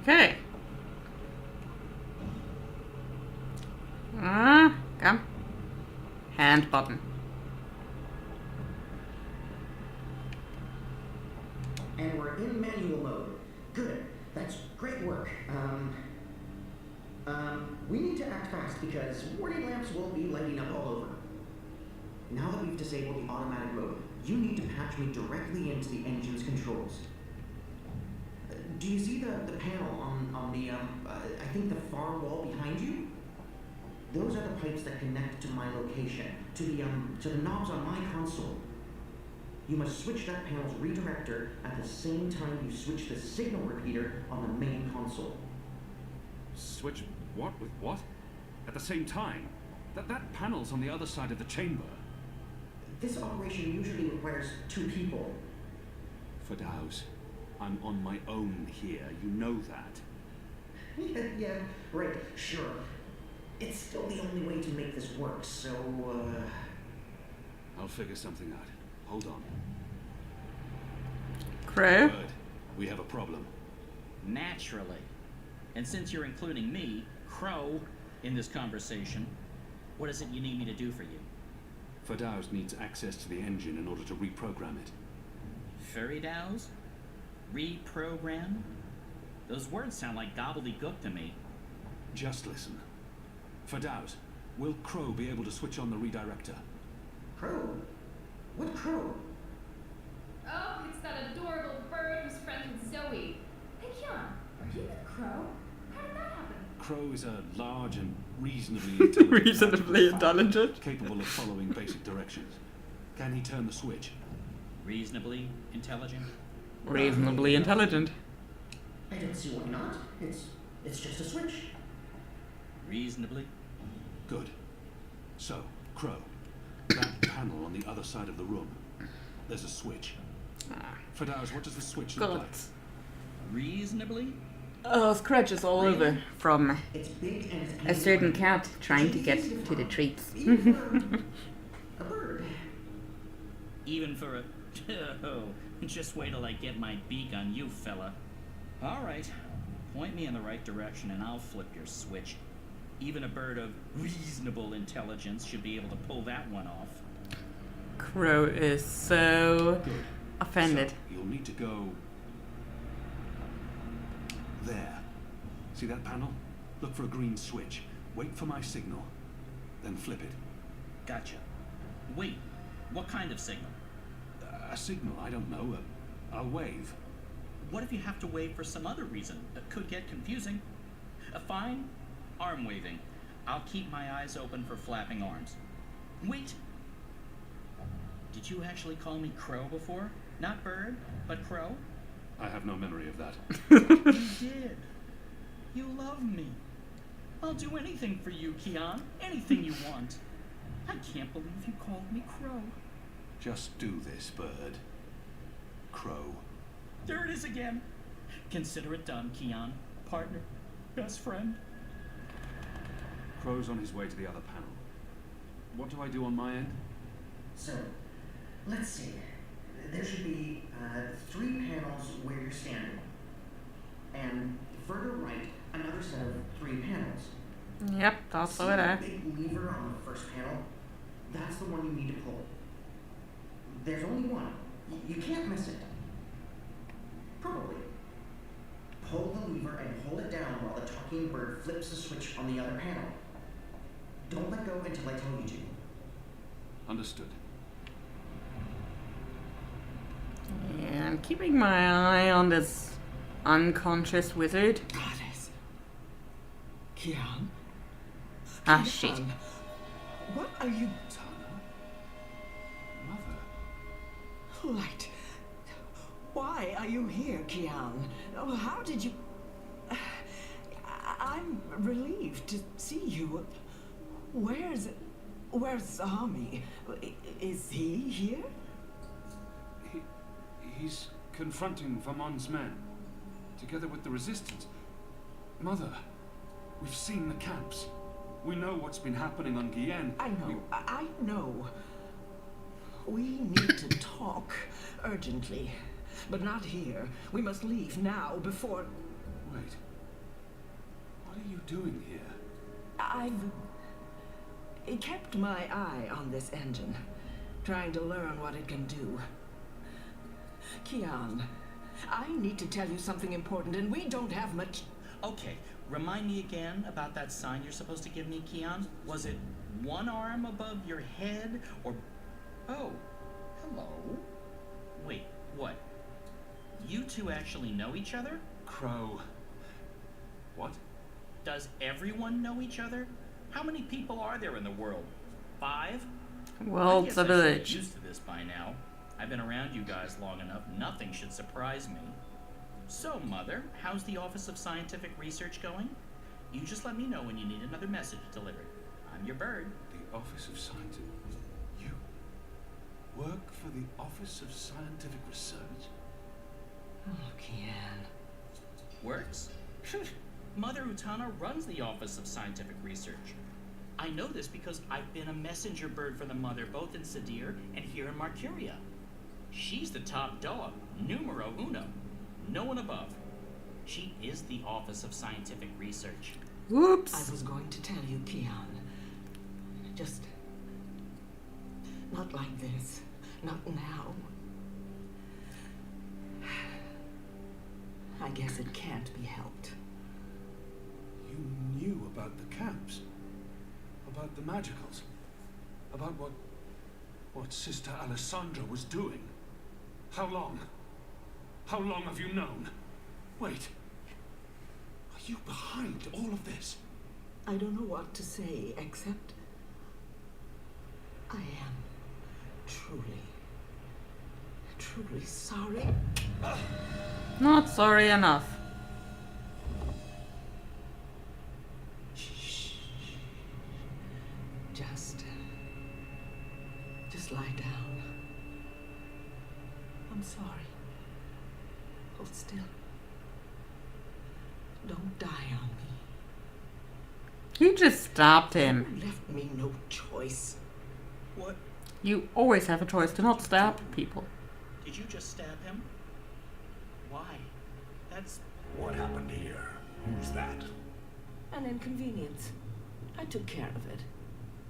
Okay. Come. Hand button. And we're in manual mode. Good. That's great work. We need to act fast because warning lamps will be lighting up all over. Now that we've disabled the automatic mode, you need to patch me directly into the engine's controls. Do you see the panel on the, I think the far wall behind you? Those are the pipes that connect to my location, to the knobs on my console. You must switch that panel's redirector at the same time you switch the signal repeater on the main console. Switch what with what? At the same time? That panel's on the other side of the chamber. This operation usually requires 2 people. Fedaus, I'm on my own here. You know that. Yeah, right, sure. It's still the only way to make this work, so, I'll figure something out. Hold on. Crow? Good. We have a problem. Naturally. And since you're including me, Crow, in this conversation, what is it you need me to do for you? Fedaus needs access to the engine in order to reprogram it. Feridaus? Reprogram? Those words sound like gobbledygook to me. Just listen. Fedaus, will Crow be able to switch on the redirector? Crow? What Crow? Oh, it's that adorable bird who's friends with Zoe. Hey, Kian, are you with Crow? How did that happen? Crow is a large and reasonably intelligent Reasonably intelligent? capable of following basic directions. Can he turn the switch? Reasonably intelligent? Reasonably intelligent. I don't see why not. It's just a switch. Reasonably? Good. So, Crow, that panel on the other side of the room, there's a switch. Fedaus, what does the switch look like? Reasonably? Oh, scratches all over from a certain cat trying to get to the treats. A bird. Even for a... Oh, just wait till I get my beak on you, fella. Alright, point me in the right direction and I'll flip your switch. Even a bird of reasonable intelligence should be able to pull that one off. Crow is so offended. So, you'll need to go... there. See that panel? Look for a green switch. Wait for my signal. Then flip it. Gotcha. Wait, what kind of signal? A signal, I don't know. I'll wave. What if you have to wave for some other reason? That could get confusing. Fine. Arm waving. I'll keep my eyes open for flapping arms. Wait. Did you actually call me Crow before? Not bird, but Crow? I have no memory of that. You did. You love me. I'll do anything for you, Kian. Anything you want. I can't believe you called me Crow. Just do this, bird. Crow. There it is again. Consider it done, Kian. Partner. Best friend. Crow's on his way to the other panel. What do I do on my end? So, let's see. There should be 3 panels where you're standing. And further right, another set of 3 panels. Yep, that's See over the there. big lever on the first panel? That's the one you need to pull. There's only one. You can't miss it. Probably. Pull the lever and hold it down while the talking bird flips the switch on the other panel. Don't let go until I tell you to. Understood. Yeah, I'm keeping my eye on this unconscious wizard. Goddess. Kian? Ah, shit. What are you... Mother. Light. Why are you here, Kian? Oh, how did you... I'm relieved to see you. Where's Zami? Is he here? He's confronting Vamon's men, together with the resistance. Mother, we've seen the camps. We know what's been happening on Guyenne. I know. We need to talk urgently, but not here. We must leave now before... Wait. What are you doing here? I've kept my eye on this engine, trying to learn what it can do. Kian, I need to tell you something important, and we don't have much... Okay, remind me again about that sign you're supposed to give me, Kian. Was it one arm above your head, or... Oh, hello. Wait, what? You two actually know each other? Crow. What? Does everyone know each other? How many people are there in the world? 5? Well, it's a village. I should be used to this by now. I've been around you guys long enough. Nothing should surprise me. So, Mother, how's the Office of Scientific Research going? You just let me know when you need another message delivered. I'm your bird. The Office of Scientific... You work for the Office of Scientific Research? Oh, Kian. Works? Mother Utana runs the Office of Scientific Research. I know this because I've been a messenger bird for the Mother both in Sadir and here in Marcuria. She's the top dog, numero uno. No one above. She is the Office of Scientific Research. Whoops. I was going to tell you, Kian. Just... not like this. Not now. I guess it can't be helped. You knew about the camps? About the magicals? About what Sister Alessandra was doing? How long? How long have you known? Wait. Are you behind all of this? I don't know what to say, except... I am truly sorry. Not sorry enough. Just lie down. I'm sorry. Hold still. Don't die on me. You just stabbed him. You left me no choice. What? You always have a choice to not stab people. Did you just stab him? Why? That's... What happened here? Who's that? An inconvenience. I took care of it.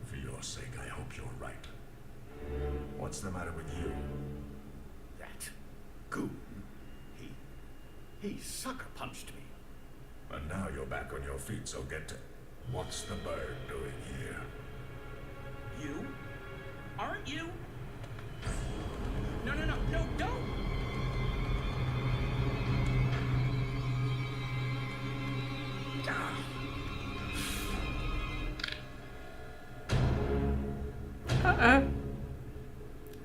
For your sake, I hope you're right. What's the matter with you? That goon. He sucker punched me. And now you're back on your feet, so get to... What's the bird doing here? You? Aren't you? No, don't! Uh-oh.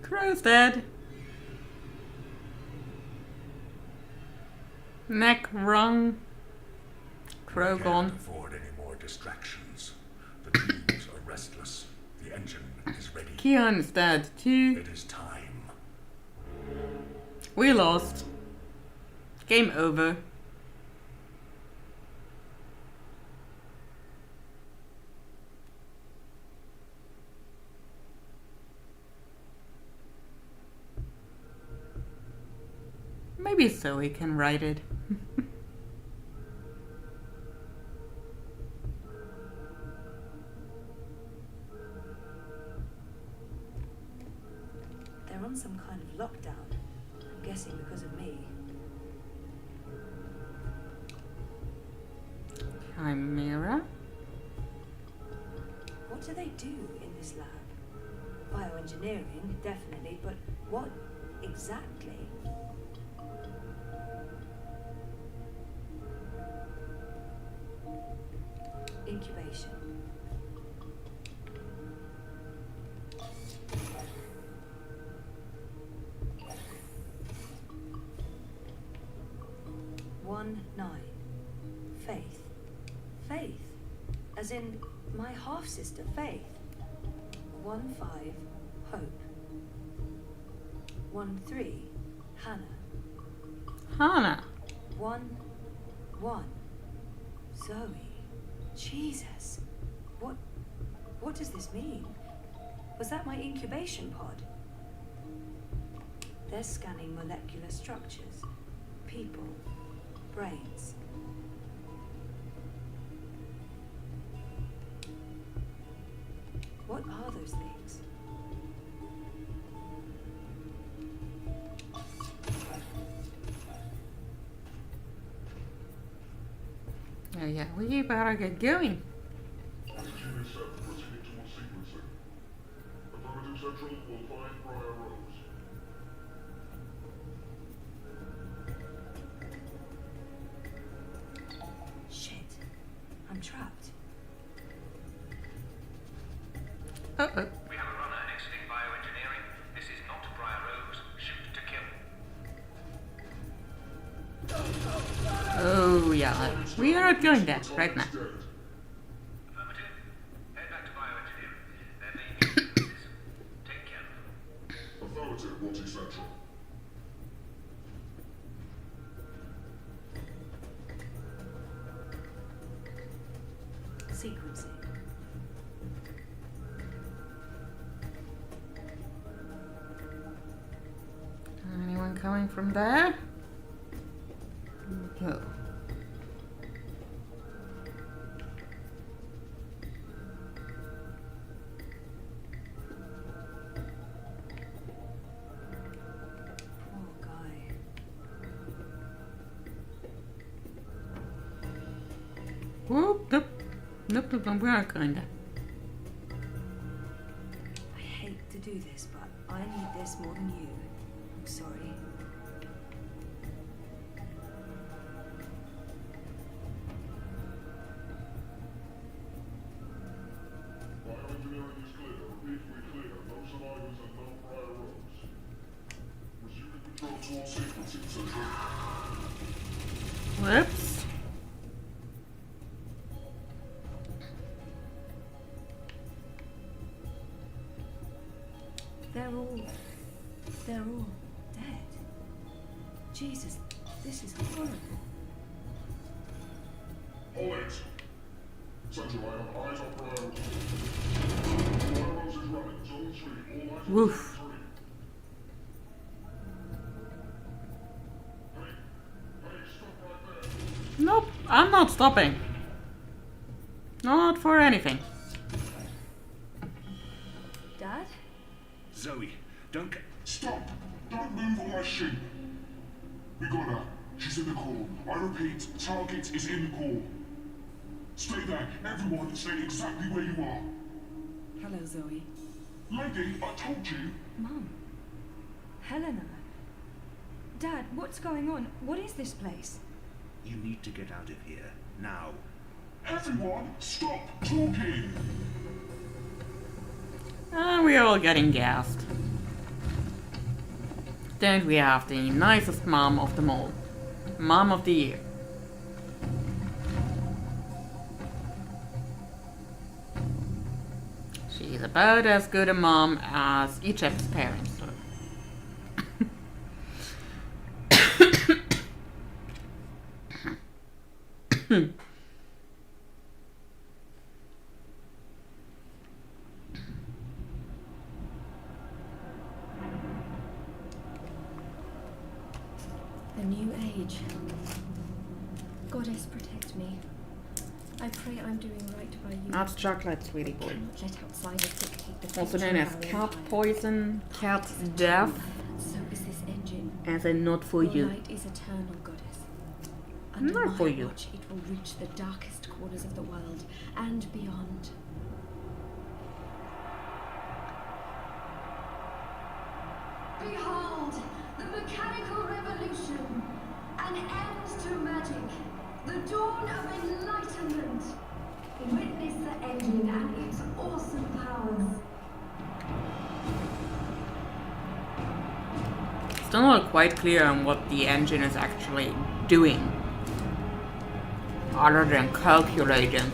Crow's dead. Neck wrung. Crow gone. Can't afford any more distractions. The beams are restless. The engine is ready. Kian's dead too. It is time. We lost. Game over. Maybe Zoe can write it. They're on some kind of lockdown. I'm guessing because of me. Chimera? What do they do in this lab? Bioengineering, definitely, but what exactly? Incubation. One 9. Faith. Faith. As in my half-sister, Faith. 1 5. Hope. 1 3. Hannah. Hannah. 1 1. Zoe. Jesus. What does this mean? Was that my incubation pod? They're scanning molecular structures. People. Brains. What are those things? Oh yeah, we better get going. Continuing step, proceeding towards sequencing. Affirmative Central will find Briar Rose. Shit. I'm trapped. Uh-oh. We have a runner exiting bioengineering. This is not Briar Rose. Shoot to kill. Oh yeah, we are doing that right now. Affirmative. Head back to bioengineering. There may be weaknesses. Take care of them. Affirmative, Watty Central. Sequencing. Anyone coming from there? No. Poor guy. Whoop, nope. Nope, we're not going there. I hate to do this, but I need this more than you. I'm sorry. Bioengineering is clear. Repeat, we clear. No survivors and no Briar Rose. Resuming control towards sequencing Central. Whoops. They're all dead. Jesus, this is horrible. Hold it. Central, I have eyes on Briar Rose. Briar Rose is running. Zone 3, all eyes on Woof. Zone 3. Hey, stop right there. Nope, I'm not stopping. Not for anything. Dad? Zoe, don't... Stop! Don't move or I shoot. We got her. She's in the core. I repeat, target is in the core. Stay there. Everyone stay exactly where you are. Hello, Zoe. Lady, I told you. Mum. Helena. Dad, what's going on? What is this place? You need to get out of here, now. Everyone, stop talking! And we're all getting gassed. Then we have the nicest mom of them all. Mom of the year. She's about as good a mom as each of his parents. The new age. Goddess, protect me. I pray I'm doing right by you. That's chocolate, sweetie boy. Cannot let outsiders dictate the Also future known of as our cat empire. poison, cat death, So is this engine. as in not for Your you. light is eternal, goddess. Under Not my for you. watch, it will reach the darkest corners of the world and beyond. mechanical revolution. An end to magic. The dawn of enlightenment. Witness the engine and its awesome powers. Still not quite clear on what the engine is actually doing, other than calculating.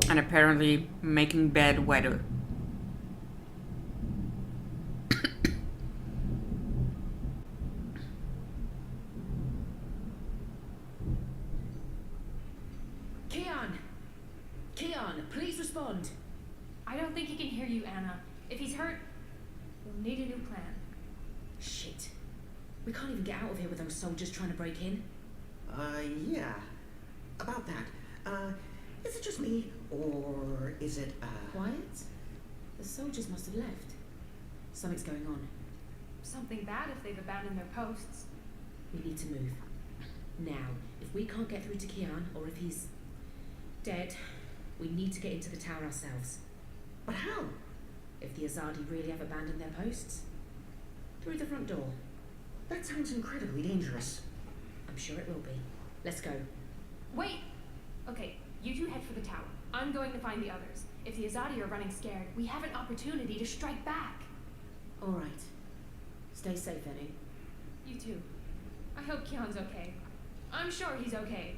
And apparently making bad weather. Keon, please respond. I don't think he can hear you, Anna. If he's hurt, we'll need a new plan. Shit. We can't even get out of here with those soldiers trying to break in. Yeah. About that. Is it just me, or is it, Quiet? The soldiers must have left. Something's going on. Something bad if they've abandoned their posts. We need to move. Now, if we can't get through to Keon, or if he's dead, we need to get into the tower ourselves. But how? If the Azadi really have abandoned their posts? Through the front door. That sounds incredibly dangerous. I'm sure it will be. Let's go. Wait! Okay, you two head for the tower. I'm going to find the others. If the Azadi are running scared, we have an opportunity to strike back. All right. Stay safe, Annie. You too. I hope Keon's okay. I'm sure he's okay.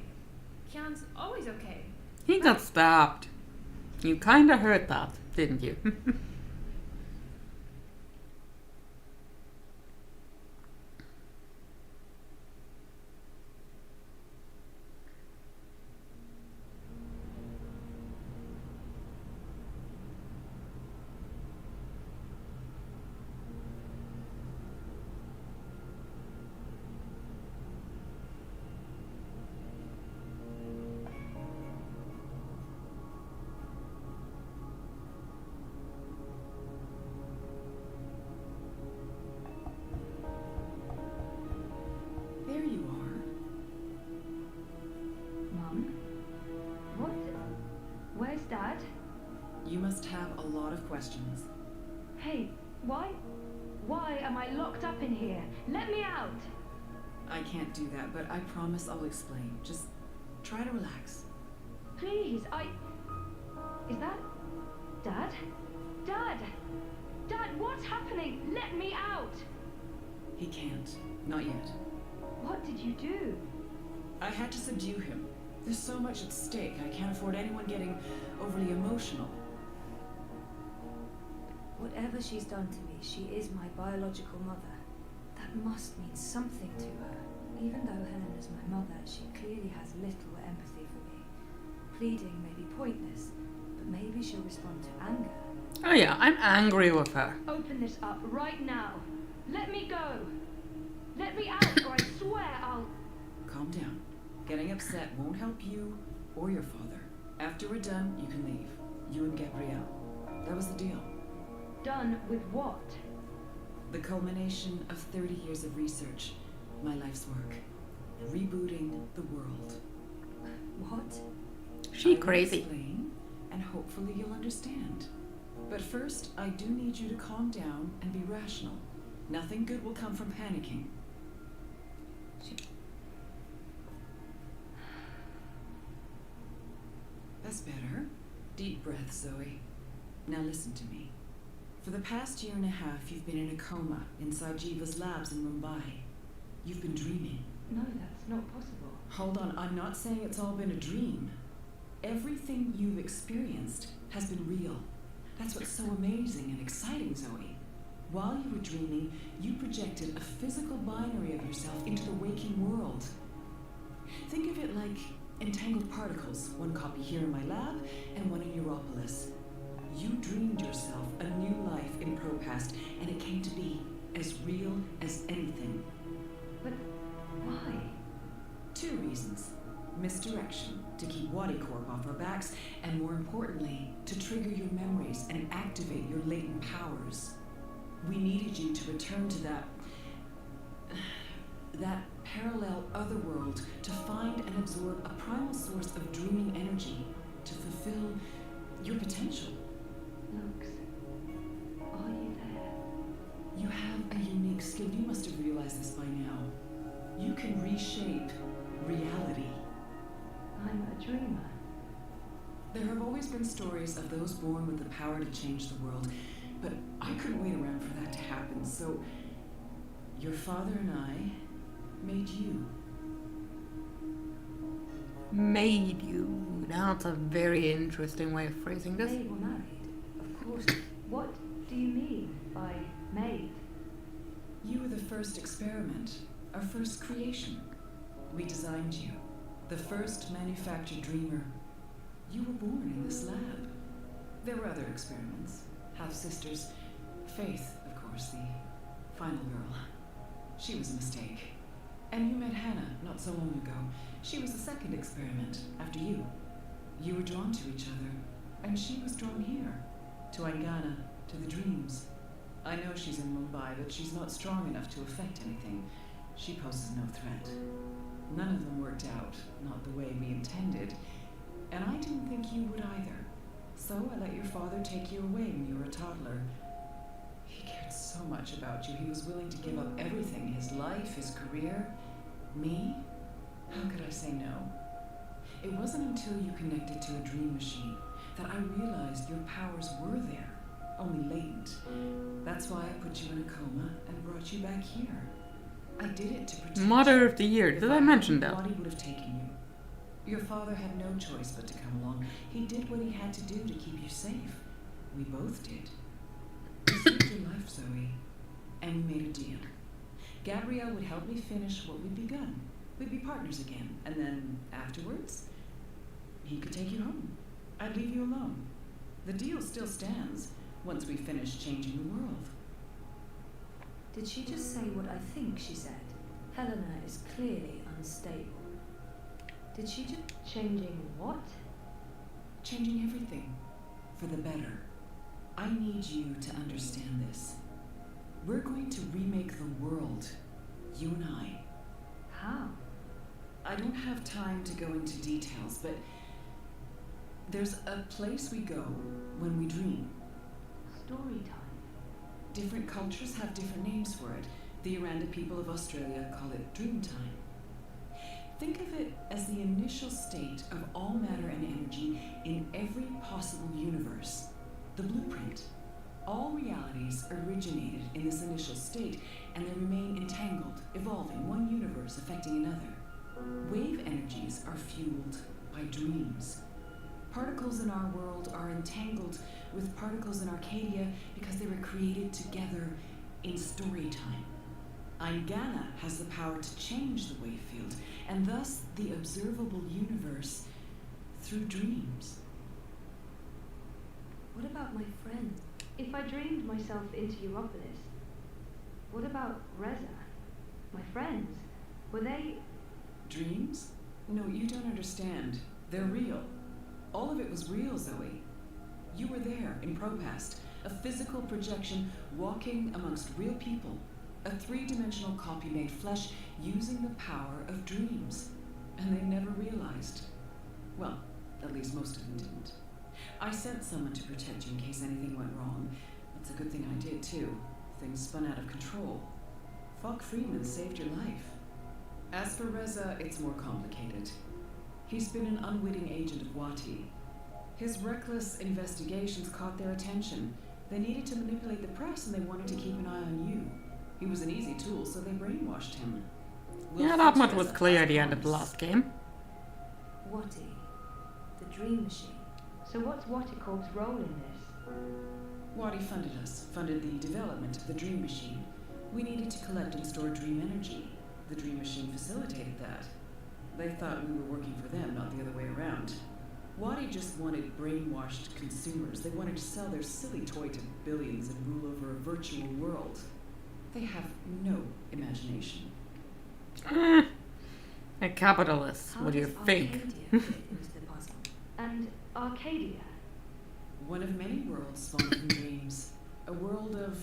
Keon's always okay. He got stabbed. You kinda heard that, didn't you? There you are. Mum? What? Where's Dad? You must have a lot of questions. Hey, why am I locked up in here? Let me out! I can't do that, but I promise I'll explain. Just try to relax. Please, Is that... Dad? Dad! Dad, what's happening? Let me out! He can't. Not yet. What did you do? I had to subdue him. There's so much at stake. I can't afford anyone getting overly emotional. Whatever she's done to me, she is my biological mother. That must mean something to her. Even though Helen is my mother, she clearly has little empathy for me. Pleading may be pointless, but maybe she'll respond to anger. Oh yeah, I'm angry with her. Open this up right now. Let me go. Let me out, or I swear I'll... Calm down. Getting upset won't help you or your father. After we're done, you can leave. You and Gabrielle. That was the deal. Done with what? The culmination of 30 years of research. My life's work. Rebooting the world. What? She crazy. I will explain, and hopefully you'll understand. But first, I do need you to calm down and be rational. Nothing good will come from panicking. That's better. Deep breath, Zoe. Now listen to me. For the past year and a half, you've been in a coma inside Jiva's labs in Mumbai. You've been dreaming. No, that's not possible. Hold on, I'm not saying it's all been a dream. Everything you've experienced has been real. That's what's so amazing and exciting, Zoe. While you were dreaming, you projected a physical binary of yourself into the waking world. Think of it like entangled particles, one copy here in my lab and one in Europolis. You dreamed yourself a new life in ProPast, and it came to be as real as anything. But why? 2 reasons. Misdirection. distraction, to keep Wadi Corp off our backs, and more importantly, to trigger your memories and activate your latent powers. We needed you to return to that parallel otherworld, to find and absorb a primal source of dreaming energy, to fulfill your potential. Lux, are you there? You have a unique skill. You must have realized this by now. You can reshape reality. I'm a dreamer. There have always been stories of those born with the power to change the world, but I couldn't wait around for that to happen, so your father and I made you. Made you. That's a very interesting way of phrasing this. They were married, of course. What do you mean by made? You were the first experiment, our first creation. We designed you, the first manufactured dreamer. You were born in this lab. There were other experiments, half-sisters. Faith, of course, the final girl. She was a mistake. And you met Hannah not so long ago. She was the second experiment, after you. You were drawn to each other, and she was drawn here, to Aingana, to the dreams. I know she's in Mumbai, but she's not strong enough to affect anything. She poses no threat. None of them worked out, not the way we intended, and I didn't think you would either. So I let your father take you away when you were a toddler. He cared so much about you, he was willing to give up everything, his life, his career. Me? How could I say no? It wasn't until you connected to a dream machine that I realized your powers were there, only latent. That's why I put you in a coma and brought you back here. I did it to protect Mother you. of the Year. If Did I mention hadn't, that? Wadi would have taken you. Your father had no choice but to come along. He did what he had to do to keep you safe. We both did. We saved your life, Zoe. And we made a deal. Gabrielle would help me finish what we'd begun. We'd be partners again. And then afterwards, he could take you home. I'd leave you alone. The deal still stands once we finish changing the world. Did she just say what I think she said? Helena is clearly unstable. Did she just... Changing what? Changing everything. For the better. I need you to understand this. We're going to remake the world. You and I. How? I don't have time to go into details, but there's a place we go when we dream. Story time. Different cultures have different names for it. The Aranda people of Australia call it dream time. Think of it as the initial state of all matter and energy in every possible universe. The blueprint. All realities originated in this initial state, and they remain entangled, evolving, one universe affecting another. Wave energies are fueled by dreams. Particles in our world are entangled with particles in Arcadia because they were created together in story time. Aingana has the power to change the wave field, and thus the observable universe through dreams. What about my friend? If I dreamed myself into Europolis, what about Reza? My friends? Were they... Dreams? No, you don't understand. They're real. All of it was real, Zoe. You were there in Propast, a physical projection walking amongst real people, a three-dimensional copy made flesh using the power of dreams. And they never realized. Well, at least most of them didn't. I sent someone to protect you in case anything went wrong. That's a good thing I did, too. Things spun out of control. Falk Freeman saved your life. As for Reza, it's more complicated. He's been an unwitting agent of Wati. His reckless investigations caught their attention. They needed to manipulate the press, and they wanted to keep an eye on you. He was an easy tool, so they brainwashed him. Yeah, that much was clear at the end of the last game. Wati, the dream machine. So what's Waticorp's role in this? Wati funded us, funded the development of the dream machine. We needed to collect and store dream energy. The dream machine facilitated that. They thought we were working for them, not the other way around. Wati just wanted brainwashed consumers. They wanted to sell their silly toy to billions and rule over a virtual world. They have no imagination. A capitalist, How what do you does think? Arcadia fit into the puzzle? And Arcadia? One of many worlds spawned from dreams. A world of...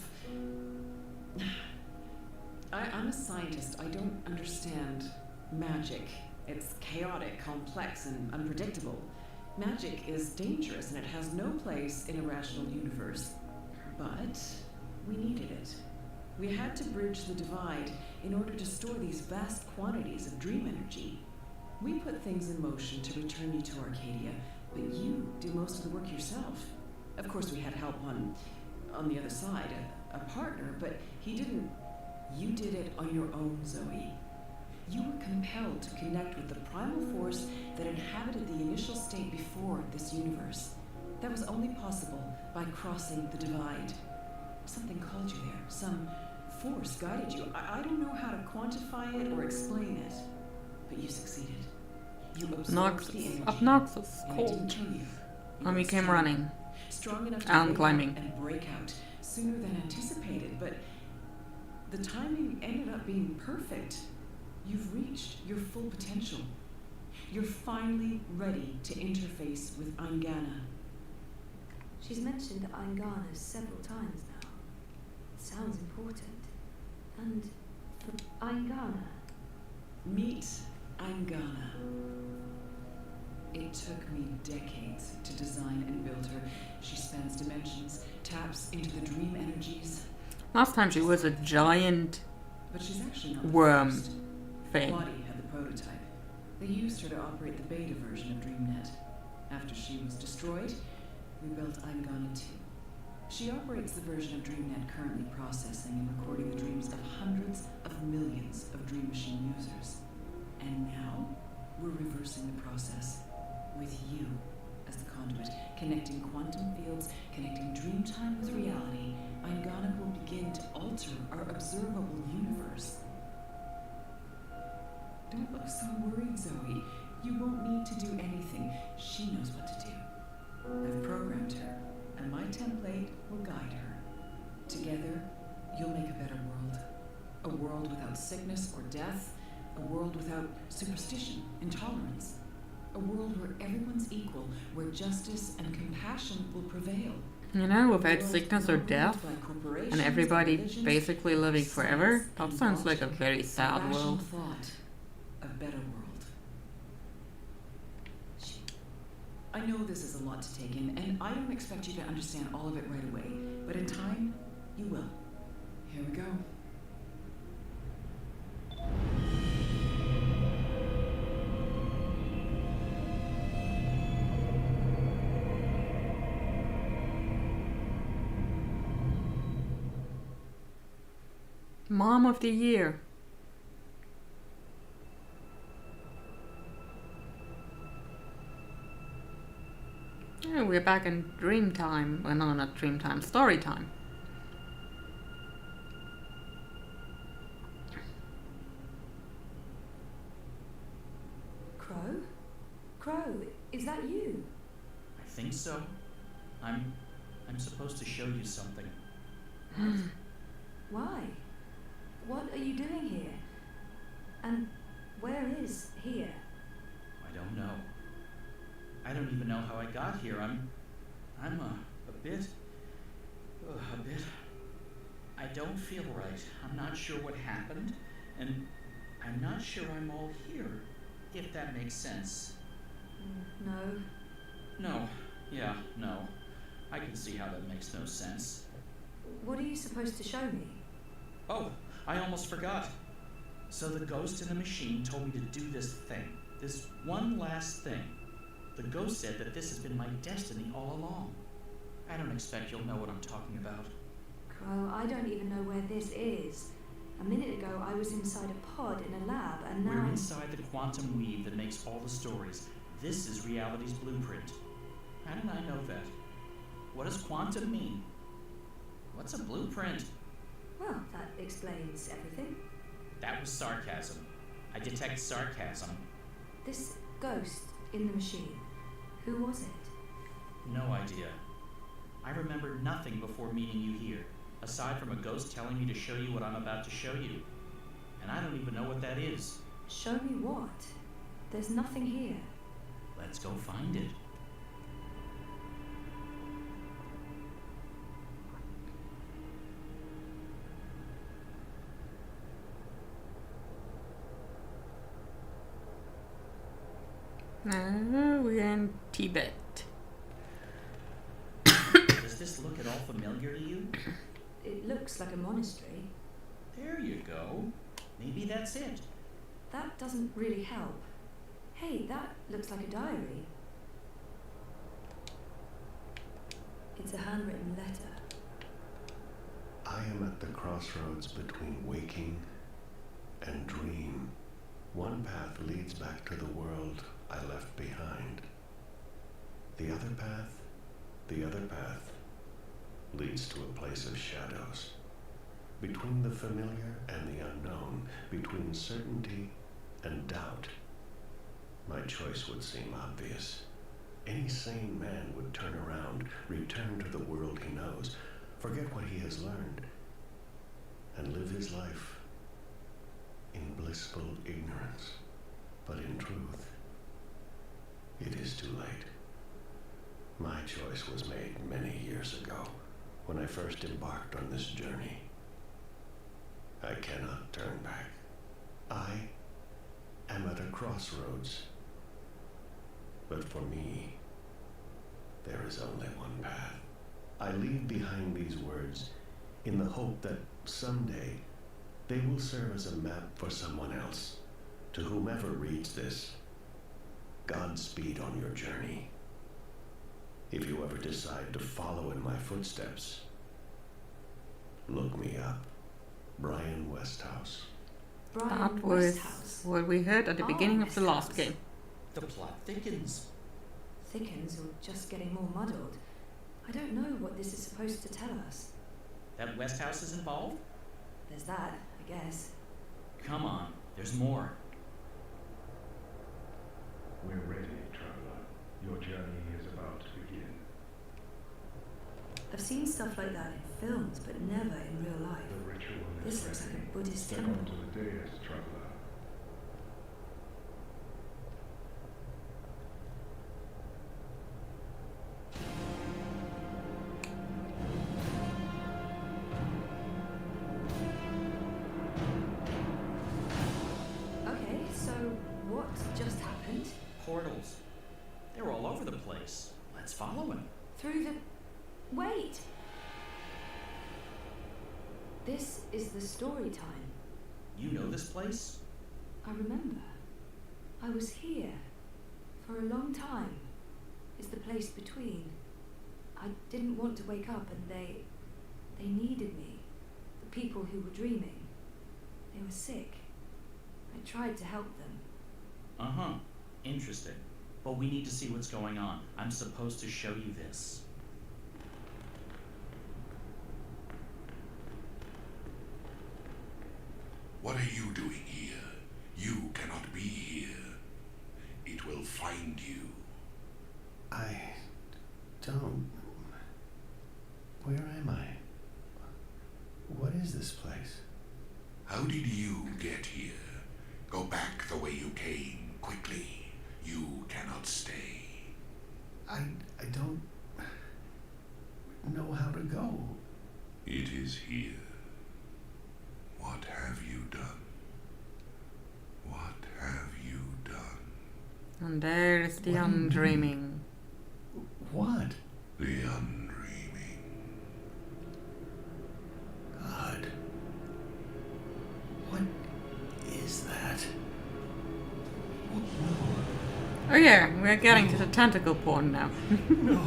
I'm a scientist. I don't understand magic. It's chaotic, complex, and unpredictable. Magic is dangerous, and it has no place in a rational universe. But we needed it. We had to bridge the divide in order to store these vast quantities of dream energy. We put things in motion to return you to Arcadia, but you do most of the work yourself. Of course, we had help on the other side, a partner, but he didn't. You did it on your own, Zoe. You were compelled to connect with the primal force that inhabited the initial state before this universe. That was only possible by crossing the divide. Something called you there. Some force guided you. I don't know how to quantify it or explain it, but you succeeded. You absorbed the energy. Obnoxious, and it didn't cold. kill you. And we came running. Strong enough to And wake climbing. up and break out sooner than anticipated, but the timing ended up being perfect. You've reached your full potential. You're finally ready to interface with Eingana. She's mentioned Eingana several times now. It sounds important. And for Eingana? Meet Eingana. It took me decades to design and build her. She spans dimensions, taps into the dream energies. Last time she was a giant But she's actually not the worm first. thing. Lottie had the prototype. They used her to operate the beta version of DreamNet. After she was destroyed, we built Eingana 2. She operates the version of DreamNet currently processing and recording the dreams of hundreds of millions of Dream Machine users. And now, we're reversing the process with you as the conduit, connecting quantum fields, connecting dream time with reality. Eingana will begin to alter our observable universe. Don't look so worried, Zoe. You won't need to do anything. She knows what to do. I've programmed her, and my template will guide her. Together, you'll make a better world. A world without sickness or death. A world without superstition, intolerance. A world where everyone's equal, where justice and compassion will prevail. You know, without sickness or death, and everybody basically living forever, that sounds like a very sad Rational world. thought, a better world. I know this is a lot to take in, and I don't expect you to understand all of it right away, but in time, you will. Here we go. Mom of the Year. Yeah, we're back in dream time. Well, no, not dream time, story time. Crow? Crow, is that you? I think so. I'm supposed to show you something. Why? What are you doing here? And where is here? I don't know. I don't even know how I got here. I'm a bit. I don't feel right. I'm not sure what happened, and I'm not sure I'm all here, if that makes sense. No. No. Yeah, no. I can see how that makes no sense. What are you supposed to show me? Oh, I almost forgot. So the ghost in the machine told me to do this thing. This one last thing. The ghost said that this has been my destiny all along. I don't expect you'll know what I'm talking about. Crow, I don't even know where this is. A minute ago, I was inside a pod in a lab, and now... We're inside the quantum weave that makes all the stories. This is reality's blueprint. How did I know that? What does quantum mean? What's a blueprint? Well, that explains everything. That was sarcasm. I detect sarcasm. This ghost in the machine, who was it? No idea. I remember nothing before meeting you here, aside from a ghost telling me to show you what I'm about to show you. And I don't even know what that is. Show me what? There's nothing here. Let's go find it. We're in Tibet. Does this look at all familiar to you? It looks like a monastery. There you go. Maybe that's it. That doesn't really help. Hey, that looks like a diary. It's a handwritten letter. I am at the crossroads between waking and dream. One path leads back to the world I left behind. The other path leads to a place of shadows. Between the familiar and the unknown, between certainty and doubt. My choice would seem obvious. Any sane man would turn around, return to the world he knows, forget what he has learned, and live his life in blissful ignorance. But in truth, it is too late. My choice was made many years ago, when I first embarked on this journey. I cannot turn back. I am at a crossroads. But for me, there is only one path. I leave behind these words in the hope that someday they will serve as a map for someone else. To whomever reads this, Godspeed on your journey. If you ever decide to follow in my footsteps, look me up. Brian Westhouse. That was what we heard at the beginning of the last game. The plot thickens. Thickens or just getting more muddled? I don't know what this is supposed to tell us. That Westhouse is involved? There's that, I guess. Come on, there's more. We're ready, traveler. Your journey is about to begin. I've seen stuff like that in films, but never in real life. The ritual This is looks like ready. a Buddhist Step temple. onto the dais, traveler. Okay, so what just happened? Portals. They're all over the place. Let's follow him. Through the... Wait! This is the story time. You know this place? I remember. I was here. For a long time. It's the place between. I didn't want to wake up and they needed me. The people who were dreaming. They were sick. I tried to help them. Uh-huh. Interesting. But we need to see what's going on. I'm supposed to show you this. What are you doing here? You cannot be here. It will find you. I don't... Where am I? What is this place? How did you get here? Go back the way you came, quickly. You cannot stay. I don't know how to go. It is here. What have you done? What have you done? And there is the undreaming. What? The undreaming. God. What is that? Oh yeah, we're getting to the tentacle porn now. No.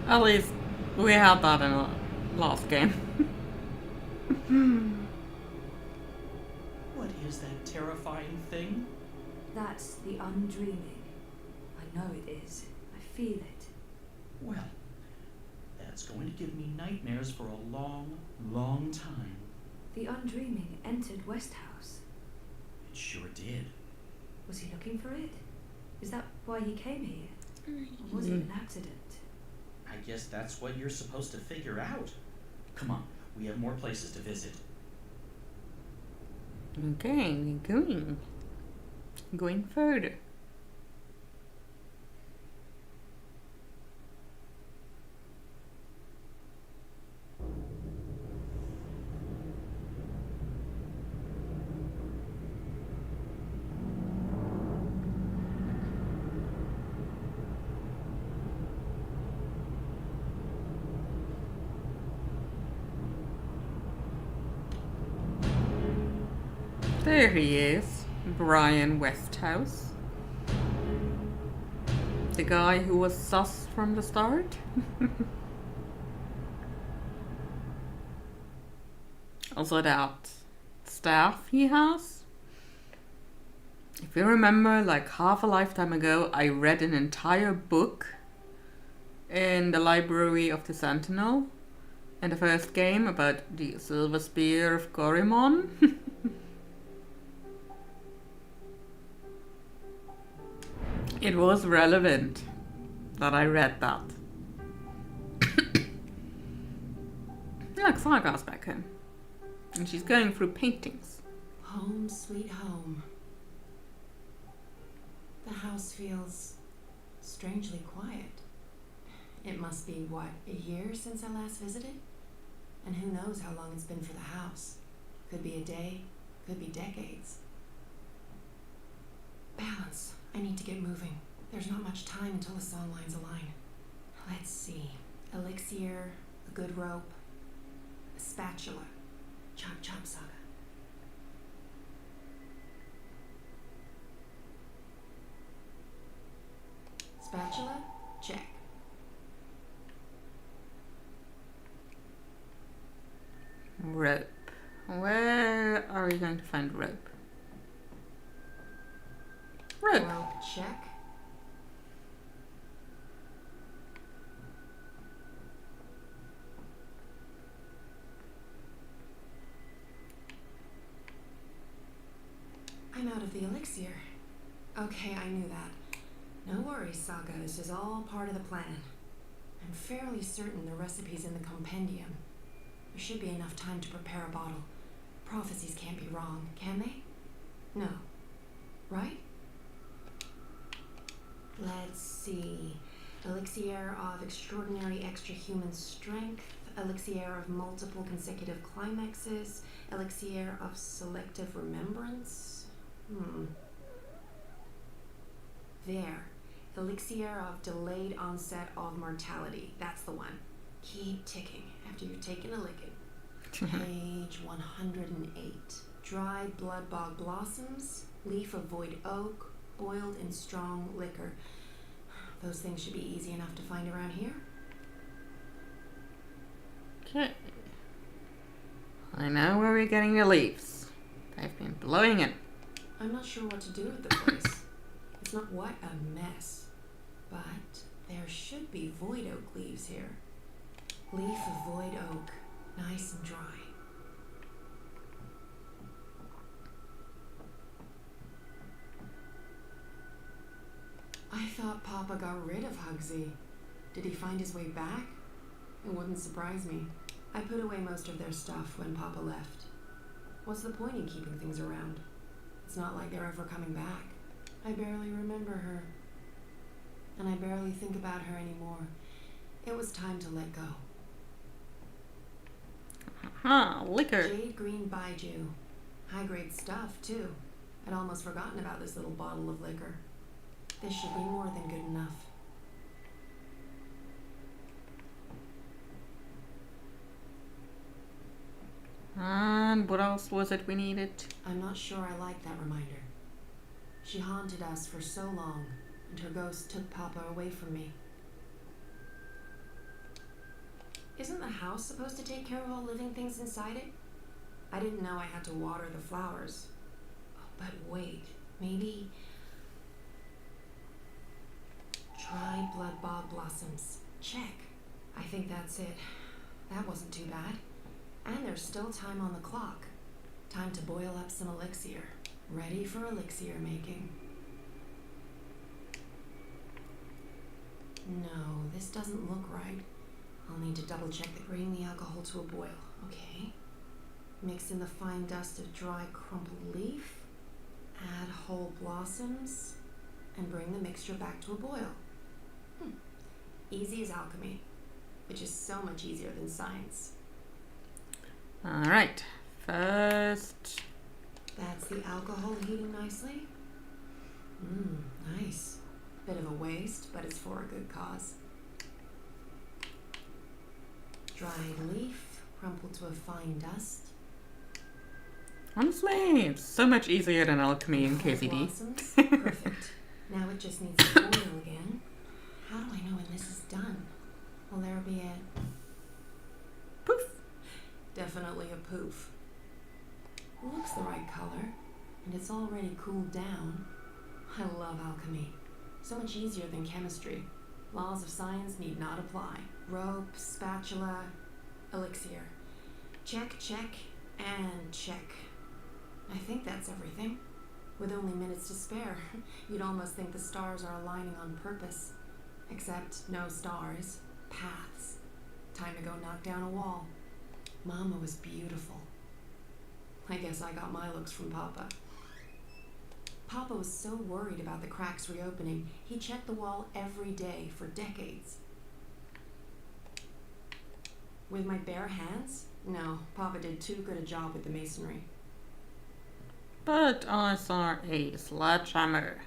At least we had that in the last game. What is that terrifying thing? That's the undreaming. I know it is. I feel it. Well, that's going to give me nightmares for a long, long time. The undreaming entered Westhouse. It sure did. Was he looking for it? Is that why he came here? Or was it an accident? I guess that's what you're supposed to figure out. Come on, We have more places to visit. Okay, we're going further. There he is, Brian Westhouse. The guy who was sus from the start. Also that staff he has. If you remember, like half a lifetime ago, I read an entire book in the library of the Sentinel in the first game about the Silver Spear of Gorimon. It was relevant that I read that. Look, Saga's back home. And she's going through paintings. Home, sweet home. The house feels strangely quiet. It must be, what, a year since I last visited? And who knows how long it's been for the house. Could be a day, could be decades. Balance. I need to get moving. There's not much time until the song lines align. Let's see. Elixir, a good rope, a spatula. Chop chop Saga. Spatula? Check. Rope. Where are we going to find rope? Rope. Rope, check. I'm out of the elixir. Okay, I knew that. No worries, Saga. This is all part of the plan. I'm fairly certain the recipe's in the compendium. There should be enough time to prepare a bottle. Prophecies can't be wrong, can they? No. Right? Let's see. Elixir of extraordinary extra-human strength. Elixir of multiple consecutive climaxes. Elixir of selective remembrance. There. Elixir of delayed onset of mortality. That's the one. Keep ticking after you've taken a licking. Page 108. Dried blood bog blossoms. Leaf of void oak. Boiled in strong liquor. Those things should be easy enough to find around here. Okay. I know where we're getting the leaves. They've been blowing in. I'm not sure what to do with the place. It's not what a mess. But there should be void oak leaves here. Leaf of void oak. Nice and dry. I thought Papa got rid of Hugsy. Did he find his way back? It wouldn't surprise me. I put away most of their stuff when Papa left. What's the point in keeping things around? It's not like they're ever coming back. I barely remember her. And I barely think about her anymore. It was time to let go. Liquor. Jade green Baiju. High-grade stuff, too. I'd almost forgotten about this little bottle of liquor. This should be more than good enough. And what else was it we needed? I'm not sure I like that reminder. She haunted us for so long, and her ghost took Papa away from me. Isn't the house supposed to take care of all living things inside it? I didn't know I had to water the flowers. Oh, but wait, maybe... Dried blood bog blossoms. Check. I think that's it. That wasn't too bad. And there's still time on the clock. Time to boil up some elixir. Ready for elixir making. No, this doesn't look right. I'll need to double check that bringing the alcohol to a boil. Okay. Mix in the fine dust of dry crumpled leaf, add whole blossoms, and bring the mixture back to a boil. Easy as alchemy, which is so much easier than science. Alright, first... That's the alcohol heating nicely. Nice. Bit of a waste, but it's for a good cause. Dried leaf, crumpled to a fine dust. Honestly, it's so much easier than alchemy in KCD. Blossoms. Perfect. Now it just needs to boil again. How do I know when this is done? Will there be a... poof? Definitely a poof. Looks the right color, and it's already cooled down. I love alchemy. So much easier than chemistry. Laws of science need not apply. Rope, spatula, elixir. Check, check, and check. I think that's everything. With only minutes to spare, you'd almost think the stars are aligning on purpose. Except no stars, paths. Time to go knock down a wall. Mama was beautiful. I guess I got my looks from Papa. Papa was so worried about the cracks reopening, he checked the wall every day for decades. With my bare hands? No, Papa did too good a job with the masonry. But I saw a sledgehammer.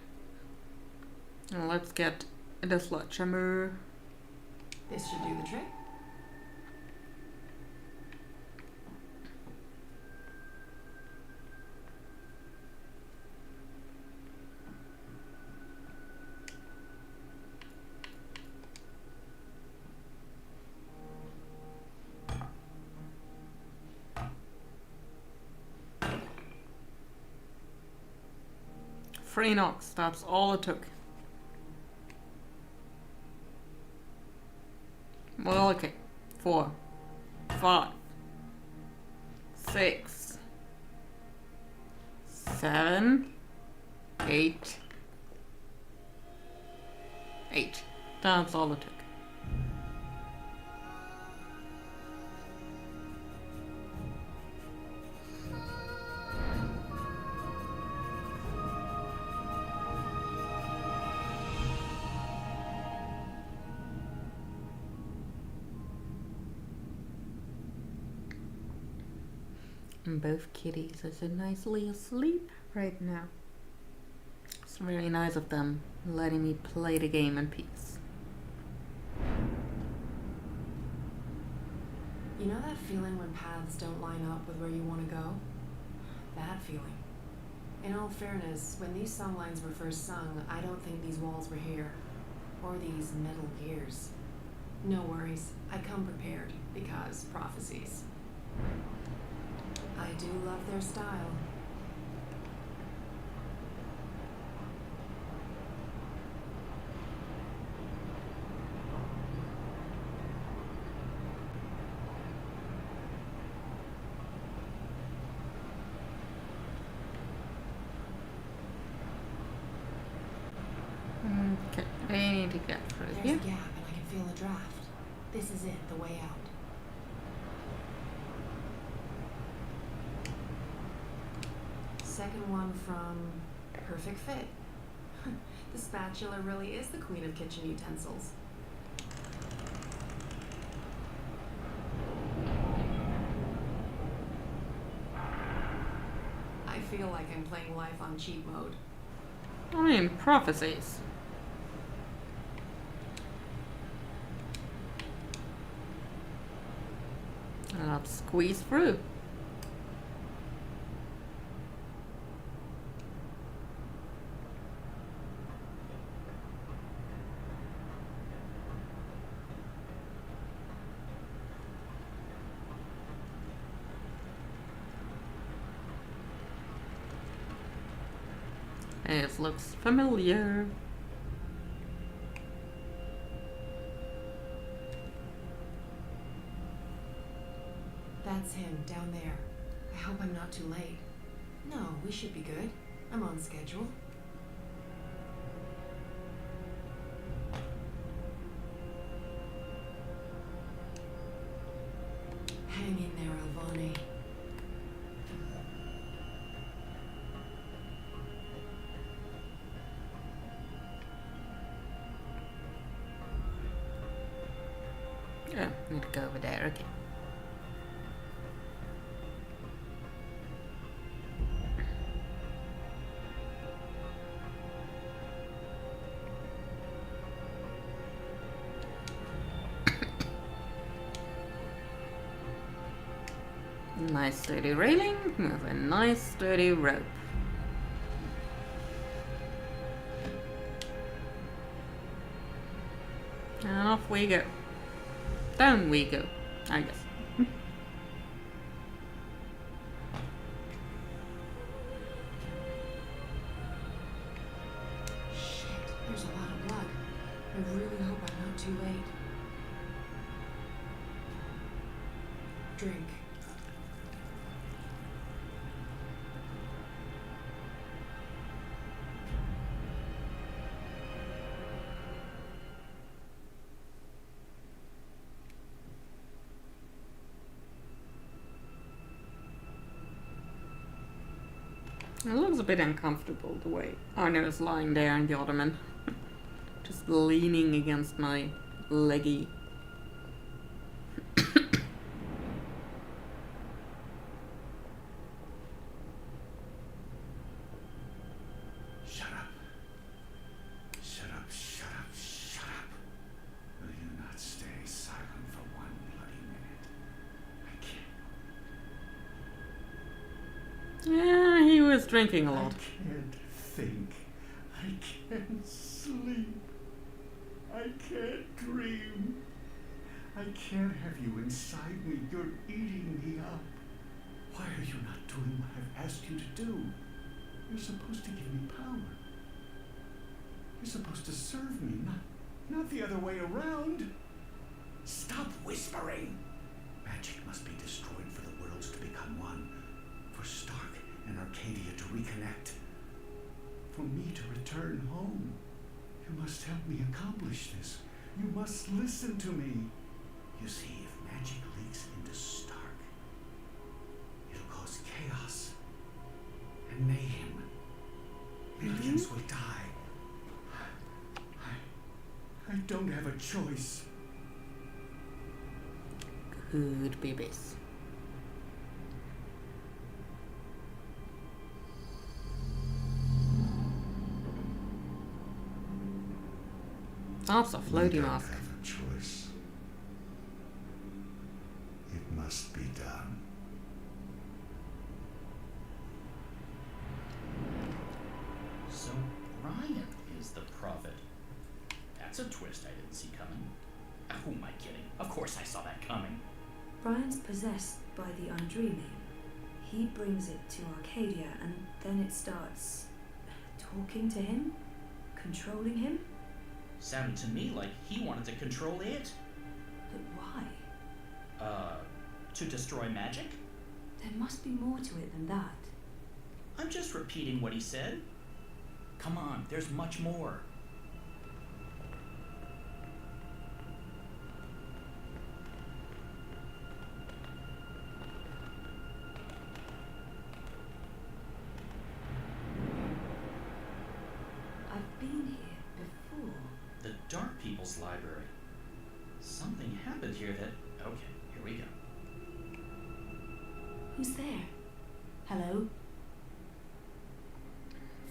Now let's get the sledgehammer. This should do the trick. Three knocks, that's all it took. Well, okay. 4, 5, 6, 7, 8. 8. That's all it took. And both kitties are so nicely asleep right now. It's very nice of them letting me play the game in peace. You know that feeling when paths don't line up with where you want to go? That feeling. In all fairness, when these songlines were first sung, I don't think these walls were here. Or these metal gears. No worries, I come prepared, because prophecies. I do love their style. Okay, I need to get through There's here. a gap and I can feel a draft. This is it, the way out. Second one from Perfect Fit. The spatula really is the queen of kitchen utensils. I feel like I'm playing life on cheat mode. I mean, prophecies. And I'll squeeze through. It looks familiar. That's him, down there. I hope I'm not too late. No, we should be good. I'm on schedule. Hang in there, Oh, need to go over there, okay. Nice sturdy railing with a nice sturdy rope. And off we go. Down we go, I guess. Shit, there's a lot of blood. I really hope I'm not too late. Drink. It looks a bit uncomfortable the way Arno is lying there in the ottoman. Just leaning against my leggy. Shut up. Shut up, shut up, shut up. Will you not stay silent for one bloody minute? I can't. Yeah, he was drinking a lot. I can't think. I can't sleep. I can't dream. I can't have you inside me. You're eating me up. Why are you not doing what I've asked you to do? You're supposed to give me power. You're supposed to serve me, not the other way around. Stop whispering. Magic must be destroyed for the worlds to become one. For Stark and Arcadia to reconnect. For me to return home. You must help me accomplish this. You must listen to me. You see, if magic leaks into Stark, it'll cause chaos and mayhem. Millions will die. I don't have a choice. Good babies. That's a floaty mask. I don't have a choice. It must be done. So Brian is the prophet. That's a twist I didn't see coming. Who am I kidding? Of course I saw that coming. Brian's possessed by the undreaming. He brings it to Arcadia and then it starts talking to him? Controlling him? Sounded to me like he wanted to control it. But why? To destroy magic? There must be more to it than that. I'm just repeating what he said. Come on, there's much more. I've been here before. The Dark People's Library. Something happened here that... Okay, here we go. Who's there? Hello?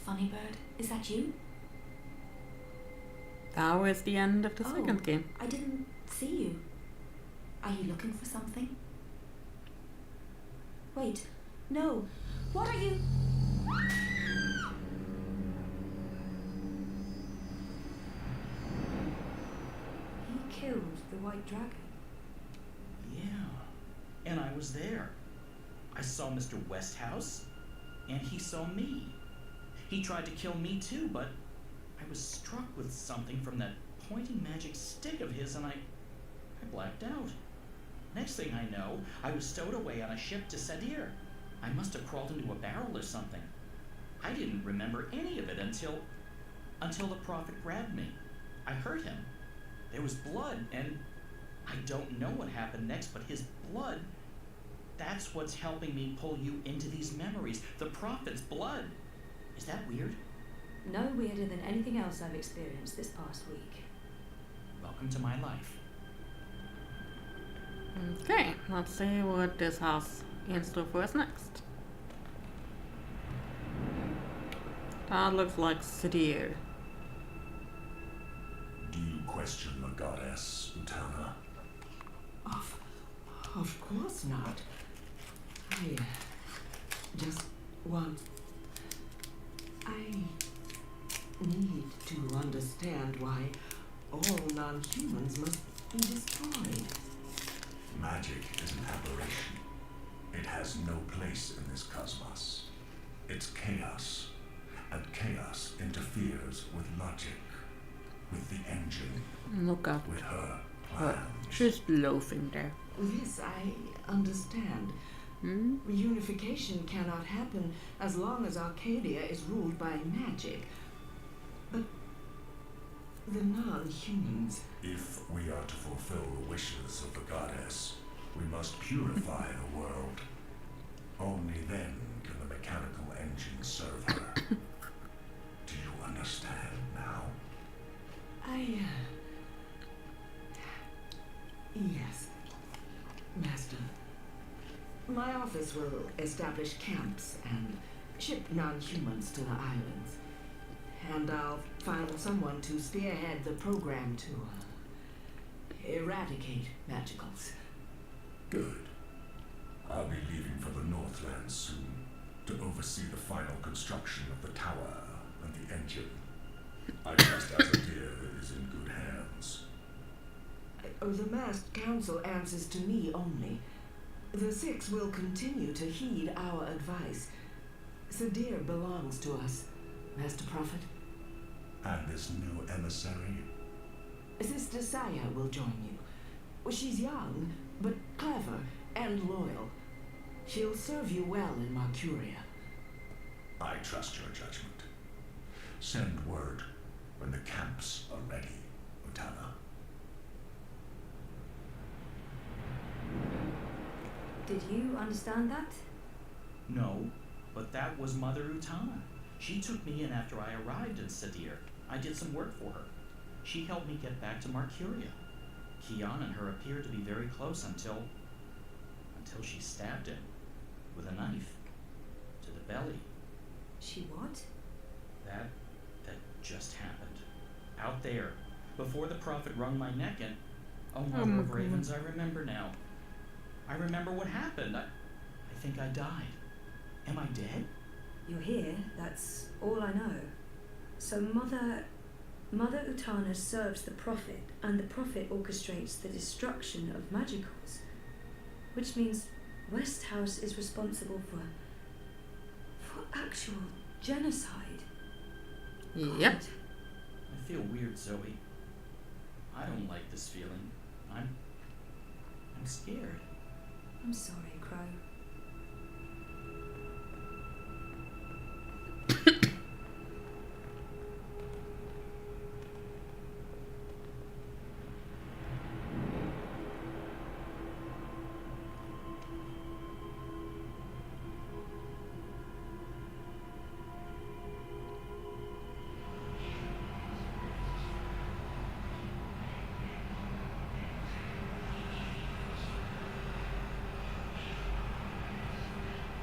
Funny Bird, is that you? That was the end of the second game. I didn't see you. Are you looking for something? Wait, no. What are you? He killed the White Dragon. Yeah, and I was there. I saw Mr. Westhouse, and he saw me. He tried to kill me too, but I was struck with something from that pointing magic stick of his, and I blacked out. Next thing I know, I was stowed away on a ship to Sadir. I must have crawled into a barrel or something. I didn't remember any of it until the prophet grabbed me. I hurt him. There was blood, and I don't know what happened next, but his blood, that's what's helping me pull you into these memories. The prophet's blood. Is that weird? No weirder than anything else I've experienced this past week. Welcome to my life. Okay, let's see what this has in store for us next. That looks like Cintiq. Do you question the goddess, Utana? Of course not. I just want... I need to understand why all non-humans must be destroyed. Magic is an aberration. It has no place in this cosmos. It's chaos, and chaos interferes with logic, with the engine, Look up. with her Her. plans. She's loafing there. This I understand. Reunification cannot happen as long as Arcadia is ruled by magic. But the non-humans... If we are to fulfill the wishes of the goddess, we must purify the world. Only then can the mechanical engine serve her. Do you understand now? Yes, Master. My office will establish camps and ship non-humans to the islands. And I'll find someone to spearhead the program to eradicate magicals. Good. I'll be leaving for the Northlands soon to oversee the final construction of the tower and the engine. I trust Azadir is in good hands. The masked council answers to me only. The Six will continue to heed our advice. Sadir belongs to us, Master Prophet. And this new emissary? Sister Saya will join you. She's young, but clever and loyal. She'll serve you well in Mercuria. I trust your judgment. Send word when the camps are ready, Utana. Did you understand that? No, but that was Mother Utana. She took me in after I arrived in Sadir. I did some work for her. She helped me get back to Mercuria. Kian and her appeared to be very close until she stabbed him with a knife to the belly. She what? That just happened. Out there, before the prophet wrung my neck and... Oh, Mother of Ravens, I remember now. I remember what happened. I think I died. Am I dead? You're here, that's all I know. So Mother Utana serves the prophet, and the prophet orchestrates the destruction of magicals. Which means Westhouse is responsible for actual genocide. Yep. I feel weird, Zoe. I don't like this feeling. I'm scared. I'm sorry, Crow.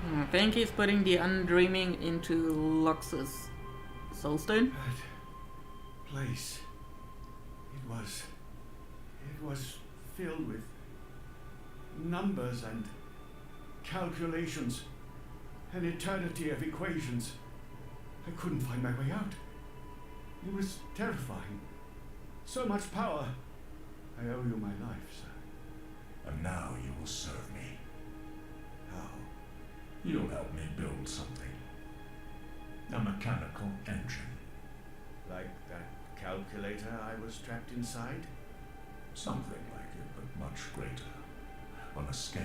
I think he's putting the Undreaming into Lux's soulstone. That place. It was filled with numbers and calculations, an eternity of equations. I couldn't find my way out. It was terrifying. So much power. I owe you my life, sir. And now you will serve me. How? You'll help me build something. A mechanical engine. Like that calculator I was trapped inside? Something like it, but much greater. On a scale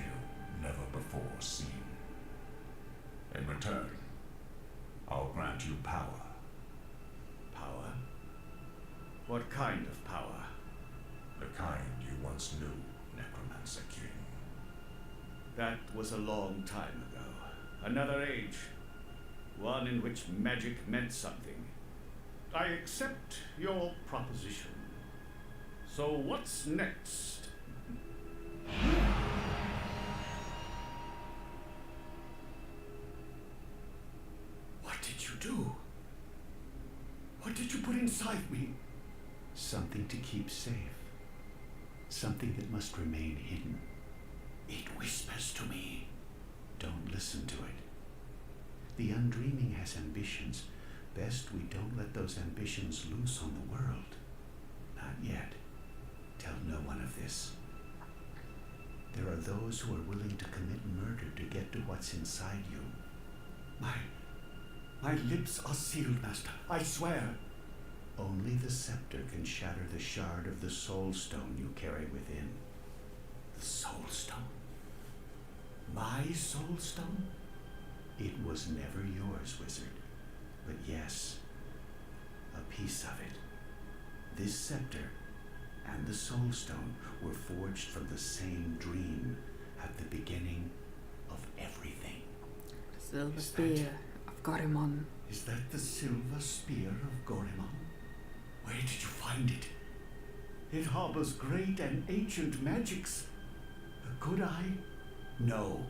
never before seen. In return, I'll grant you power. Power? What kind of power? The kind you once knew, Necromancer King. That was a long time ago. Another age. One in which magic meant something. I accept your proposition. So what's next? inside me. Something to keep safe. Something that must remain hidden. It whispers to me. Don't listen to it. The undreaming has ambitions. Best we don't let those ambitions loose on the world. Not yet. Tell no one of this. There are those who are willing to commit murder to get to what's inside you. My lips are sealed, Master. I swear. Only the scepter can shatter the shard of the soul stone you carry within. The soul stone? My soul stone? It was never yours, wizard. But yes, a piece of it. This scepter and the soul stone were forged from the same dream at the beginning of everything. Silver spear of Gorimon. Is that the silver spear of Gorimon? Where did you find it? It harbors great and ancient magics. Could I? No.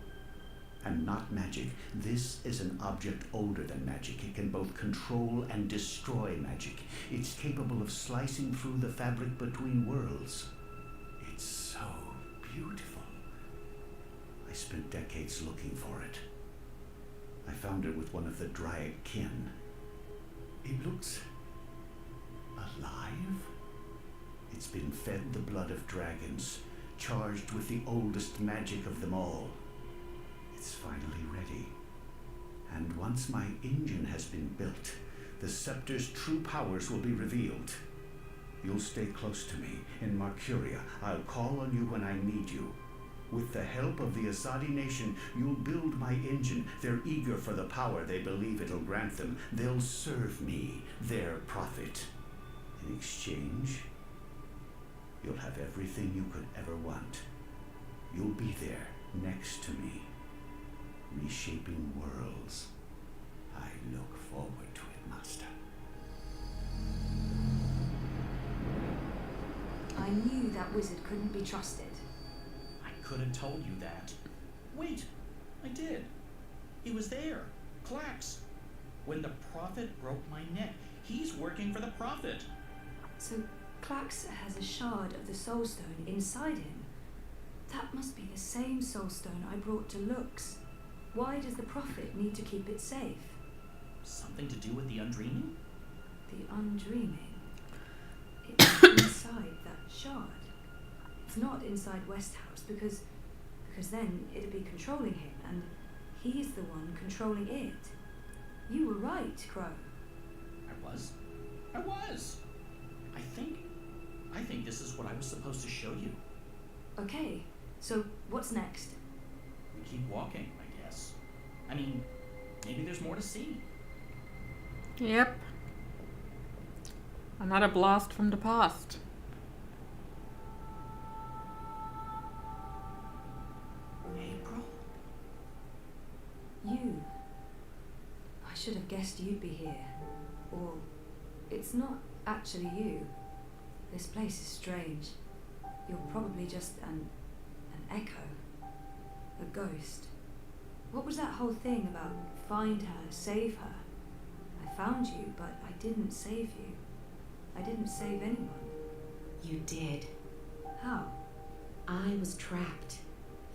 And not magic. This is an object older than magic. It can both control and destroy magic. It's capable of slicing through the fabric between worlds. It's so beautiful. I spent decades looking for it. I found it with one of the Dryad kin. It looks alive. It's been fed the blood of dragons, charged with the oldest magic of them all. It's finally ready. And once my engine has been built, the scepter's true powers will be revealed. You'll stay close to me in Marcuria. I'll call on you when I need you. With the help of the Azadi nation, you'll build my engine. They're eager for the power they believe it'll grant them. They'll serve me, their prophet. In exchange, you'll have everything you could ever want. You'll be there, next to me, reshaping worlds. I look forward to it, Master. I knew that wizard couldn't be trusted. I could have told you that. Wait, I did. He was there. Clax. When the prophet broke my neck. He's working for the prophet. So Clax has a shard of the soul stone inside him. That must be the same soul stone I brought to Lux. Why does the prophet need to keep it safe? Something to do with the undreaming? The undreaming? It's inside that shard. It's not inside Westhouse because then it'd be controlling him, and he's the one controlling it. You were right, Crow. I was. I think this is what I was supposed to show you. Okay, so what's next? We keep walking, I guess. I mean, maybe there's more to see. Yep. Another blast from the past. April? You. I should have guessed you'd be here. Or, it's not actually you. This place is strange. You're probably just an echo. A ghost. What was that whole thing about find her, save her? I found you, but I didn't save you. I didn't save anyone. You did. How? I was trapped.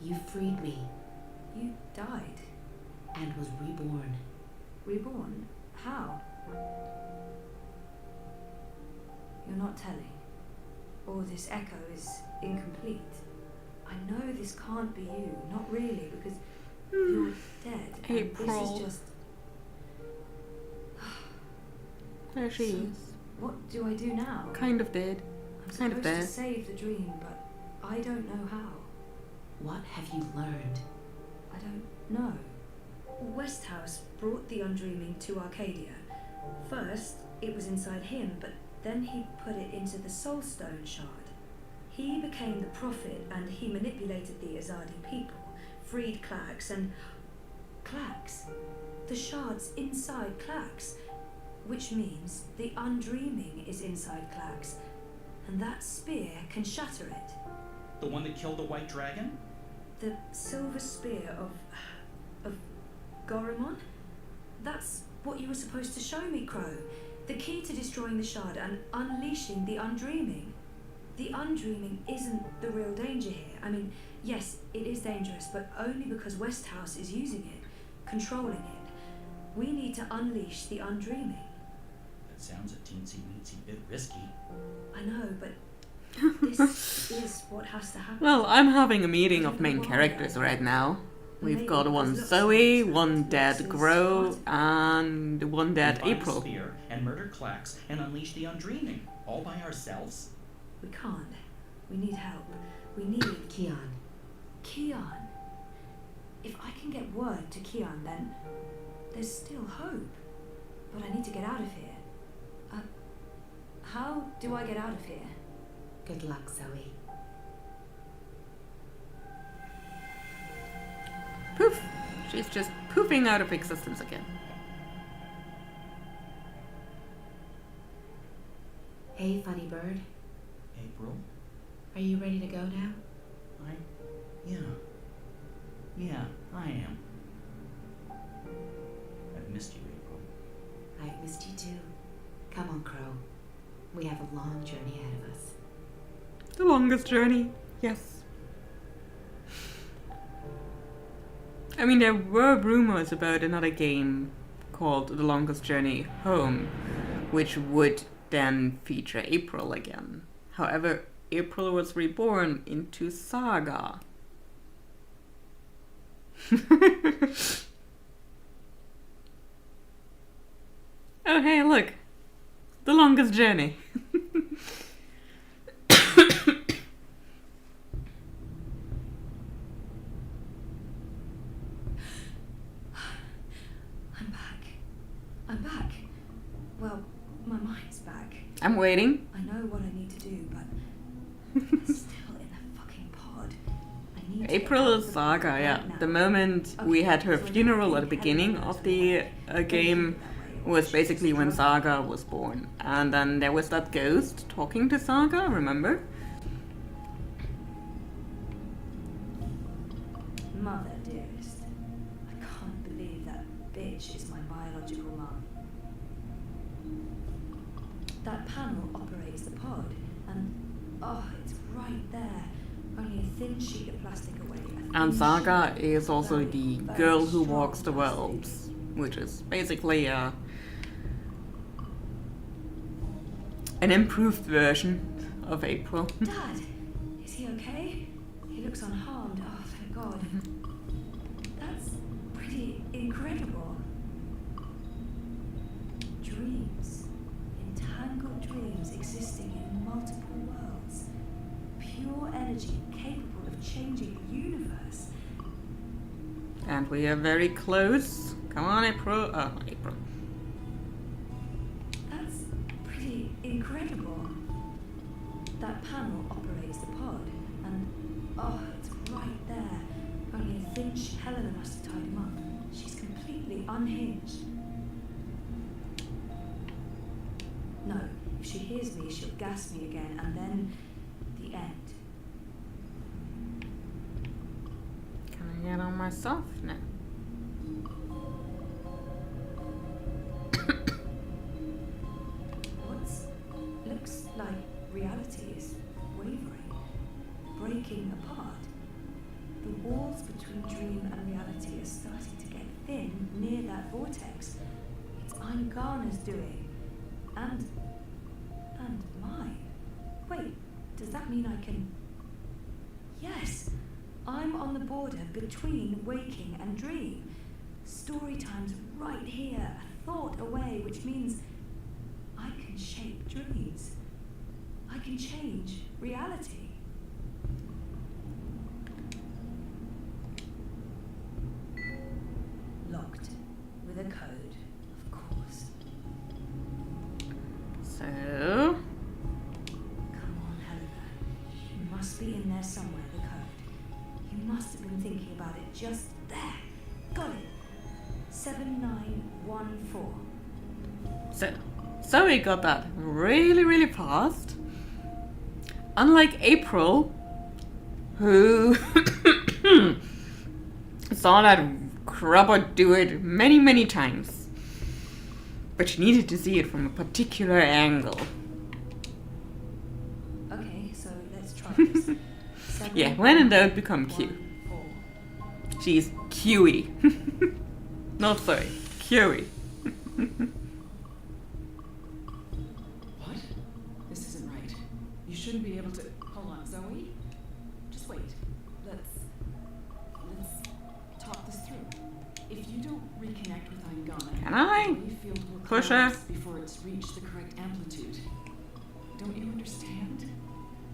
You freed me. You died. And was reborn. Reborn? How? You're not telling. Or this echo is incomplete. I know this can't be you. Not really, because you're dead. April. And this is just... There she is. What do I do now? Kind of dead. I'm Kind of supposed to dead. save the dream, but I don't know how. What have you learned? I don't know. Westhouse brought the undreaming to Arcadia. First, it was inside him, but then he put it into the Soul Stone shard. He became the prophet, and he manipulated the Azadi people, freed Clax, and... Clax? The shard's inside Clax, which means the undreaming is inside Clax, and that spear can shatter it. The one that killed the white dragon? The silver spear of Gorimon? That's what you were supposed to show me, Crow. The key to destroying the shard and unleashing the undreaming. The undreaming isn't the real danger here. I mean, yes, it is dangerous, but only because Westhouse is using it, controlling it. We need to unleash the undreaming. That sounds a teensy-weensy bit risky. I know, but this is what has to happen. Well, I'm having a meeting of main characters right now. We've got one Zoe, one dead Grow, and one dead April. Spear and murder Clax and unleash the undreaming all by ourselves. We can't. We need help. We need Keon. Keon. If I can get word to Keon, then there's still hope. But I need to get out of here. How do I get out of here? Good luck, Zoe. Poof! She's just poofing out of existence again. Hey, funny bird. April? Are you ready to go now? Yeah, I am. I've missed you, April. I've missed you too. Come on, Crow. We have a long journey ahead of us. The longest journey, yes. I mean, there were rumors about another game called The Longest Journey Home, which would then feature April again. However, April was reborn into Saga. Oh, hey, look. The Longest Journey. I'm back. Well, my mind's back. I'm waiting. I know what I need to do, but I'm still in the fucking pod. I need April is Saga, yeah. The moment we had her funeral at the beginning of the game was basically when Saga was born. And then there was that ghost talking to Saga, remember? Mother, dearest. I can't believe that bitch is my biological mum. That panel operates the pod, and it's right there. Only a thin sheet of plastic away. And Saga is also the girl who walks the worlds, which is basically an improved version of April. Dad, is he okay? He looks unharmed. Oh, thank God. That's pretty incredible. Dreams. Entangled dreams existing in multiple worlds. Pure energy capable of changing the universe. And we are very close. Come on, April. Oh, April. That's pretty incredible. That panel operates the pod, and it's right there. Only a thin Helena must have tied him up. She's completely unhinged. No, if she hears me, she'll gas me again, and then the end. Can I get on myself now? Looks like reality is wavering, breaking apart. The walls between dream and reality are starting to get thin near that vortex. It's Angana's doing. And mine. Wait, does that mean I can... Yes, I'm on the border between waking and dream. Story time's right here, a thought away, which means I can shape dreams. I can change reality. Locked with a code, of course. So... Come on, Helena. You must be in there somewhere, the code. You must have been thinking about it just there. Got it. 7914. So we got that really, really fast. Unlike April, who saw that robot do it many, many times. But she needed to see it from a particular angle. Okay, so let's try this. Yeah, when in doubt, become Q. She's QE. Not sorry, QE. What? This isn't right. You shouldn't be able to. Hold on, Zoe. Just wait. Let's talk this through. If you don't reconnect with Angana, Can I the field will push her? collapse before it's reached the correct amplitude. Don't you understand?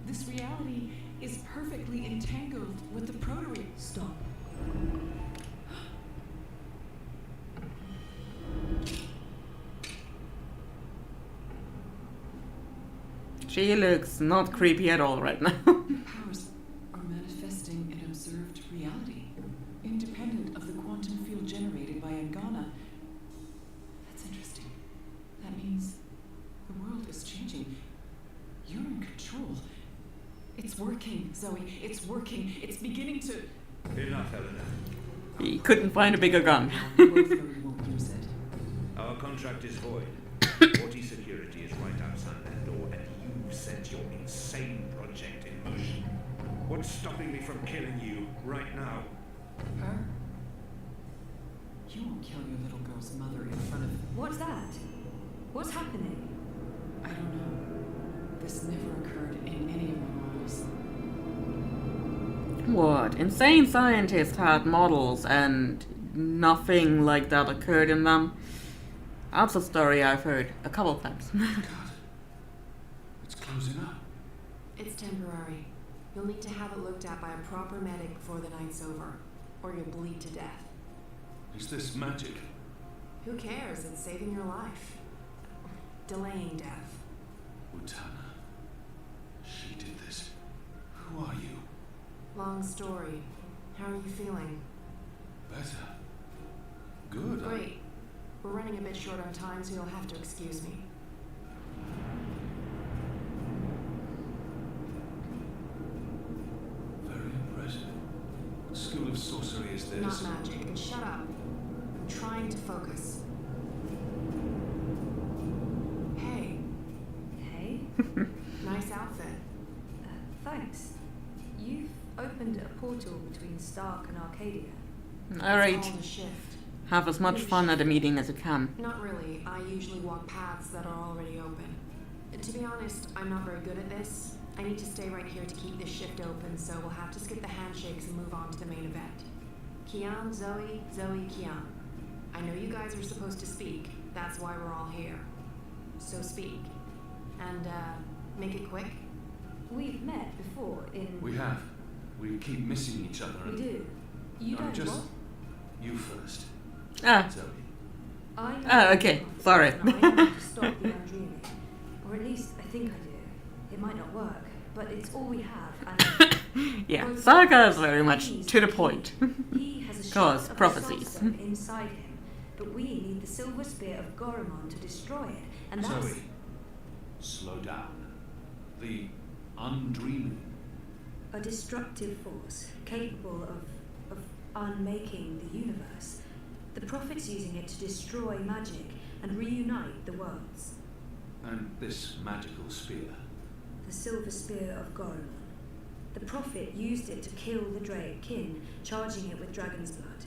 This reality is perfectly entangled with the proto-reality. Stop. She looks not creepy at all right now. Your powers are manifesting an observed reality, independent of the quantum field generated by Angana. That's interesting. That means the world is changing. You're in control. It's working, Zoe. It's working. It's beginning to... Enough, Helena. He couldn't find a bigger gun. Our contract is void. 40 security is right outside that door, and you set your insane project in motion. What's stopping me from killing you right now? Her? You won't kill your little girl's mother in front of... What's that? What's happening? I don't know. This never occurred in any of my models. What? Insane scientists had models and nothing like that occurred in them? That's a story I've heard a couple times. It's closing up. It's temporary. You'll need to have it looked at by a proper medic before the night's over, or you'll bleed to death. Is this magic? Who cares? It's saving your life. Delaying death. Utana. She did this. Who are you? Long story. How are you feeling? Better. Good. Great. We're running a bit short on time, so you'll have to excuse me. Very impressive. What school of sorcery is this? Not magic. And shut up. I'm trying to focus. Hey. Hey? Nice outfit. Thanks. You've opened a portal between Stark and Arcadia. Alright. It's called a shift. Have as much fun at the meeting as you can. Not really. I usually walk paths that are already open. To be honest, I'm not very good at this. I need to stay right here to keep this shift open, so we'll have to skip the handshakes and move on to the main event. Kian, Zoe, Kian. I know you guys are supposed to speak. That's why we're all here. So speak. And, make it quick. We've met before in... We have. We keep missing each other. We do. You I'm don't just... what? You first. Ah. Zoe. I know Oh, okay. Sorry. I want to stop the undreaming. Or at least I think I do. It might not work, but it's all we have. And Yeah, Saga is very much to the point. he has a Cause shard of prophecies. the Soul Stone inside him, but we need the silver spear of Goromon to destroy it, and that's... Zoe. Slow down. The undreaming. A destructive force, capable of unmaking the universe. The Prophet's using it to destroy magic and reunite the worlds. And this magical spear. The silver spear of Goromon. The Prophet used it to kill the Drake kin, charging it with dragon's blood.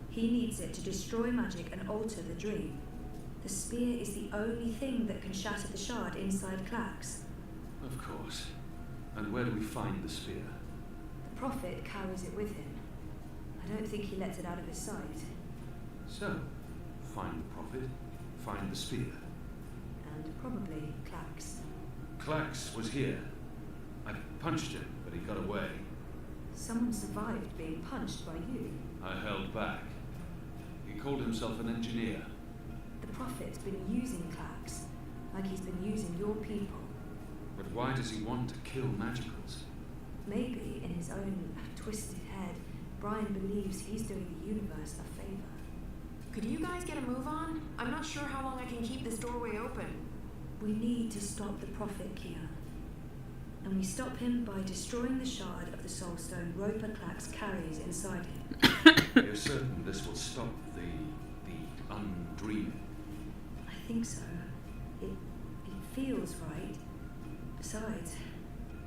He needs it to destroy magic and alter the dream. The spear is the only thing that can shatter the shard inside Clax. Of course. And where do we find the spear? The Prophet carries it with him. I don't think he lets it out of his sight. So, find the prophet, find the spear. And probably Clax. Clax was here. I punched him, but he got away. Someone survived being punched by you. I held back. He called himself an engineer. The Prophet's been using Clax, like he's been using your people. But why does he want to kill magicals? Maybe, in his own twisted head, Brian believes he's doing the universe a favor. Could you guys get a move on? I'm not sure how long I can keep this doorway open. We need to stop the Prophet, Kian. And we stop him by destroying the shard of the Soul Stone Roper Clax carries inside him. You're certain this will stop the undreaming? I think so. It feels right. Besides,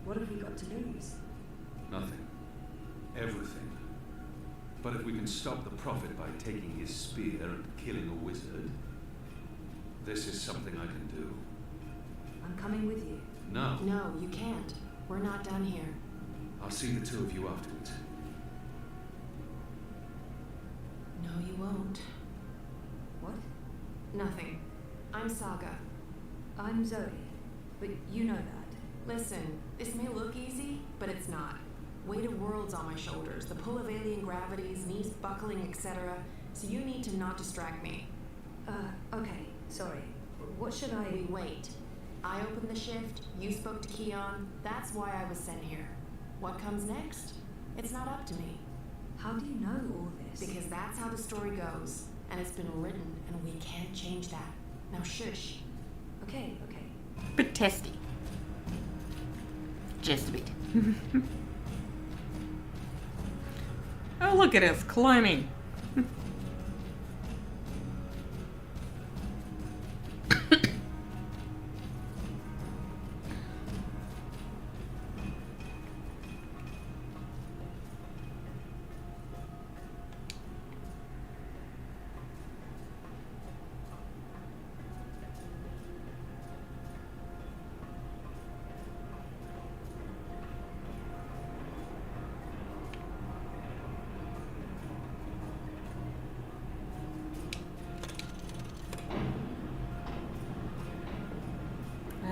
what have we got to lose? Nothing. Everything. But if we can stop the Prophet by taking his spear and killing a wizard, this is something I can do. I'm coming with you. No. No, you can't. We're not done here. I'll see the two of you afterwards. No, you won't. What? Nothing. I'm Saga. I'm Zoe, but you know that. Listen, this may look easy, but it's not. Weight of worlds on my shoulders, the pull of alien gravities, knees buckling, etc. So you need to not distract me. Okay, sorry. What should I... We wait. I opened the shift, you spoke to Keon, that's why I was sent here. What comes next? It's not up to me. How do you know all this? Because that's how the story goes, and it's been written, and we can't change that. Now shush. Okay. Bit testy. Just a bit. Oh, look at us climbing.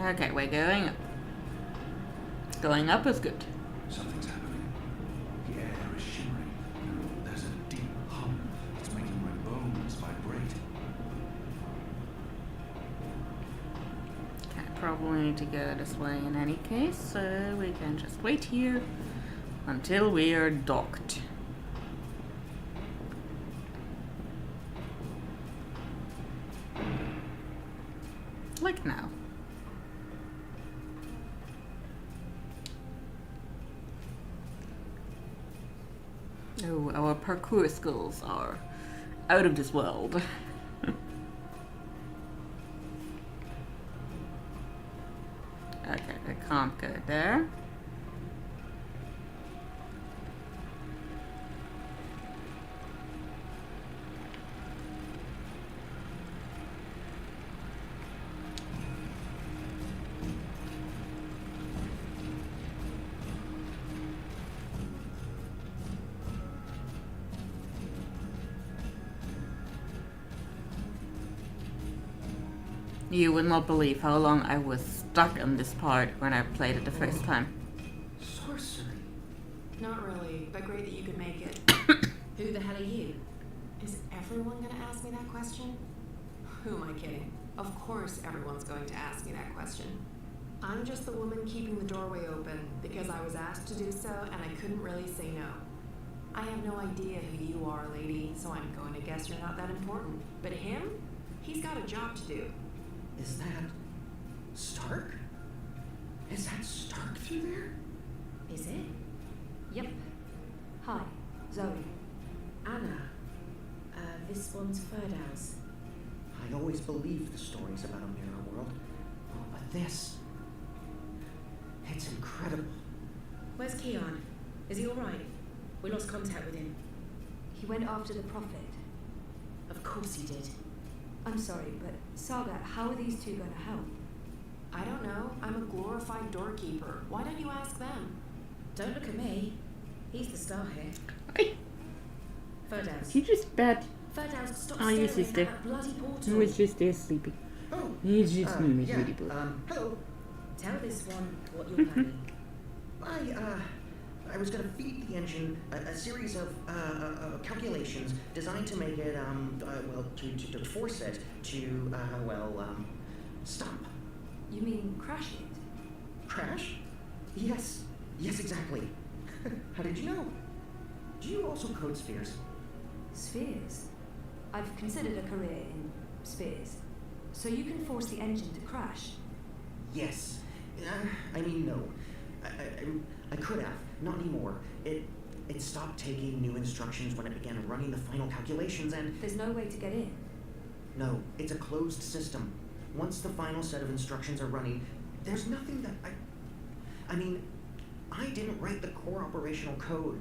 Okay, we're going up. Going up is good. Something's happening. The air is shimmering. There's a deep hum. It's making my bones vibrate. Okay, probably need to go this way in any case, so we can just wait here until we are docked. Like now. Oh, our parkour skills are out of this world. Okay, I can't go there. You would not believe how long I was stuck on this part when I played it the first time. Sorcery? Not really, but great that you could make it. Who the hell are you? Is everyone gonna ask me that question? Who am I kidding? Of course everyone's going to ask me that question. I'm just the woman keeping the doorway open because I was asked to do so and I couldn't really say no. I have no idea who you are, lady, so I'm going to guess you're not that important. But him? He's got a job to do. Is that Stark? Is that Stark through there? Is it? Yep. Hi, Zoe. Anna. This one's Ferdow's. I always believed the stories about a mirror world. Oh, but this... It's incredible. Where's Keon? Is he alright? We lost contact with him. He went after the Prophet. Of course he did. I'm sorry, but Saga, how are these two going to help? I don't know. I'm a glorified doorkeeper. Why don't you ask them? Don't look at me. He's the star here. Okay. Ferdow's. He just bad. Ferdow's, stop Oh, staring yes, he's at there. that bloody portal. He was just there sleeping. Oh. He's just moving yeah. really good. Hello. Tell this one what you're planning. I was going to feed the engine a series of calculations designed to make it, to force it to, stop. You mean crash it? Crash? Yes. Yes, exactly. How did you know? Do you also code spheres? Spheres? I've considered a career in spheres. So you can force the engine to crash? Yes. No. I could have. Not anymore. It stopped taking new instructions when it began running the final calculations and... There's no way to get in? No, it's a closed system. once the final set of instructions are running, there's nothing that I mean, I didn't write the core operational code.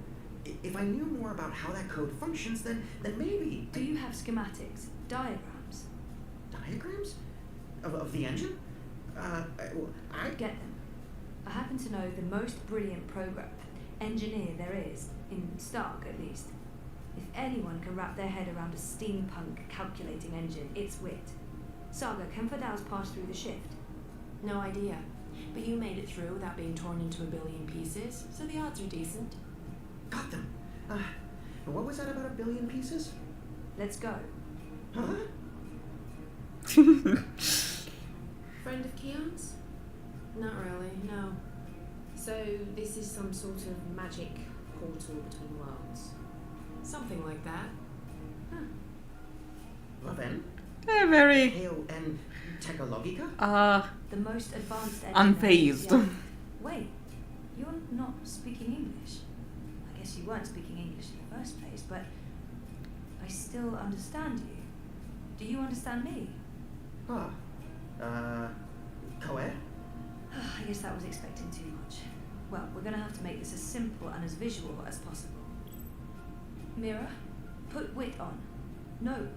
If I knew more about how that code functions, then maybe... Do you have schematics? Diagrams? Diagrams? Of the engine? I get them. I happen to know the most brilliant engineer there is, in Stark at least. If anyone can wrap their head around a steampunk calculating engine, it's Wit. Saga, can Fadal's pass through the shift? No idea. But you made it through without being torn into a billion pieces, so the odds are decent. Got them. What was that about a billion pieces? Let's go. Huh? Friend of Keon's? Not really, no. So this is some sort of magic portal between worlds? Something like that. Huh. Well then. They're very... Hail and Technologica? The most advanced unfazed. Yeah. Wait, you're not speaking English. I guess you weren't speaking English in the first place, but I still understand you. Do you understand me? Co-ed? I guess that was expecting too much. Well, we're gonna have to make this as simple and as visual as possible. Mira, put Wit on. No.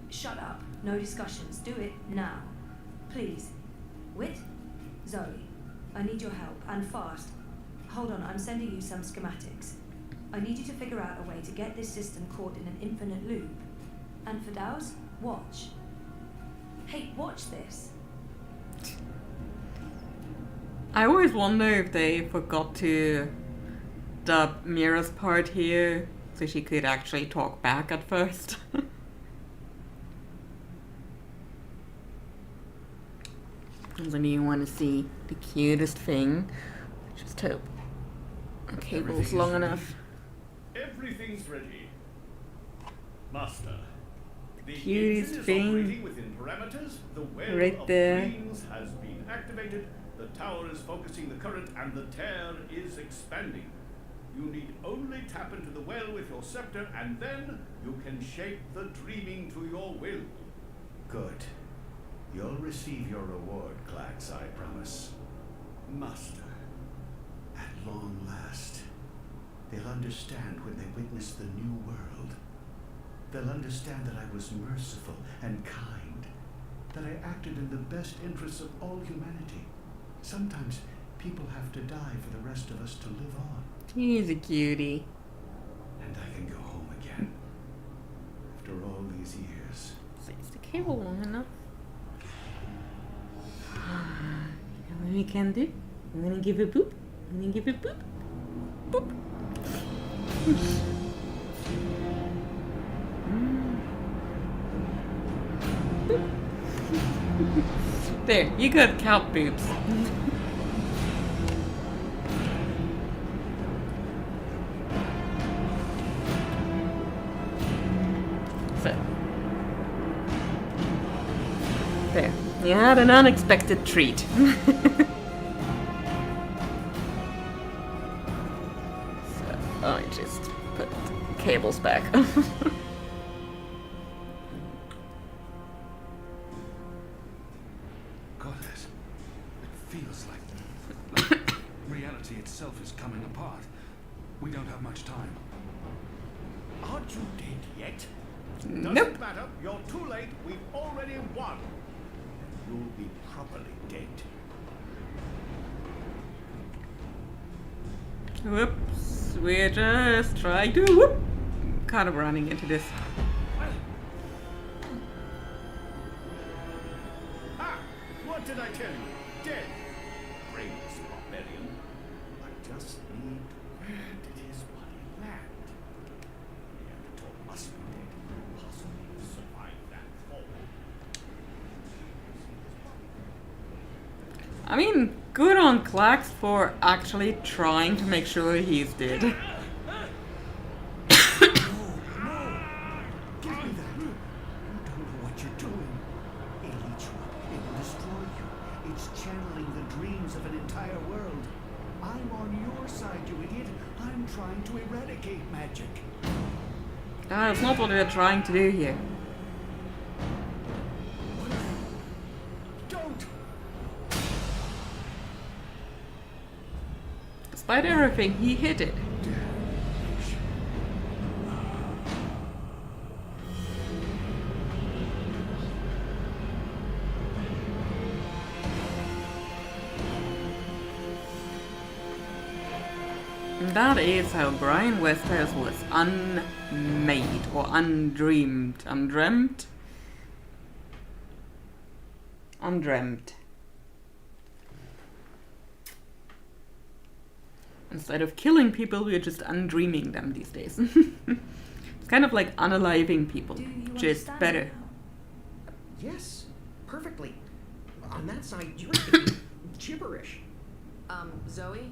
Shut up. No discussions. Do it now. Please. Wit? Zoe, I need your help, and fast. Hold on, I'm sending you some schematics. I need you to figure out a way to get this system caught in an infinite loop. And for Dow's, watch. Hey, watch this. I always wonder if they forgot to dub Mira's part here, so she could actually talk back at first. And then you want to see the cutest thing. Just hope the cable's long enough. Everything's ready. Master. The Cutest engine is thing. operating within parameters. The well Right of there. dreams has been activated. The tower is focusing the current and the tear is expanding. You need only tap into the well with your scepter and then you can shape the dreaming to your will. Good. You'll receive your reward, Clax, I promise. Master. At long last, they'll understand when they witness the new world. They'll understand that I was merciful and kind, that I acted in the best interests of all humanity. Sometimes people have to die for the rest of us to live on. He's a cutie. And I can go home again. After all these years. Is the cable long enough? You know what we can do? I'm gonna give a boop. I'm gonna give a boop. Boop. Boop. There, you got cow boobs. So. There. You had an unexpected treat. So, I just put cables back. Goddess, it feels like reality itself is coming apart. We don't have much time. Aren't you dead yet? Nope. Doesn't matter. You're too late. We've already won. You'll be properly dead. Whoops. We're just trying to whoop. Kind of running into this. Ah! What did I tell you? Dead. Brainless barbarian. I just need to land at his body land. Neanderthal must be dead. Possibly survive that fall. I mean, good on Clax for actually trying to make sure he's dead. Give me that. You don't know what you're doing. It'll eat you up. It'll destroy you. It's channeling the dreams of an entire world. I'm on your side, you idiot. I'm trying to eradicate magic. That's not what we're trying to do here. Despite everything, he hit it. And that is how Brian Westhouse was unmade or undreamed. Undreamt? Undreamt. Instead of killing people, we're just undreaming them these days. It's kind of like unaliving people, just better. Yes, perfectly. On that side, you're speaking gibberish. Zoe?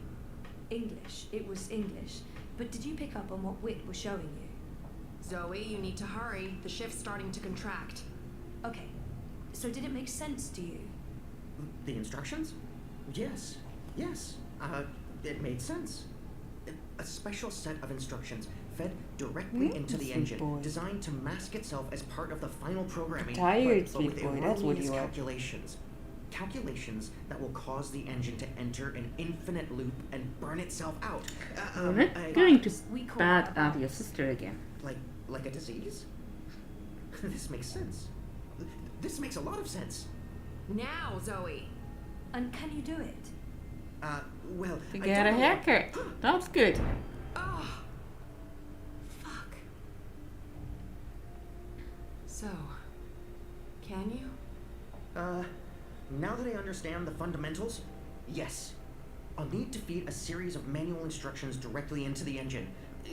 English. It was English. But did you pick up on what Wit was showing you? Zoe, you need to hurry. The shift's starting to contract. Okay. So did it make sense to you? The instructions? Yes. Yes. It made sense. A special set of instructions fed directly into the engine, designed to mask itself as part of the final programming, but with erroneous calculations. Calculations that will cause the engine to enter an infinite loop and burn itself out. We're not going to bat at your sister again. Like a disease? This makes sense. This makes a lot of sense. Now, Zoe. And can you do it? Well, to get a haircut. That's good. Oh, fuck. So, can you? Now that I understand the fundamentals, yes. I'll need to feed a series of manual instructions directly into the engine.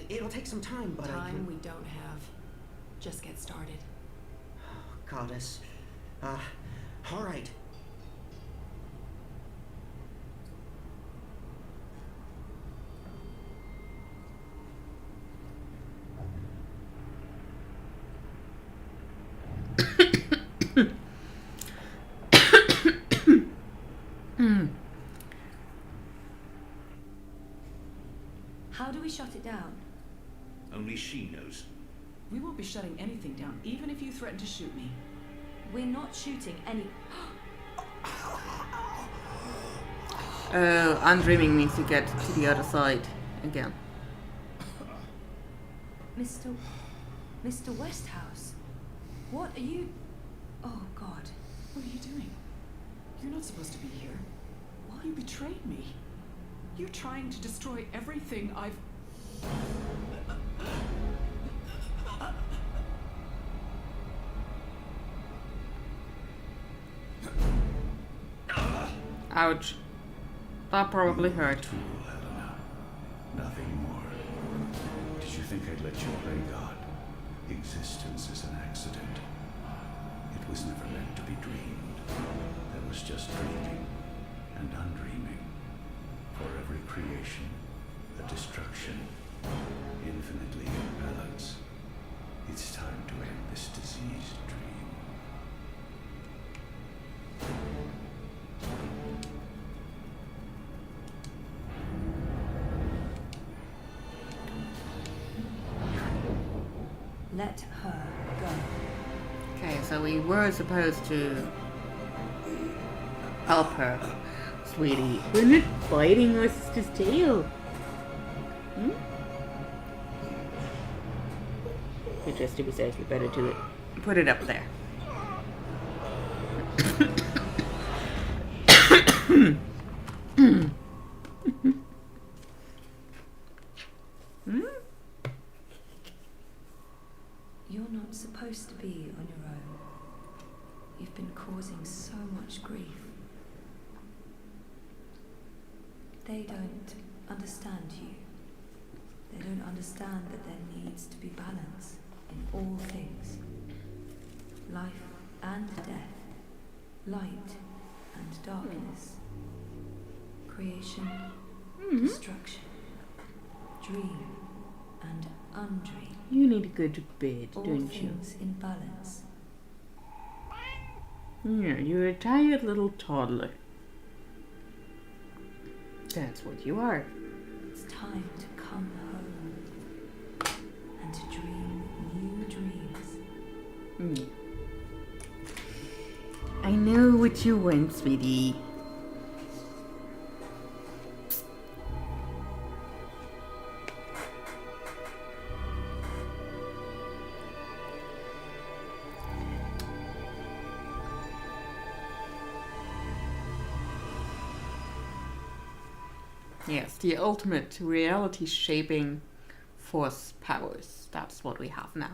It'll take some time, but Time we don't have. Just get started. Goddess. All right. How do we shut it down? Only she knows. We won't be shutting anything down, even if you threaten to shoot me. We're not shooting any... Undreaming means to get to the other side again. Mr. Westhouse, what are you... Oh, God. What are you doing? You're not supposed to be here. Why? You betrayed me. You're trying to destroy everything I've... Ouch. That probably hurt. Tool, Helena. Nothing more. Did you think I'd let you play God? Existence is an accident. It was never meant to be dreamed. There was just dreaming and undreaming. For every creation, a destruction, infinitely in balance. It's time to end this diseased dream. Let her go. Okay, so we were supposed to help her, sweetie. We're not biting our sister's tail. Hmm? But just to be safe, we better do it. Put it up there. You're not supposed to be on your own. You've been causing so much grief. They don't understand you. They don't understand that there needs to be balance in all things. Life and death. Light and darkness. Creation, destruction. Dream and undream. You need to go to bed, all don't you? things in balance. Yeah, you're a tired little toddler. That's what you are. It's time to come home and to dream new dreams. I know what you want, sweetie. Yes, the ultimate reality-shaping force powers. That's what we have now.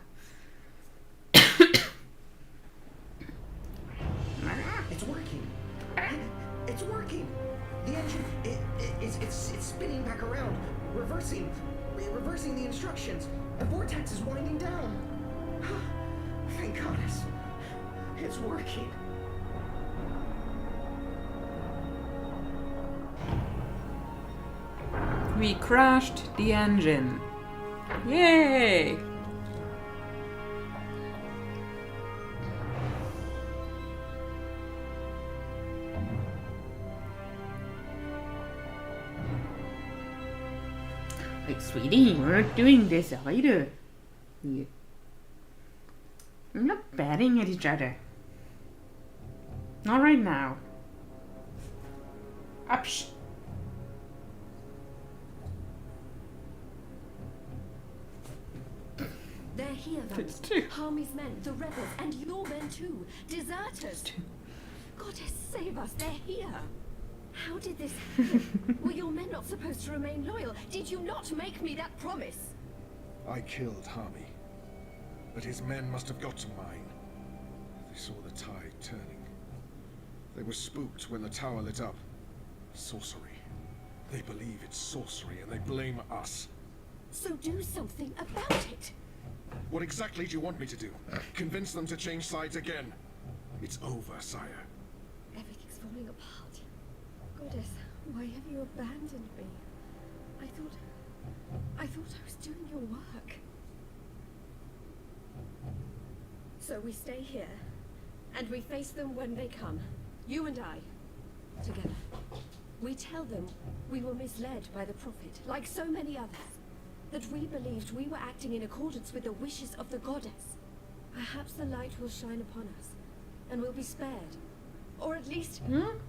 It's working. It's working. The engine, it's spinning back around, reversing the instructions. The vortex is winding down. Thank goodness. It's working. We crashed the engine. Yay! Like, sweetie, we're not doing this either. Yeah. I'm not batting at each other. Not right now. Upsh. They're here, It's Vance. two. Harmy's men, the rebels, and your men too. Deserters. Goddess, save us. They're here. How did this happen? Were your men not supposed to remain loyal? Did you not make me that promise? I killed Harmy, but his men must have got to mine. They saw the tide turning. They were spooked when the tower lit up. Sorcery. They believe it's sorcery and they blame us. So do something about it. What exactly do you want me to do? Convince them to change sides again? It's over, sire. Everything's falling apart. Goddess, why have you abandoned me? I thought I was doing your work. So we stay here, and we face them when they come. You and I, together. We tell them we were misled by the Prophet, like so many others. That we believed we were acting in accordance with the wishes of the goddess. Perhaps the light will shine upon us, and we'll be spared. Or at least,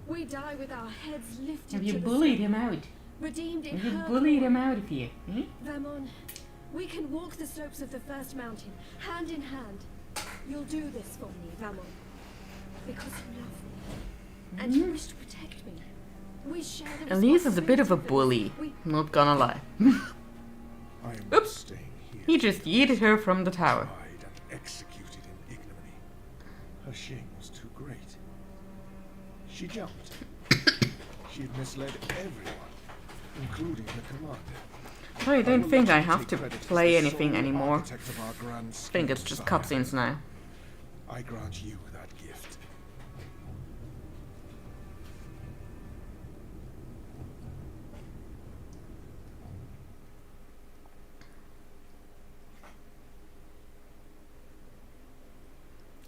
we die with our heads lifted Have you to the bullied sky, him out? redeemed in Have you her bullied glory. him out of here? Vermon, we can walk the slopes of the first mountain, hand in hand. You'll do this for me, Vermon. Because you love me. And you wish to protect me. We share the Elise is a bit of a responsibility bully. Not gonna lie. Oops. He just yeeted her from the tower. Tried and executed in ignominy. Her shame was too great. She jumped. She had misled everyone, including the commander. I don't will think let I you have take to credit as play the anything sole anymore. architect of our grand I think it's scheme, just sire. cutscenes now. I grant you that gift.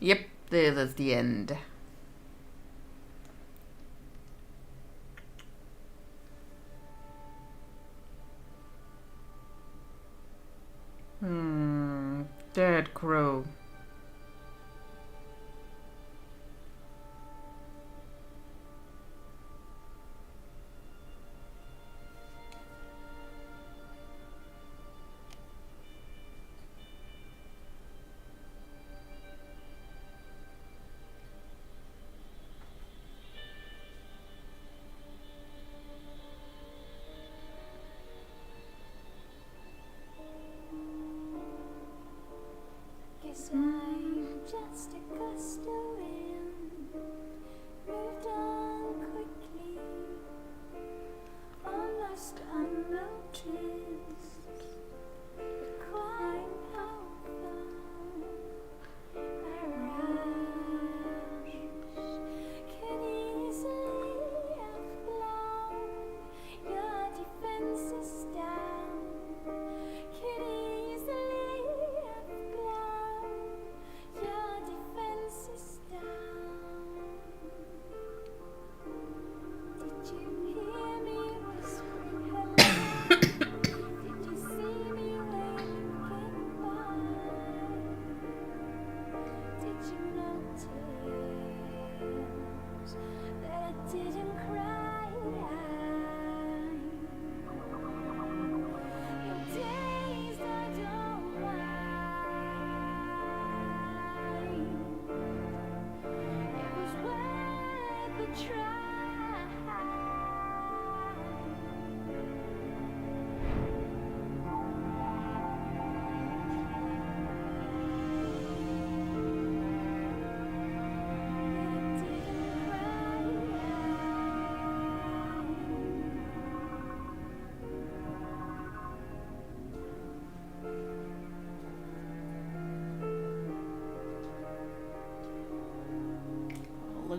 Yep, this is the end. Dead crow. Guess I'm just a gust of wind, moved on quickly, almost unnoticed, but quite powerful. A rush could easily have blown your defenses down, could easily have blown your defenses down.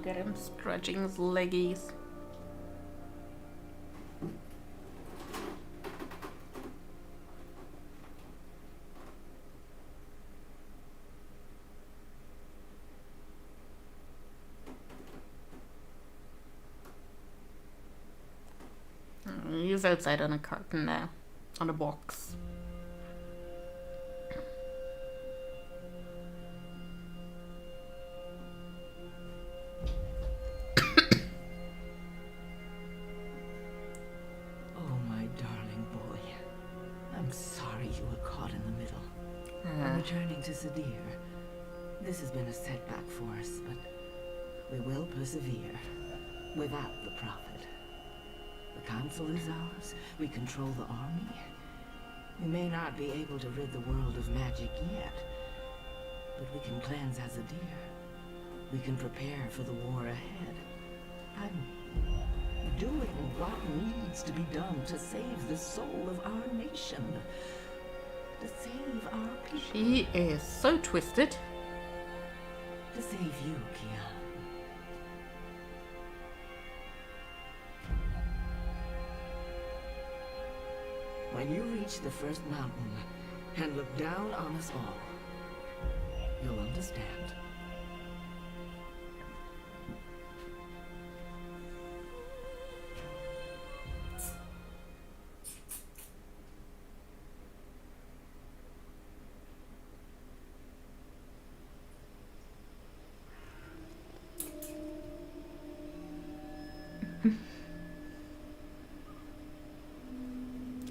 Look at him stretching his leggies. He's outside on a carton now, on a box. Oh, my darling boy. I'm sorry you were caught in the middle. I'm returning to Sadir. This has been a setback for us, but we will persevere without the Prophet. The council is ours. We control the army. We may not be able to rid the world of magic yet, but we can cleanse Azadir. We can prepare for the war ahead. I'm doing what needs to be done to save the soul of our nation. To save our people. She is so twisted. To save you, Kian. When you reach the first mountain and look down on us all, you'll understand.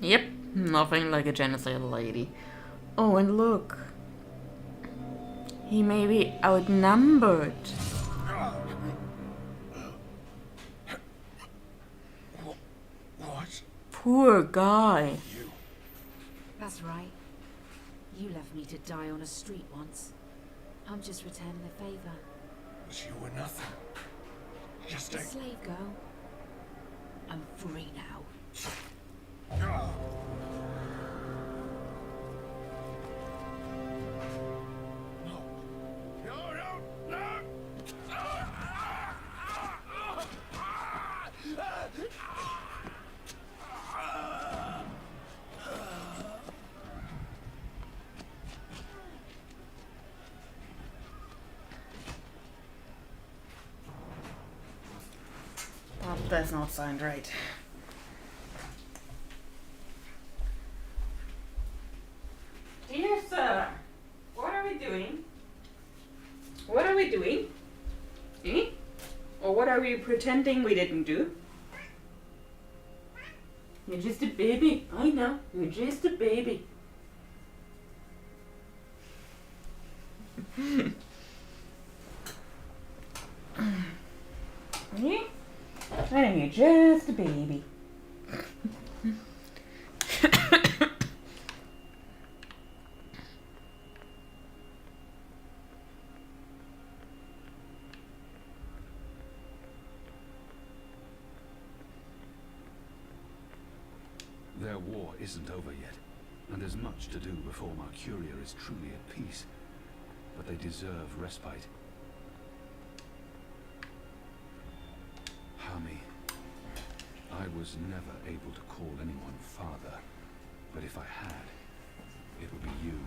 Yep, nothing like a genocidal lady. Oh, and look. He may be outnumbered. What? Poor guy. That's right. You left me to die on a street once. I'm just returning the favor. But you were nothing. Just A a... slave girl. I'm free now. That does not sound right. Dear sir, what are we doing? What are we doing? Eh? Or what are we pretending we didn't do? You're just a baby. I know. You're just a baby. Eh? I know you're just a baby. Their war isn't over yet, and there's much to do before Mercuria is truly at peace. But they deserve respite. Hami, I was never able to call anyone father, but if I had, it would be you.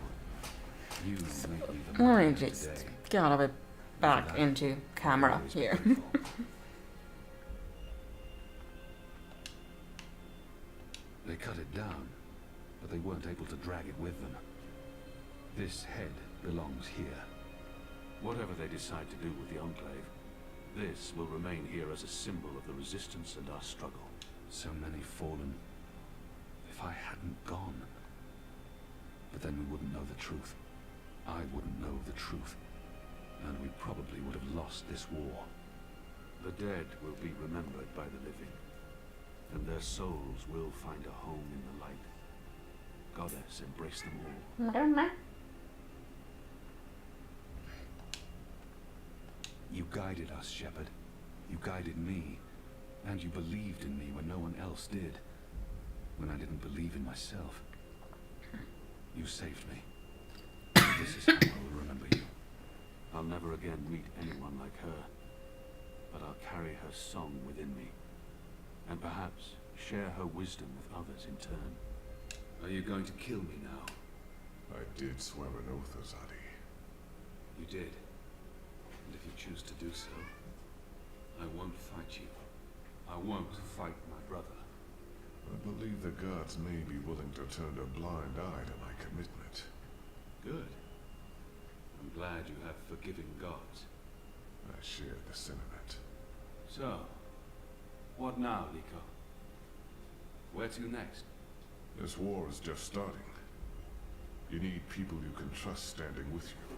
You made me the Let man me just today. get out of it back into camera here. They cut it down, but they weren't able to drag it with them. This head belongs here. Whatever they decide to do with the Enclave, this will remain here as a symbol of the resistance and our struggle. So many fallen. If I hadn't gone. But then we wouldn't know the truth. I wouldn't know the truth. And we probably would have lost this war. The dead will be remembered by the living. And their souls will find a home in the light. Goddess, embrace them all. You guided us, Shepherd. You guided me. And you believed in me when no one else did. When I didn't believe in myself. You saved me. This is how I will remember you. I'll never again meet anyone like her. but I'll carry her song within me, and perhaps share her wisdom with others in turn. Are you going to kill me now? I did swear an oath, Azadi. You did. And if you choose to do so, I won't fight you. I won't fight my brother. I believe the gods may be willing to turn a blind eye to my commitment. Good. I'm glad you have forgiving gods. I share the sentiment. So, what now, Liko? Where to next? This war is just starting. You need people you can trust standing with you.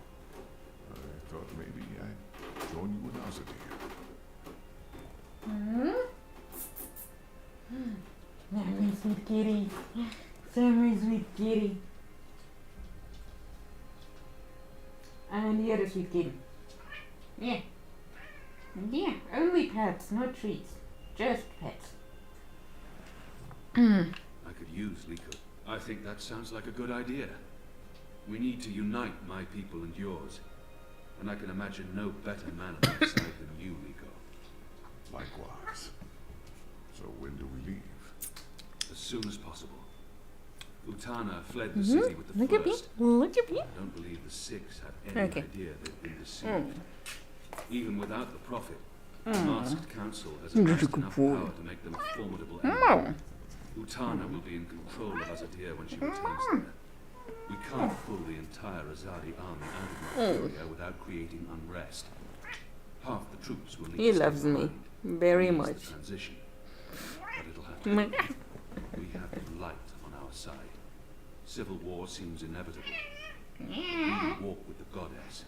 I thought maybe I'd join you in Azadir. Very sweet kitty. Very sweet kitty. And the other sweet kitty. Yeah. Yeah, only pets, no treats. Just pets. I could use Liko. I think that sounds like a good idea. We need to unite my people and yours. And I can imagine no better man on my side than you, Liko. Likewise. So when do we leave? As soon as possible. Utana fled the city with the Look at me. first. Look at me. I don't believe the Six have any idea they've been deceived. Even without the Prophet, the masked council has amassed enough power to make them a formidable enemy. Utana will be in control of Azadir when she returns there. We can't pull the entire Azadi army out of Nigeria without creating unrest. Half the troops will need He to stay loves me behind very to ease much. the transition. But it'll have to be. We have the light on our side. Civil war seems inevitable. We walk with the goddess,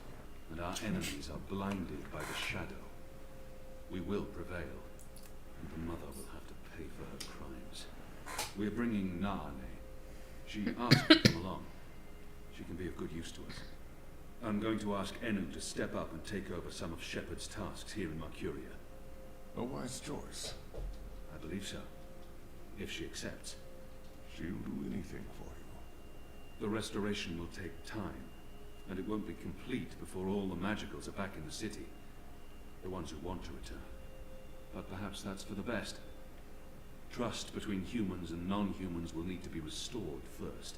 and our enemies are blinded by the shadow. We will prevail, and the mother will have to pay for her crimes. We're bringing Naane. She asked to come along. She can be of good use to us. I'm going to ask Enu to step up and take over some of Shepard's tasks here in Mercuria. A wise choice. I believe so. If she accepts. She'll do anything for you. The restoration will take time, and it won't be complete before all the magicals are back in the city. The ones who want to return. But perhaps that's for the best. Trust between humans and non-humans will need to be restored first.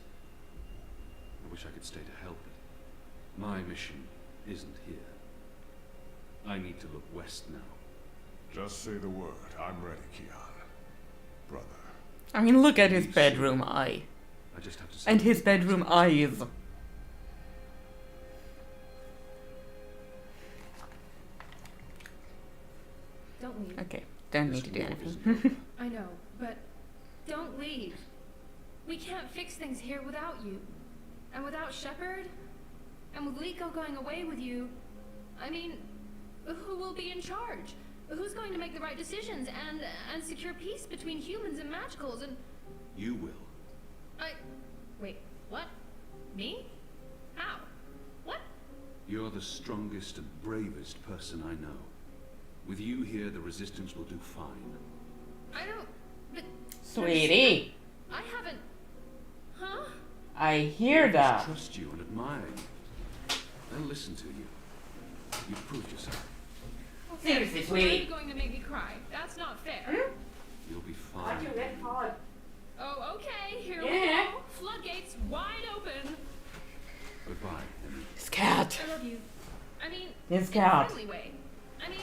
I wish I could stay to help it. My mission isn't here. I need to look west now. Just say the word. I'm ready, Kian. Brother. I mean, look at his bedroom eye. I just have to say and his bedroom eyes. Don't leave. Okay, don't need to do anything. I know, but don't leave. We can't fix things here without you. And without Shepard? And with Liko going away with you, I mean, who will be in charge? Who's going to make the right decisions and secure peace between humans and magicals and... You will. Wait, what? Me? How? What? You're the strongest and bravest person I know. With you here, the Resistance will do fine. I don't... But... Sweetie. I haven't... Huh? I hear that. I trust you and admire you. They'll listen to you. You've proved yourself. Okay, Seriously, so sweetie. Are you going to make me cry? That's not fair. You'll be fine. Oh, okay, here Yeah. we go. Floodgates wide open. Goodbye, Henry. His cat. I love you. I mean, His in a cat. friendly way. I mean,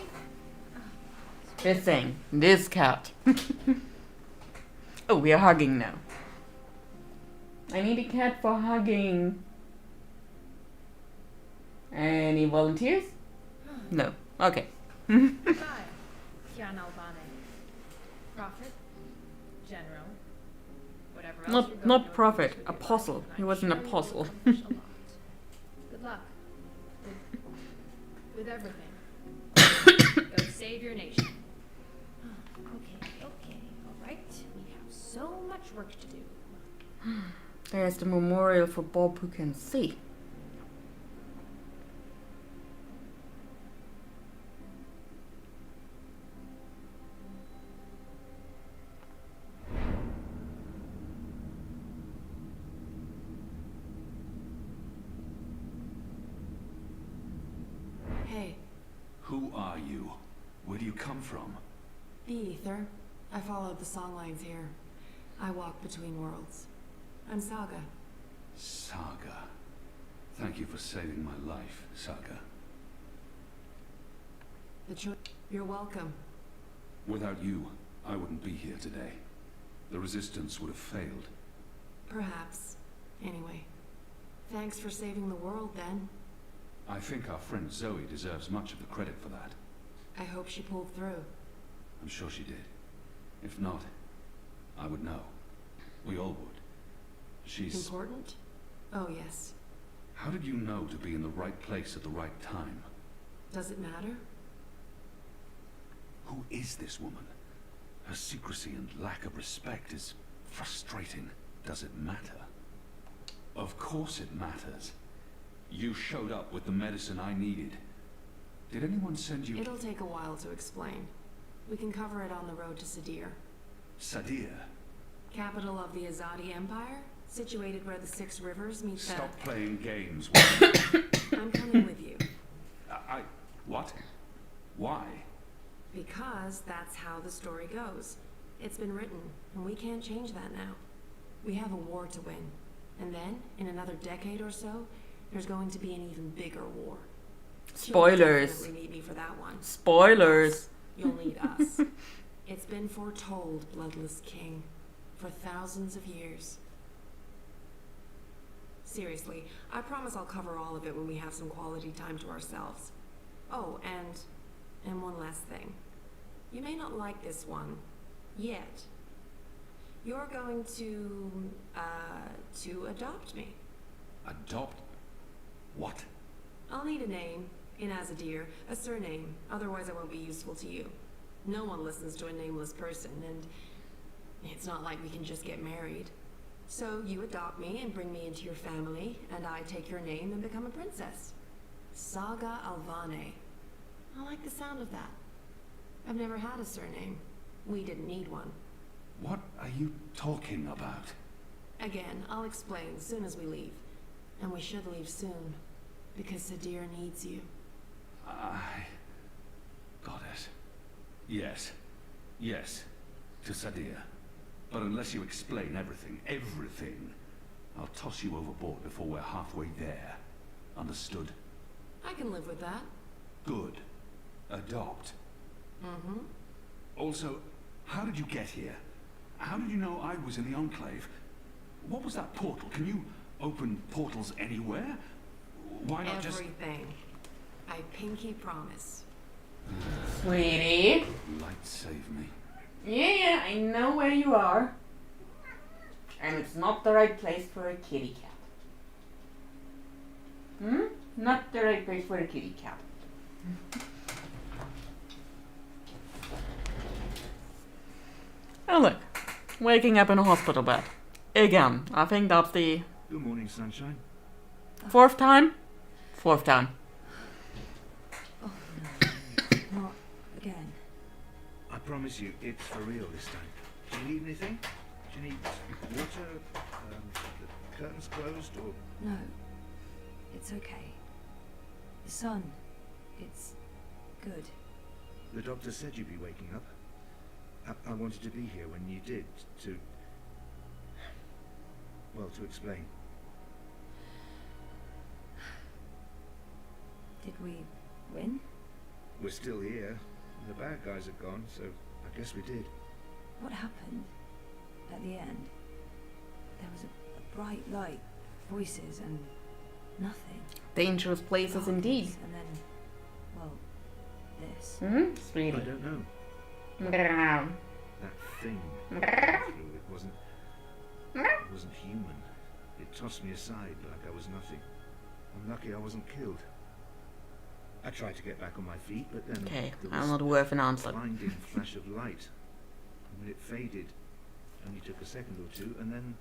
This thing. This cat. Oh, we are hugging now. I need a cat for hugging. Any volunteers? No. Okay. goodbye, Kian Albane. Prophet, general, whatever else you're going Not to prophet. accomplish with your Apostle. life, He I'm was an sure you will apostle. accomplish a lot. Good luck. With everything. Go save your nation. Okay, all right. We have so much work to do. There's the memorial for Bob who can see. Who are you? Where do you come from? The ether. I followed the songlines here. I walk between worlds. I'm Saga. Saga. Thank you for saving my life, Saga. You're welcome. Without you, I wouldn't be here today. The resistance would have failed. Perhaps. Anyway, thanks for saving the world, then. I think our friend Zoe deserves much of the credit for that. I hope she pulled through. I'm sure she did. If not, I would know. We all would. She's... Important? Oh, yes. How did you know to be in the right place at the right time? Does it matter? Who is this woman? Her secrecy and lack of respect is frustrating. Does it matter? Of course it matters. You showed up with the medicine I needed. Did anyone send you... It'll take a while to explain. We can cover it on the road to Sadir. Sadir? Capital of the Azadi Empire? Situated where the 6 rivers meet the... Stop playing games. I'm coming with you. What? Why? Because that's how the story goes. It's been written, and we can't change that now. We have a war to win. And then, in another decade or so, there's going to be an even bigger war. Spoilers. You'll definitely need me for that one. Spoilers. You'll need us. It's been foretold, Bloodless King, for thousands of years. Seriously, I promise I'll cover all of it when we have some quality time to ourselves. Oh, and one last thing. You may not like this one yet. You're going to adopt me. Adopt? What? I'll need a name in Azadir, a surname, otherwise I won't be useful to you. No one listens to a nameless person, and it's not like we can just get married. So you adopt me and bring me into your family, and I take your name and become a princess. Saga Alvane. I like the sound of that. I've never had a surname. We didn't need one. What are you talking about? Again, I'll explain as soon as we leave. And we should leave soon, because Sadir needs you. Got it. Yes. Yes. To Sadir. But unless you explain everything, I'll toss you overboard before we're halfway there. Understood? I can live with that. Good. Adopt. Mm-hmm. Also, how did you get here? How did you know I was in the Enclave? What was that portal? Can you open portals anywhere? Why not just... Everything. I pinky promise. Sweetie. Light save me. Yeah, I know where you are. And it's not the right place for a kitty cat. Not the right place for a kitty cat. Oh look, waking up in a hospital bed. Again, I think that's the... Good morning, sunshine. Fourth time? Fourth time. Oh no, not again. I promise you, it's for real this time. Do you need anything? Do you need water? The curtains closed, or...? No, it's okay. The sun, it's good. The doctor said you'd be waking up. I wanted to be here when you did, to... well, to explain. Did we win? We're still here. The bad guys are gone, so I guess we did. What happened at the end? There was a bright light, voices, and nothing. Dangerous places indeed. And then, well, this. Sweetie. I don't know. Meow. That thing it wasn't human. It tossed me aside like I was nothing. I'm lucky I wasn't killed. I tried to get back on my feet, but then okay, there I'm was not worth an answer. a blinding flash of light. And when it faded, only took a second or two, and then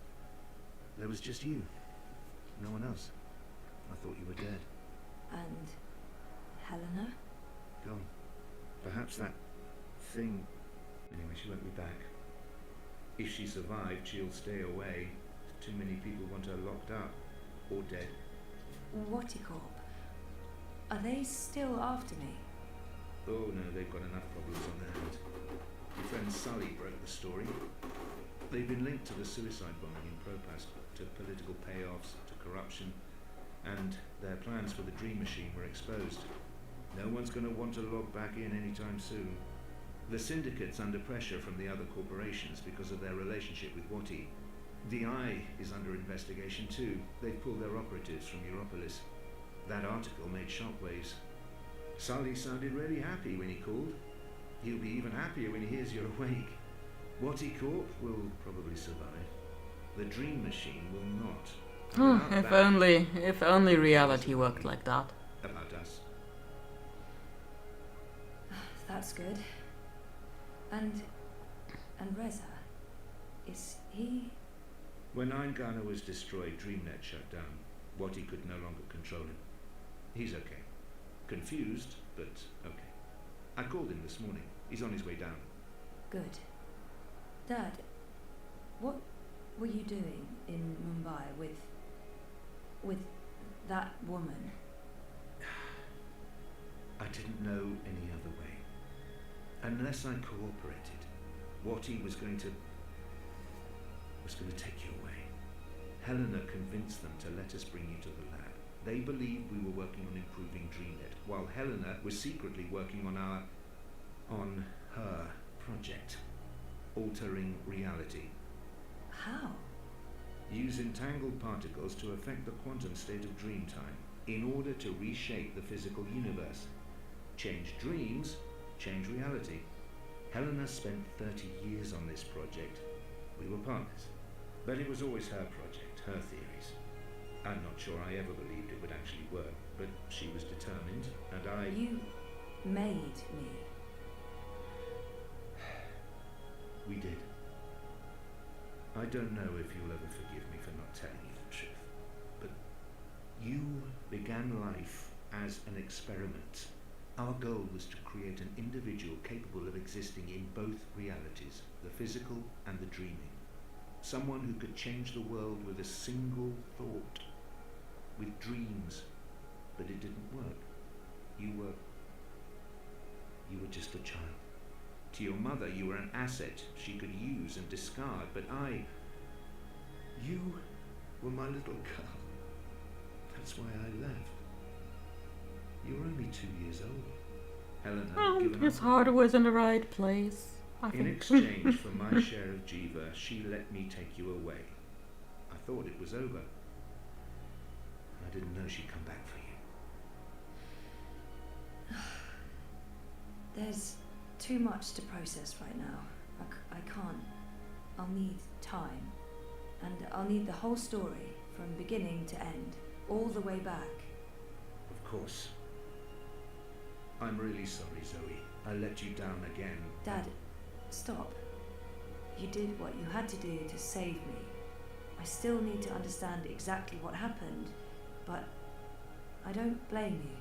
there was just you. No one else. I thought you were dead. And Helena? Gone. Perhaps that thing... Anyway, she won't be back. If she survived, she'll stay away. Too many people want her locked up. Or dead. Whatticorp? Are they still after me? Oh no, they've got enough problems on their hands. Your friend Sully broke the story. They've been linked to the suicide bombing in Propas, to political payoffs, to corruption, and their plans for the Dream Machine were exposed. No one's going to want to log back in anytime soon. The syndicate's under pressure from the other corporations because of their relationship with Wati. The Eye is under investigation too. They've pulled their operatives from Europolis. That article made shockwaves. Sully sounded really happy when he called. He'll be even happier when he hears you're awake. Wati Corp will probably survive. The Dream Machine will not. If only reality worked like that. About us. That's good. And Reza, is he... When Eingana was destroyed, DreamNet shut down. Wati could no longer control him. He's okay. Confused, but okay. I called him this morning. He's on his way down. Good. Dad, what were you doing in Mumbai with that woman? I didn't know any other way. Unless I cooperated, Wati was going to take you away. Helena convinced them to let us bring you to the lab. They believed we were working on improving DreamNet, while Helena was secretly working on her project, altering reality. How? Use entangled particles to affect the quantum state of dreamtime in order to reshape the physical universe. Change dreams, change reality. Helena spent 30 years on this project. We were partners. But it was always her project, her theories. I'm not sure I ever believed it would actually work, but she was determined, and I... You made me. We did. I don't know if you'll ever forgive me for not telling you the truth, but you began life as an experiment. Our goal was to create an individual capable of existing in both realities, the physical and the dreaming. Someone who could change the world with a single thought, with dreams. But it didn't work. You were just a child. To your mother, you were an asset she could use and discard, but you were my little girl. That's why I left. You were only 2 years old. Helena had given His up. heart was in the right place, I In think. exchange for my share of Jiva, she let me take you away. I thought it was over. I didn't know she'd come back for you. There's too much to process right now. I can't. I'll need time. And I'll need the whole story, from beginning to end, all the way back. Of course. I'm really sorry, Zoe. I let you down again. Dad, stop. You did what you had to do to save me. I still need to understand exactly what happened, but I don't blame you.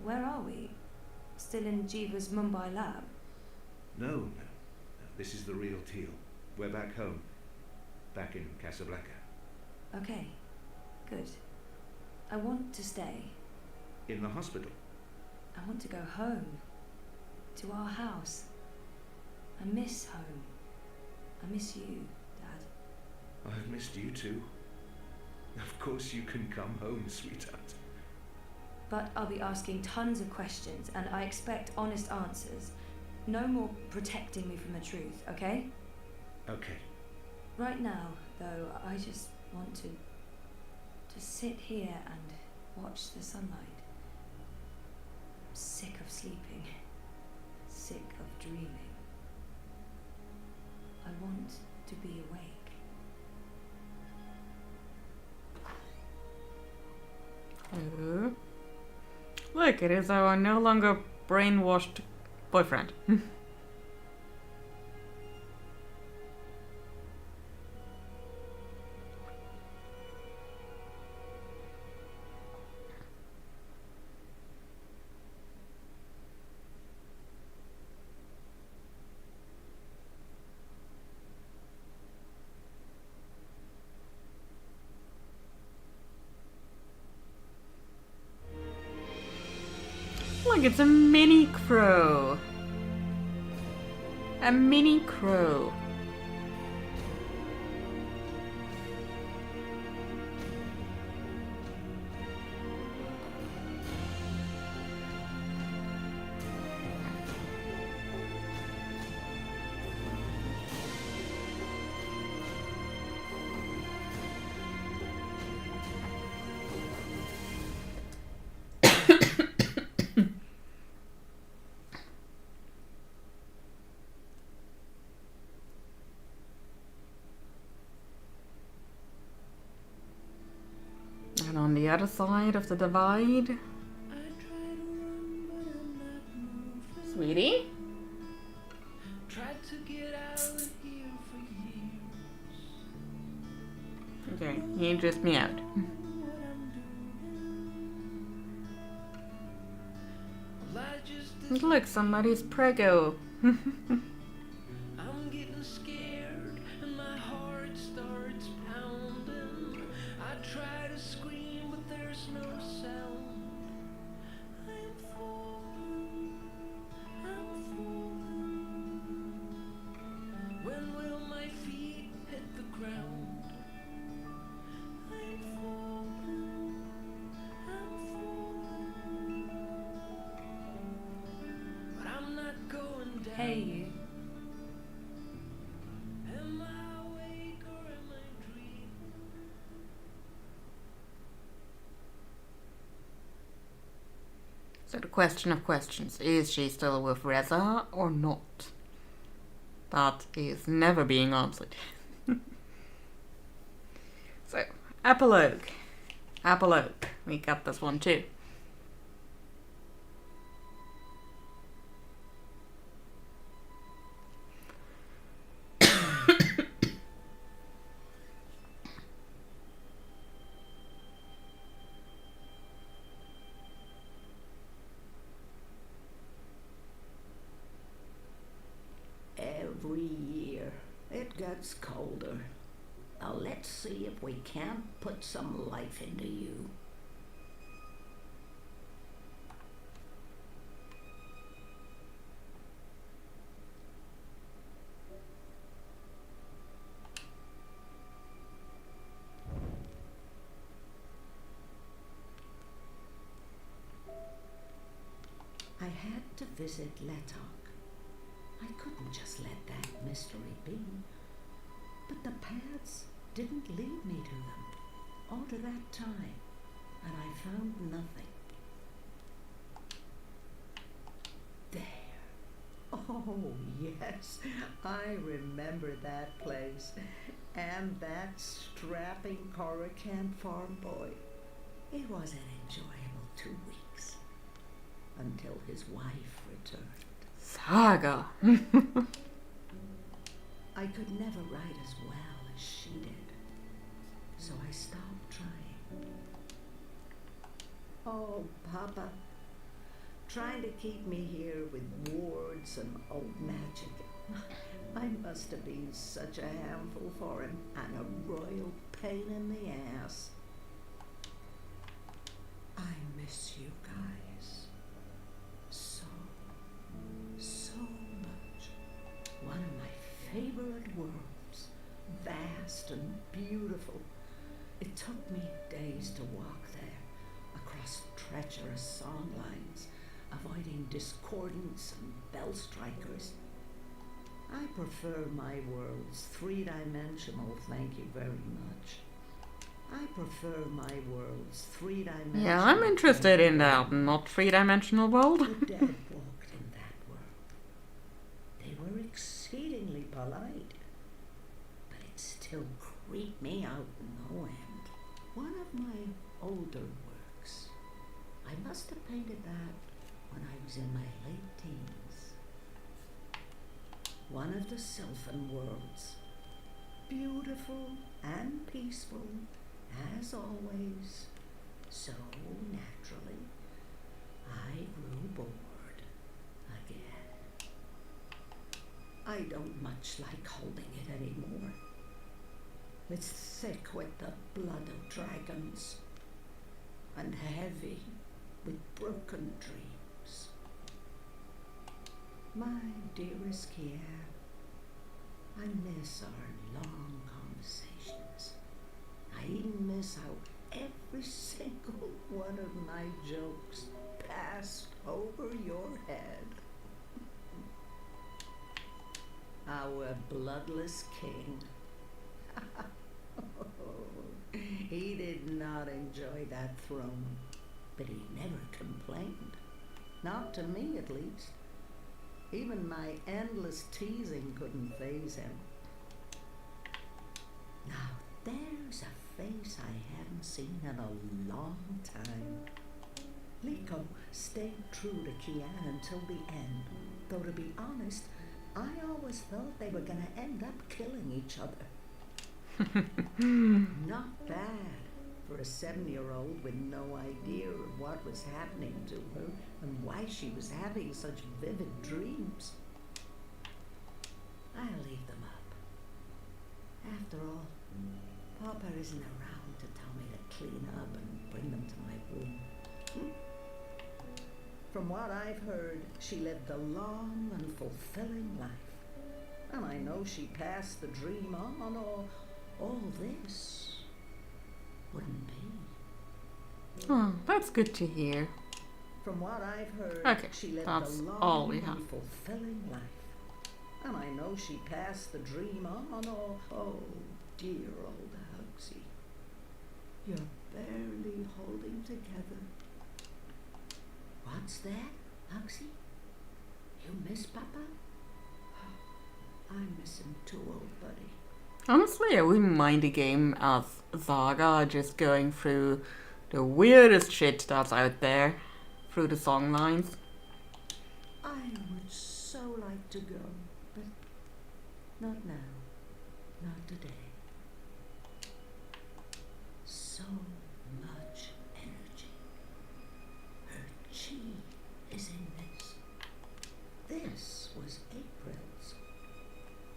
Where are we? Still in Jiva's Mumbai lab? No. This is the real deal. We're back home. Back in Casablanca. Okay, good. I want to stay. In the hospital. I want to go home. To our house. I miss home. I miss you, Dad. I've missed you too. Of course you can come home, sweetheart. But I'll be asking tons of questions, and I expect honest answers. No more protecting me from the truth, okay? Okay. Right now, though, I just want to sit here and watch the sunlight. I'm sick of sleeping. Sick of dreaming. I want to be awake. Look, it is our no longer brainwashed boyfriend. look, it's a mini crow. A mini crow. And on the other side of the divide, sweetie? Okay, he just meowed. Look, somebody's prego. I'm getting scared and my heart starts pounding. I try to scream but there's no sound. I'm falling, I'm falling. When will my feet hit the ground? I'm falling, I'm falling. But I'm not going down. Hey, you. Am I awake or am I dreaming? So the question of questions, is she still with Reza or not? That is never being answered. So, epilogue. Epilogue. We got this one too. Every year it gets colder. Now let's see if we can't put some life into you. I had to visit Letok. I couldn't just let that mystery be. But the paths didn't lead me to them, all to that time, and I found nothing. There. Oh, yes, I remember that place. And that strapping Coruscant farm boy. It was an enjoyable 2 weeks, until his wife returned. Saga. I could never write as well as she did, so I stopped trying. Oh, Papa, trying to keep me here with wards and old magic. I must have been such a handful for him and a royal pain in the ass. I miss you guys so much. One of my favorite worlds, vast and beautiful. It took me days to walk there, across treacherous song lines, avoiding discordants and bell strikers. I prefer my worlds three-dimensional, thank you very much. I prefer my worlds three-dimensional. Yeah, I'm interested in that not three-dimensional world. The dead walked in that world. They were exceedingly polite, but it still creeped me out no end. One of my older works. I must have painted that when I was in my late teens. One of the Sylphan worlds. Beautiful and peaceful, as always. So naturally, I grew bored again. I don't much like holding it anymore. It's thick with the blood of dragons and heavy with broken dreams. My dearest Kier, I miss our long conversations. I even miss how every single one of my jokes passed over your head. Our bloodless king. He did not enjoy that throne, but he never complained. Not to me, at least. Even my endless teasing couldn't faze him. Now, there's a face I haven't seen in a long time. Liko stayed true to Kian until the end, though to be honest, I always thought they were gonna end up killing each other. Not bad for a 7-year-old with no idea of what was happening to her and why she was having such vivid dreams. I'll leave them up. After all, Papa isn't around to tell me to clean up and bring them to my room. From what I've heard, she lived a long and fulfilling life. And I know she passed the dream on, or all this wouldn't be. Oh, that's good to hear. From what I've heard, Okay, she lived that's a long all we have. and fulfilling life. And I know she passed the dream on, or oh, dear old Hugsy. You're barely holding together. What's that, Hugsy? You miss Papa? I miss him too, old buddy. Honestly, I wouldn't mind a game as Saga just going through the weirdest shit that's out there through the song lines. I would so like to go, but not now, not today. So much energy. Her chi is in this. This was April's.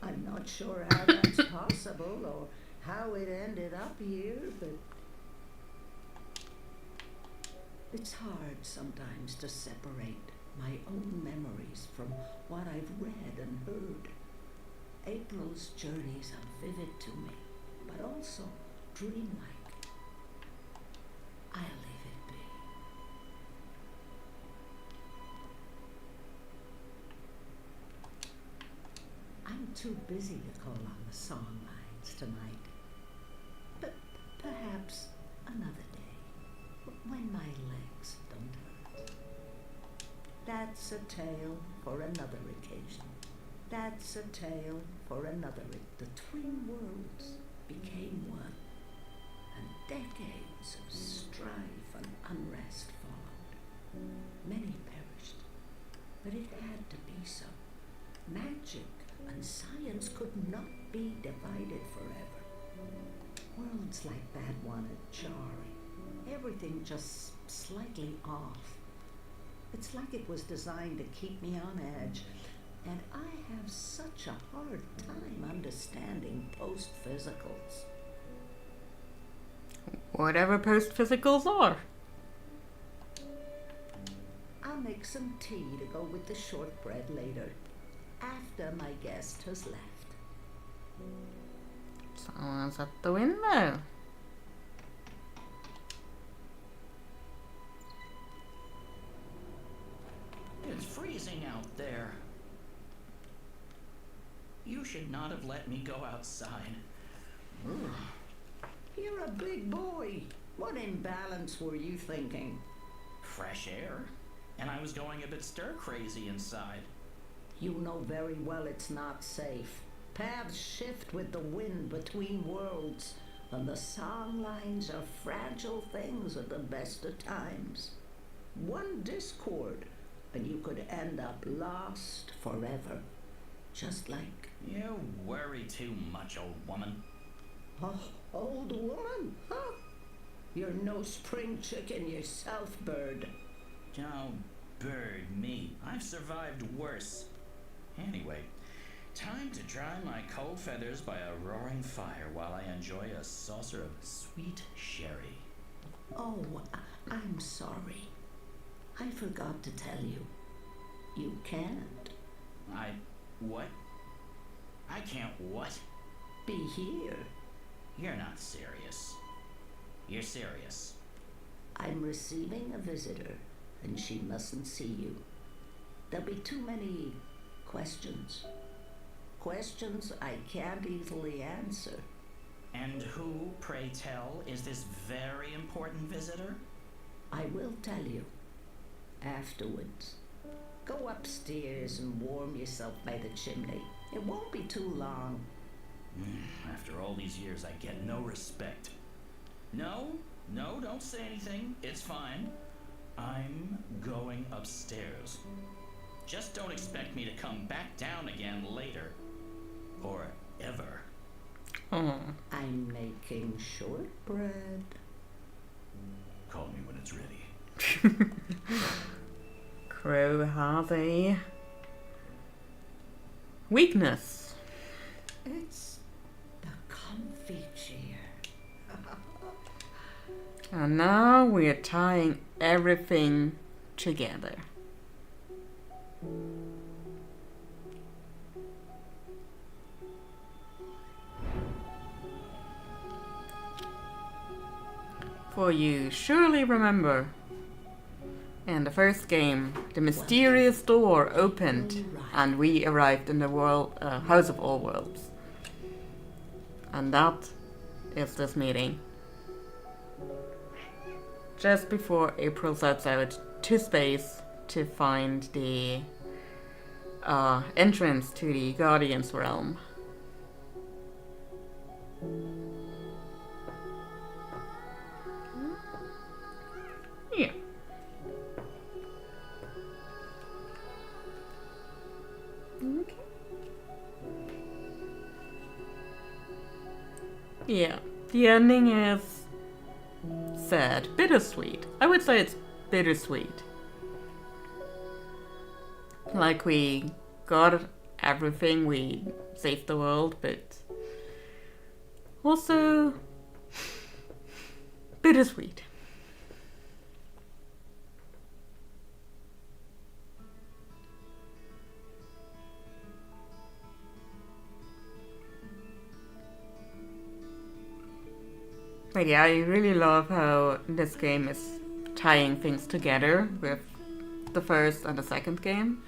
I'm not sure how that's possible or how it ended up here, but it's hard sometimes to separate my own memories from what I've read and heard. April's journeys are vivid to me, but also dreamlike. I'll leave it be. I'm too busy to call on the song lines tonight. But perhaps another day, when my legs don't hurt. That's a tale for another occasion. That's a tale for another. The twin worlds became one, and decades of strife and unrest followed. Many perished, but it had to be so. Magic and science could not be divided forever. Worlds like that one are jarring. Everything just slightly off. It's like it was designed to keep me on edge, and I have such a hard time understanding post-physicals. Whatever post-physicals are. I'll make some tea to go with the shortbread later, after my guest has left. Someone's at the window. It's freezing out there. You should not have let me go outside. You're a big boy. What imbalance were you thinking? Fresh air? And I was going a bit stir-crazy inside. You know very well it's not safe. Paths shift with the wind between worlds, and the song lines are fragile things at the best of times. One discord, and you could end up lost forever. Just like... You worry too much, old woman. Oh, old woman? Huh? You're no spring chicken yourself, bird. Oh, bird me. I've survived worse. Anyway, time to dry my cold feathers by a roaring fire while I enjoy a saucer of sweet sherry. Oh, I'm sorry. I forgot to tell you. You can't. What? I can't what? Be here. You're not serious. You're serious. I'm receiving a visitor, and she mustn't see you. There'll be too many questions. Questions I can't easily answer. And who, pray tell, is this very important visitor? I will tell you. Afterwards. Go upstairs and warm yourself by the chimney. It won't be too long. After all these years, I get no respect. No, don't say anything. It's fine. I'm going upstairs. Just don't expect me to come back down again later. Or ever. I'm making shortbread. Call me when it's ready. Crow has a weakness. It's the comfy chair. And now we're tying everything together. For you surely remember, in the first game, the mysterious door opened and we arrived in the world, House of All Worlds. And that is this meeting. Just before April sets out to space to find the entrance to the Guardian's realm. Yeah. Okay. Yeah, the ending is sad, bittersweet. I would say it's bittersweet. Like we got everything, we saved the world, but also bittersweet. But yeah, I really love how this game is tying things together with the first and the second game.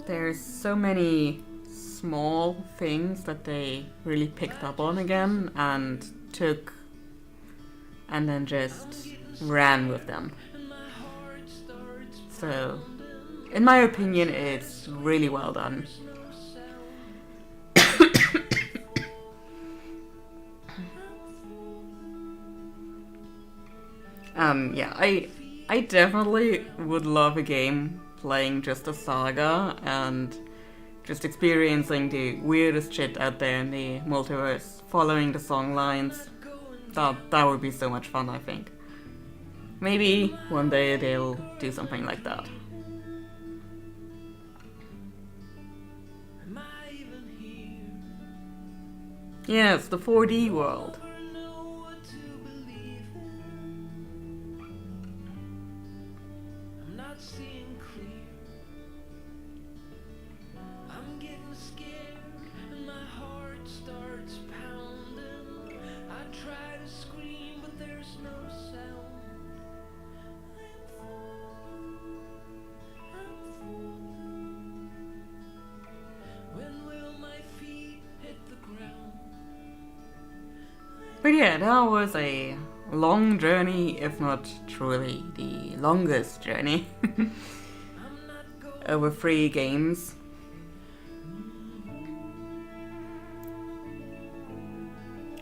There's so many small things that they really picked up on again and took and then just ran with them. So, in my opinion, it's really well done. Yeah, I definitely would love a game playing just a saga and just experiencing the weirdest shit out there in the multiverse, following the song lines. That would be so much fun, I think. Maybe one day they'll do something like that. Yes, the 4D world. But yeah, that was a long journey, if not truly the longest journey. Over 3 games.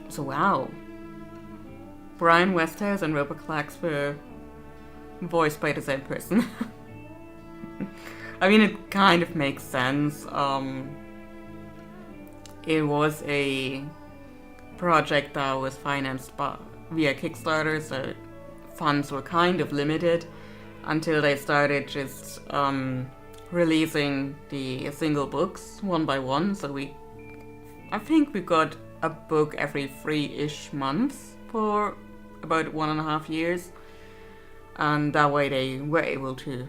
So wow. Brian Westhouse and Robert Clax were voiced by the same person. I mean, it kind of makes sense. It was a project that was financed via Kickstarter, so funds were kind of limited until they started just releasing the single books one by one. So I think we got a book every 3-ish months for about 1.5 years. and that way they were able to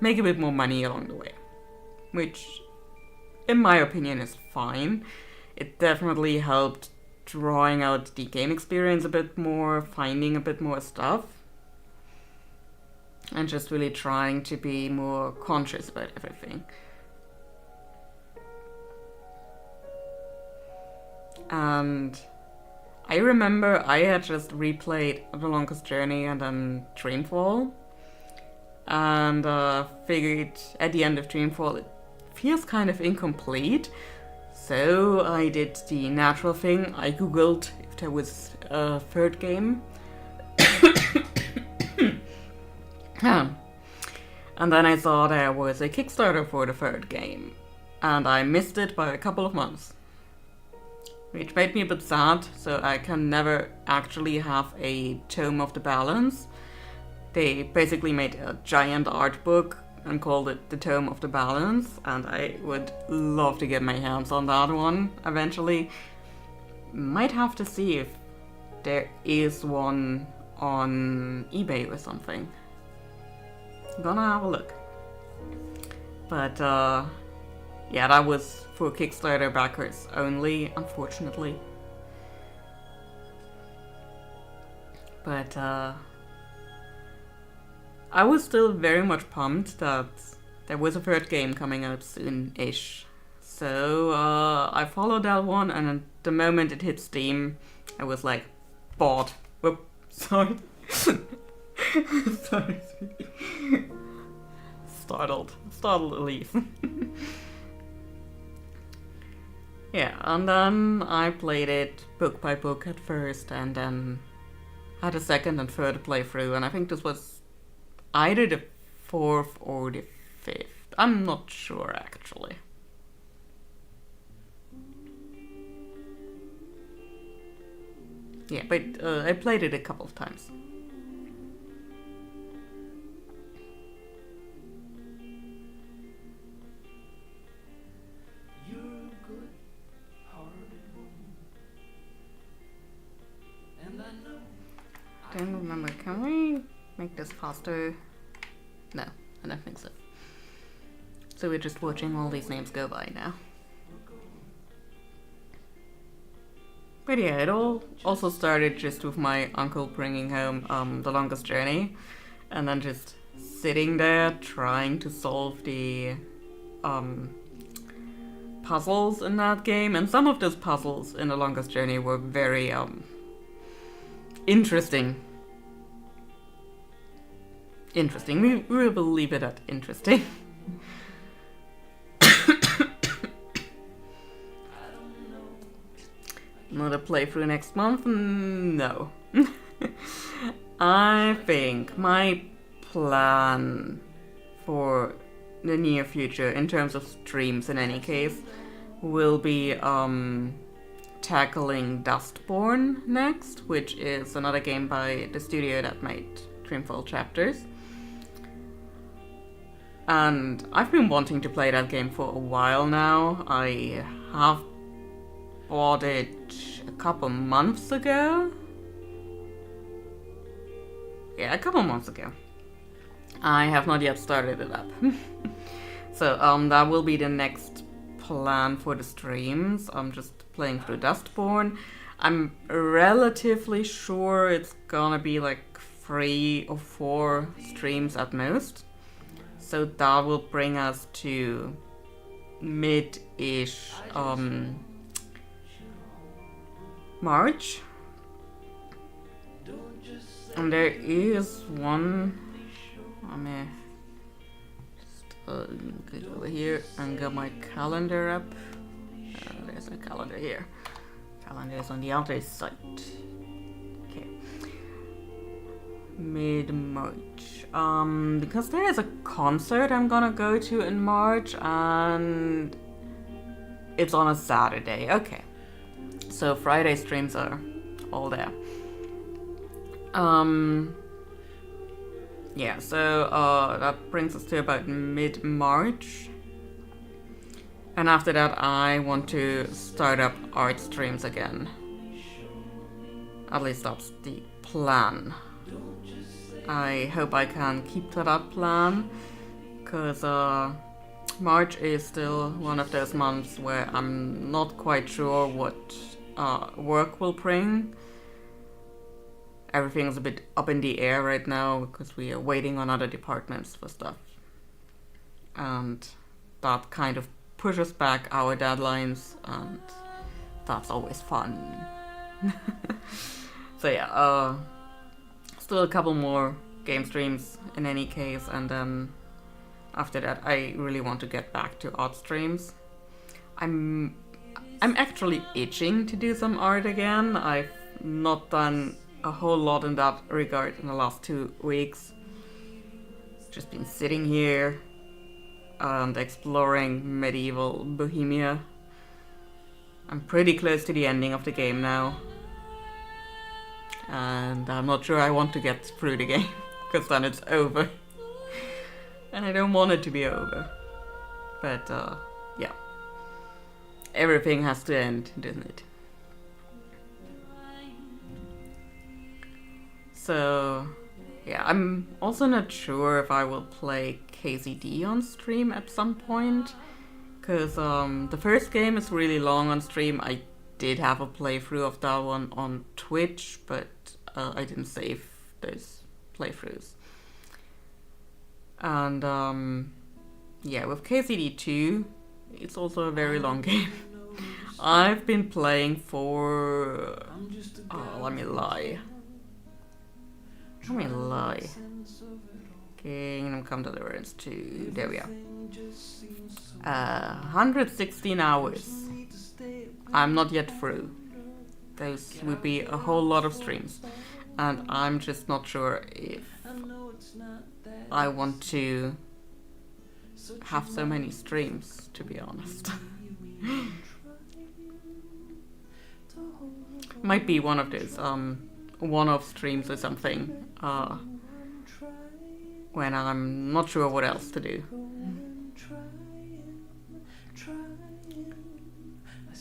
make a bit more money along the way, which in my opinion is fine. It definitely helped drawing out the game experience a bit more, finding a bit more stuff, and just really trying to be more conscious about everything. And I remember I had just replayed The Longest Journey and then Dreamfall, and figured at the end of Dreamfall it feels kind of incomplete, so I did the natural thing. I googled if there was a third game. And then I saw there was a Kickstarter for the third game, and I missed it by a couple of months, which made me a bit sad, so I can never actually have a Tome of the Balance. They basically made a giant art book and called it the Tome of the Balance, and I would love to get my hands on that one eventually. Might have to see if there is one on eBay or something. Gonna have a look. But yeah, that was for Kickstarter backers only, unfortunately. But I was still very much pumped that there was a third game coming out soon-ish. So I followed that one, and at the moment it hit Steam, I was like, bought. Whoop, sorry. Sorry. Startled Elise. Yeah, and then I played it book by book at first, and then had a second and third playthrough, and I think this was either the fourth or the fifth. I'm not sure, actually. Yeah, but I played it a couple of times. Don't remember, can we make this faster? No, I don't think so. So we're just watching all these names go by now. But yeah, it all also started just with my uncle bringing home The Longest Journey, and then just sitting there trying to solve the puzzles in that game. And some of those puzzles in The Longest Journey were very interesting. We will leave it at interesting. Another playthrough next month? No. I think my plan for the near future, in terms of streams in any case, will be tackling Dustborn next, which is another game by the studio that made Dreamfall Chapters. And I've been wanting to play that game for a while now. I have bought it a couple months ago. Yeah, a couple months ago. I have not yet started it up. So that will be the next plan for the streams. I'm just playing through Dustborn. I'm relatively sure it's gonna be like 3 or 4 streams at most. So that will bring us to mid-ish March. And there is one. Let me just get over here and get my calendar up. There's a calendar here. Calendar is on the other side. Okay. Mid-March. Because there is a concert I'm gonna go to in March, and it's on a Saturday. Okay. So Friday streams are all there. Yeah, so that brings us to about mid-March. And after that I want to start up art streams again. At least that's the plan. I hope I can keep to that plan, because March is still one of those months where I'm not quite sure what work will bring. Everything's a bit up in the air right now because we are waiting on other departments for stuff. And that kind of pushes back our deadlines, and that's always fun. So yeah, still a couple more game streams in any case, and then after that I really want to get back to art streams. I'm actually itching to do some art again. I've not done a whole lot in that regard in the last 2 weeks. Just been sitting here and exploring medieval Bohemia. I'm pretty close to the ending of the game now. And I'm not sure I want to get through the game, because then it's over. And I don't want it to be over. But, yeah. Everything has to end, doesn't it? So, yeah, I'm also not sure if I will play KZD on stream at some point, because the first game is really long on stream. I did have a playthrough of that one on Twitch, but I didn't save those playthroughs. And yeah, with KZD 2, it's also a very long game. I've been playing for... oh, let me lie. Kingdom Come Deliverance 2. There we are. 116 hours. I'm not yet through. Those would be a whole lot of streams. And I'm just not sure if I want to have so many streams, to be honest. Might be one of those one-off streams or something, when I'm not sure what else to do.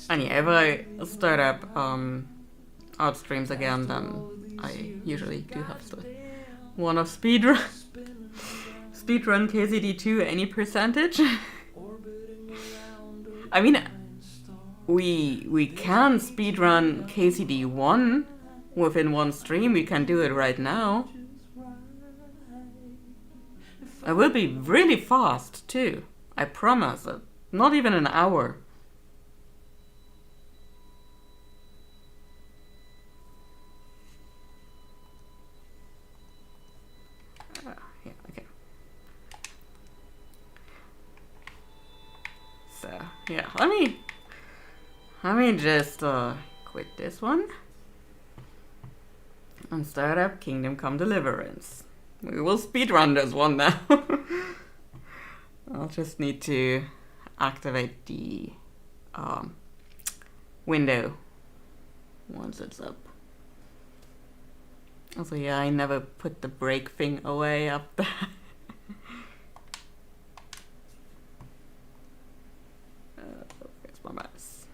And yeah, if I start up art streams again, then I usually do have to one-off speedrun KZD 2 any percentage. I mean, we can speedrun KZD 1 within one stream. We can do it right now. It will be really fast too, I promise. Not even an hour. Yeah, okay. So yeah, let me just quit this one and start up Kingdom Come Deliverance. We will speedrun this one now. I'll just need to activate the window once it's up. Also, yeah, I never put the brake thing away up there. Where's my mouse?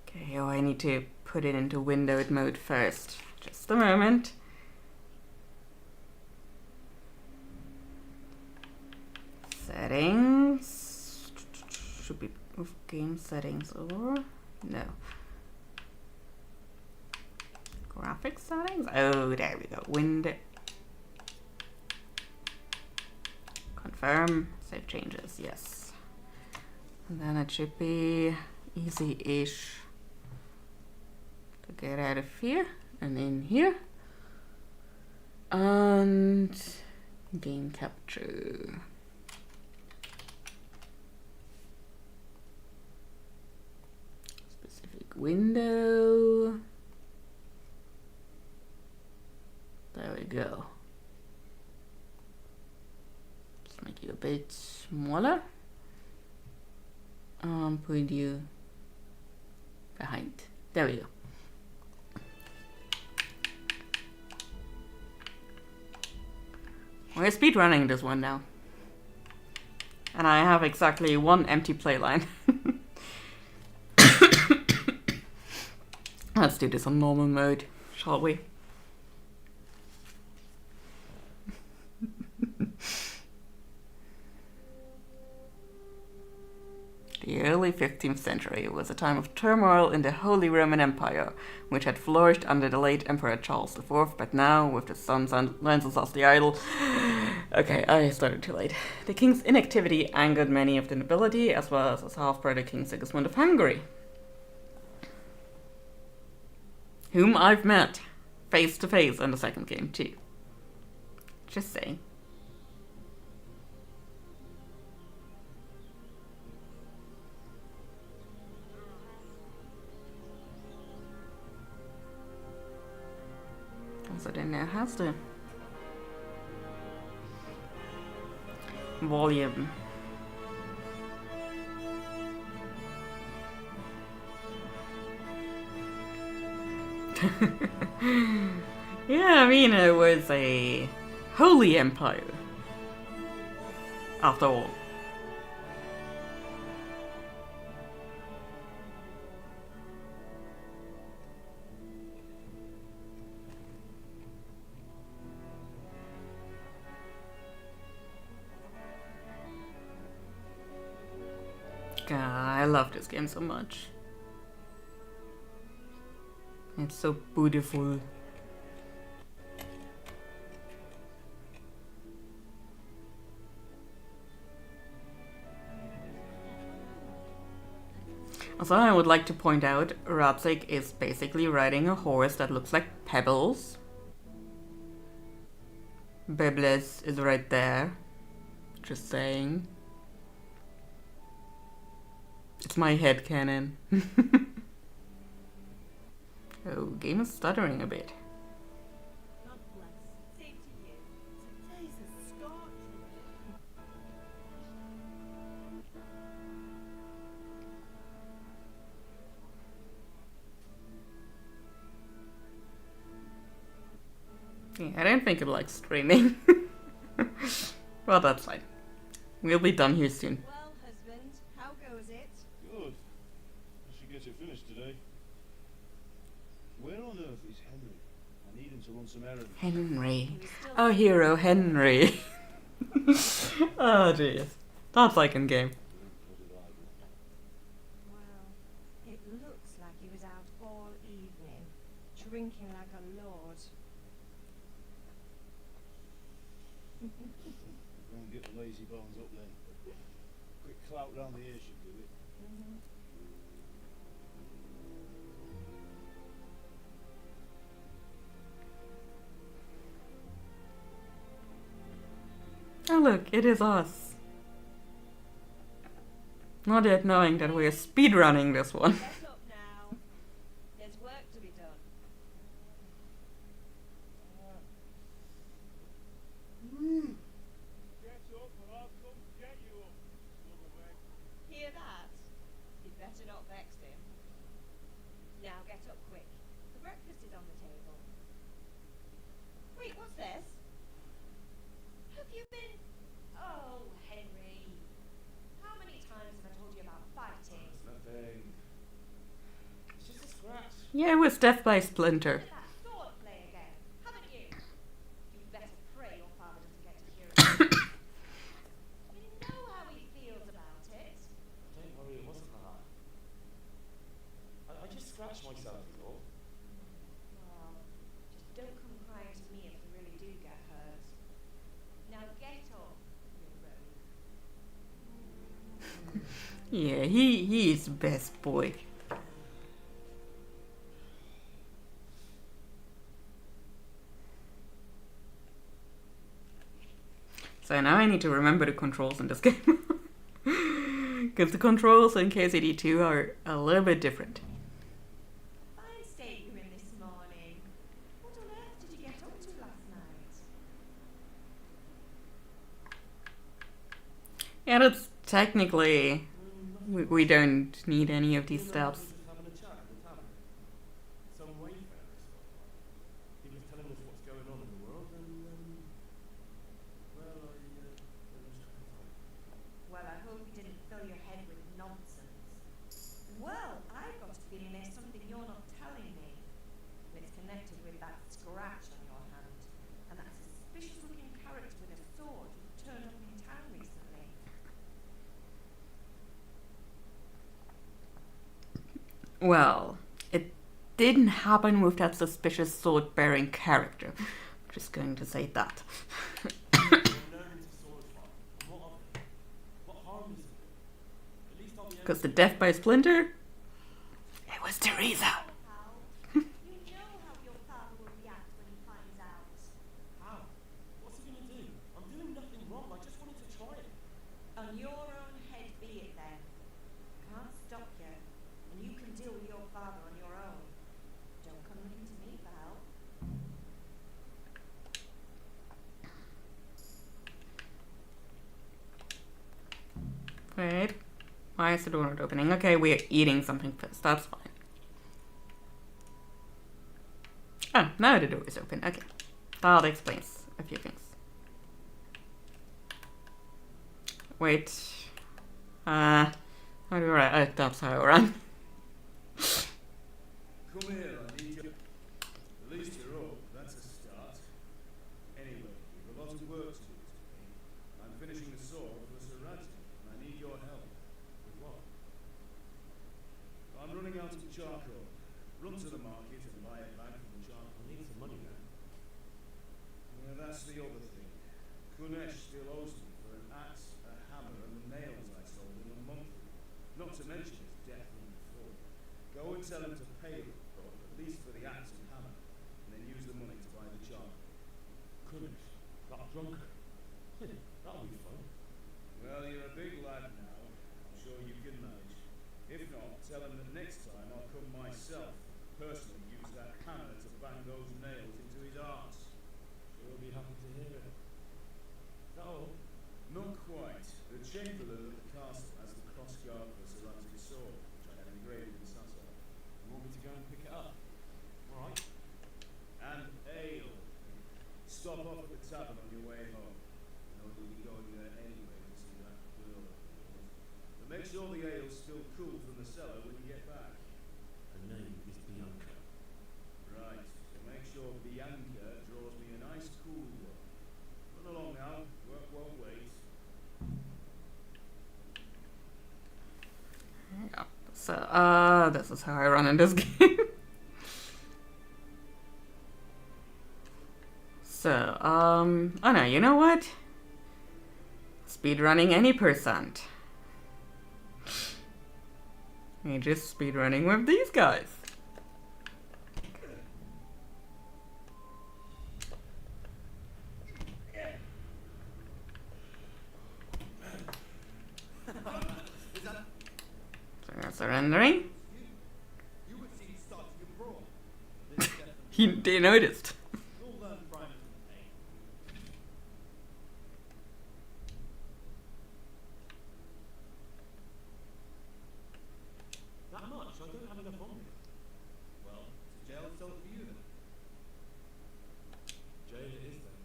Okay, oh, I need to put it into windowed mode first. Just a moment. Settings. Should be with game settings or no. Graphics settings? Oh, there we go. Window. Confirm. Save changes. Yes. And then it should be easy-ish to get out of here and in here. And game capture. Specific window. There we go. Let's make you a bit smaller. Put you behind. There we go. We're speedrunning this one now. And I have exactly one empty playline. Let's do this on normal mode, shall we? The early 15th century was a time of turmoil in the Holy Roman Empire, which had flourished under the late Emperor Charles IV, but now, with the son Wenceslas the Idle... Okay, I started too late. The king's inactivity angered many of the nobility, as well as his half-brother King Sigismund of Hungary, whom I've met face to face in the second game too. Just saying. Also, then now has the volume. Yeah, I mean, it was a holy empire, after all. God, I love this game so much. It's so beautiful. Also, I would like to point out, Radzik is basically riding a horse that looks like pebbles. Biblis is right there. Just saying. It's my headcanon. Oh, game is stuttering a bit. Yeah, I don't think it likes streaming. Well, that's fine. We'll be done here soon. Well, husband, how goes it? Good. I should get it finished today. Where on earth is Henry? I need him to run some errands. Henry. Our hero, Henry. Oh, jeez. That's like in game. Well, it looks like he was out all evening, drinking like a lord. Go and get the lazy bones up then. Quick clout round the ear should do it. Oh look, it is us. Not yet knowing that we're speedrunning this one. Get up now. There's work to be done. Get up or I'll come get you up. Hear that? You'd better not vex him. Now get up quick. The breakfast is on the table. Wait, what's this? Have you been... Oh, Henry. How many times have I told you about fighting? Nothing. It's just a scratch. Yeah, it was death by Splinter. That sword play again, haven't you? You'd better pray your father doesn't get to hear it. You know how he feels about it. Don't worry, it wasn't that. I just scratched myself, is all. Well, just don't come crying to me if you really do get hurt. Now get up, you rogue. Yeah, he is best boy. So now I need to remember the controls in this game. Because the controls in KCD2 are a little bit different. Fine state you're in this morning. What on earth did you get up to last night? Yeah, that's technically... We don't need any of these steps. Having a chat at the tavern. Some wayfarer. He was telling us what's going on in the world and, well, I lost track of time. Well, I hope you didn't fill your head with nonsense. Well, I've got a feeling there's something you're not telling me. And it's connected with Well, it didn't happen with that suspicious sword-bearing character. Just going to say that. Because the death by Splinter? It was Teresa. You know how your father will react when he finds out. How? What's he gonna do? I'm doing nothing wrong. I just wanted to try it. On your own head be it then. Can't stop you, and you can deal with your father on your own. Don't come looking to me for help. Wait. Why is the door not opening? Okay, we're eating something first. That's fine. Oh, now the door is open. Okay. That explains a few things. Wait. How do I run? That's how I run. Come here, I need you. At least you're up. That's a start. Anyway, we've a lot of work to do today. I'm finishing the sword for Serati, and I need your help. With what? I'm running out of charcoal. Run to the market and buy a bag from the charcoal. I need some money now. Well, that's the other thing. Kunesh still owes me for an axe, a hammer, and the nails I sold him a month ago. Not to mention his debt from before. Go and tell him to pay him, at least for the axe and hammer, and then use the money to buy the charcoal. Kunesh? That drunkard? That'll be fun. Well, you're a big lad now. I'm sure you can manage. If not, tell him that next time I'll come myself, personally use that hammer to bang those nails into his arse. Sure he'll be happy to hear it. Is that all? Not quite. The Chamberlain at the castle has the crossguard for Serati's sword, which I had engraved in Sasser. You want me to go and pick it up? All right. And ale. Stop off at the tavern on your way home. I know you'll be going there anyway to see that girl of yours. But make sure the ale's still cool from the cellar when you get back. Her name is Bianca. Right, so make sure Bianca draws me a nice cool one. Run along now, work won't wait. Yeah. So, this is how I run in this game. So, oh no, you know what? Speedrunning any percent. We just speedrunning with these guys. Surrendering. They noticed. That much? I don't have enough on me. Well, it's a jail cell for you then. Jail it is then.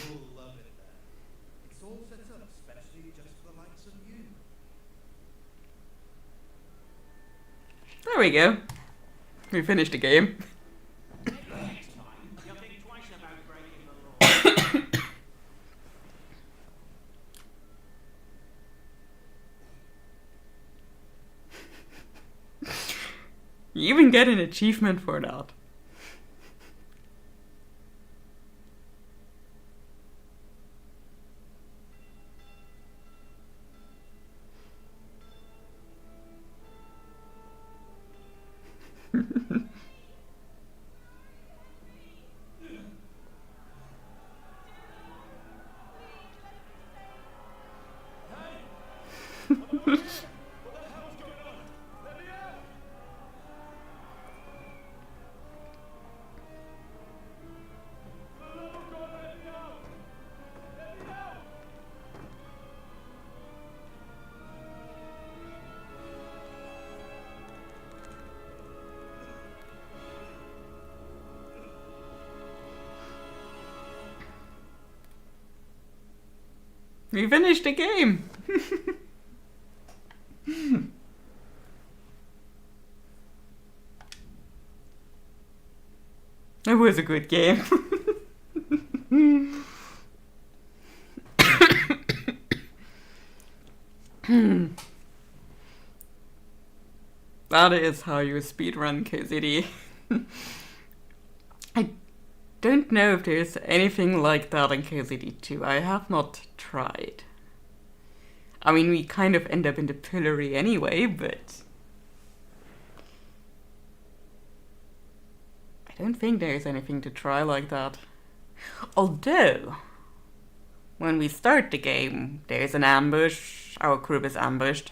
You'll love it there. It's all set up specially just for the likes of you. There we go. We finished the game. You even get an achievement for that. We finished the game! It was a good game. that is how you speedrun KZD. I don't know if there's anything like that in KZD 2. I have not tried. I mean, we kind of end up in the pillory anyway, but I don't think there's anything to try like that. Although, when we start the game, there's an ambush. Our group is ambushed.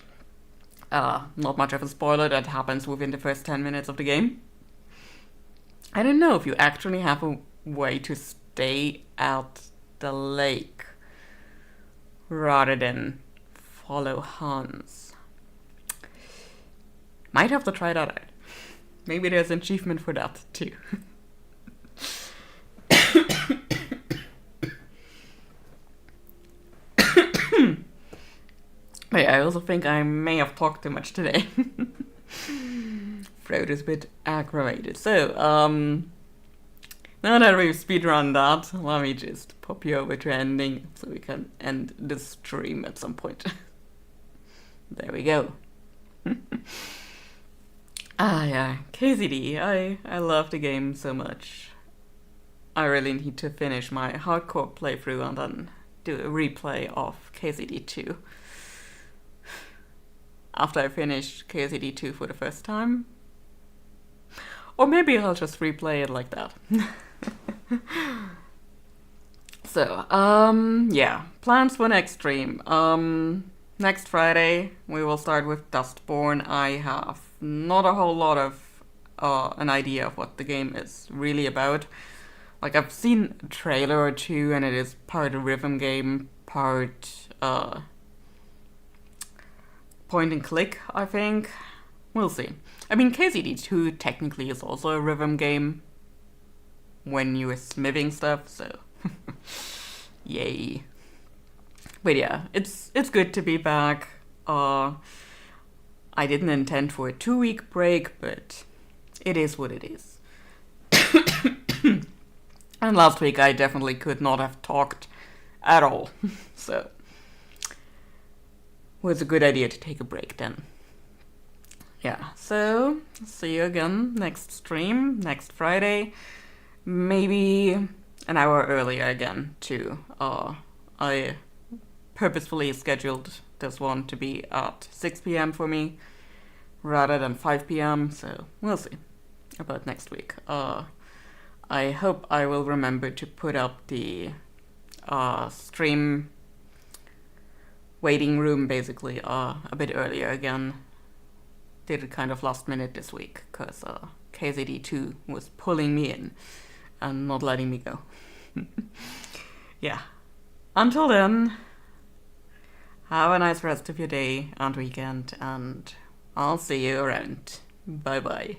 Not much of a spoiler, that happens within the first 10 minutes of the game. I don't know if you actually have a way to stay at the lake rather than follow Hans. Might have to try that out. Maybe there's an achievement for that too. But yeah, I also think I may have talked too much today. Throat is a bit aggravated. So, now that we've speedrun that, let me just pop you over to ending so we can end the stream at some point. There we go. Yeah, KZD. I love the game so much. I really need to finish my hardcore playthrough and then do a replay of KZD 2. After I finish KZD 2 for the first time. Or maybe I'll just replay it like that. So, yeah, plans for next stream. Next Friday we will start with Dustborn. I have not a whole lot of an idea of what the game is really about. Like, I've seen a trailer or two and it is part a rhythm game, part point and click, I think. We'll see. I mean, KZD 2 technically is also a rhythm game when you are smithing stuff, so yay. But yeah, it's good to be back. I didn't intend for a 2-week break, but it is what it is. And last week I definitely could not have talked at all, so it was a good idea to take a break then. Yeah, so see you again next stream, next Friday. Maybe an hour earlier again, too. I purposefully scheduled this one to be at 6 p.m. for me, rather than 5 p.m., so we'll see about next week. I hope I will remember to put up the stream waiting room, basically, a bit earlier again. Did it kind of last minute this week, because KZD 2 was pulling me in and not letting me go. Yeah. Until then, have a nice rest of your day and weekend, and I'll see you around. Bye bye.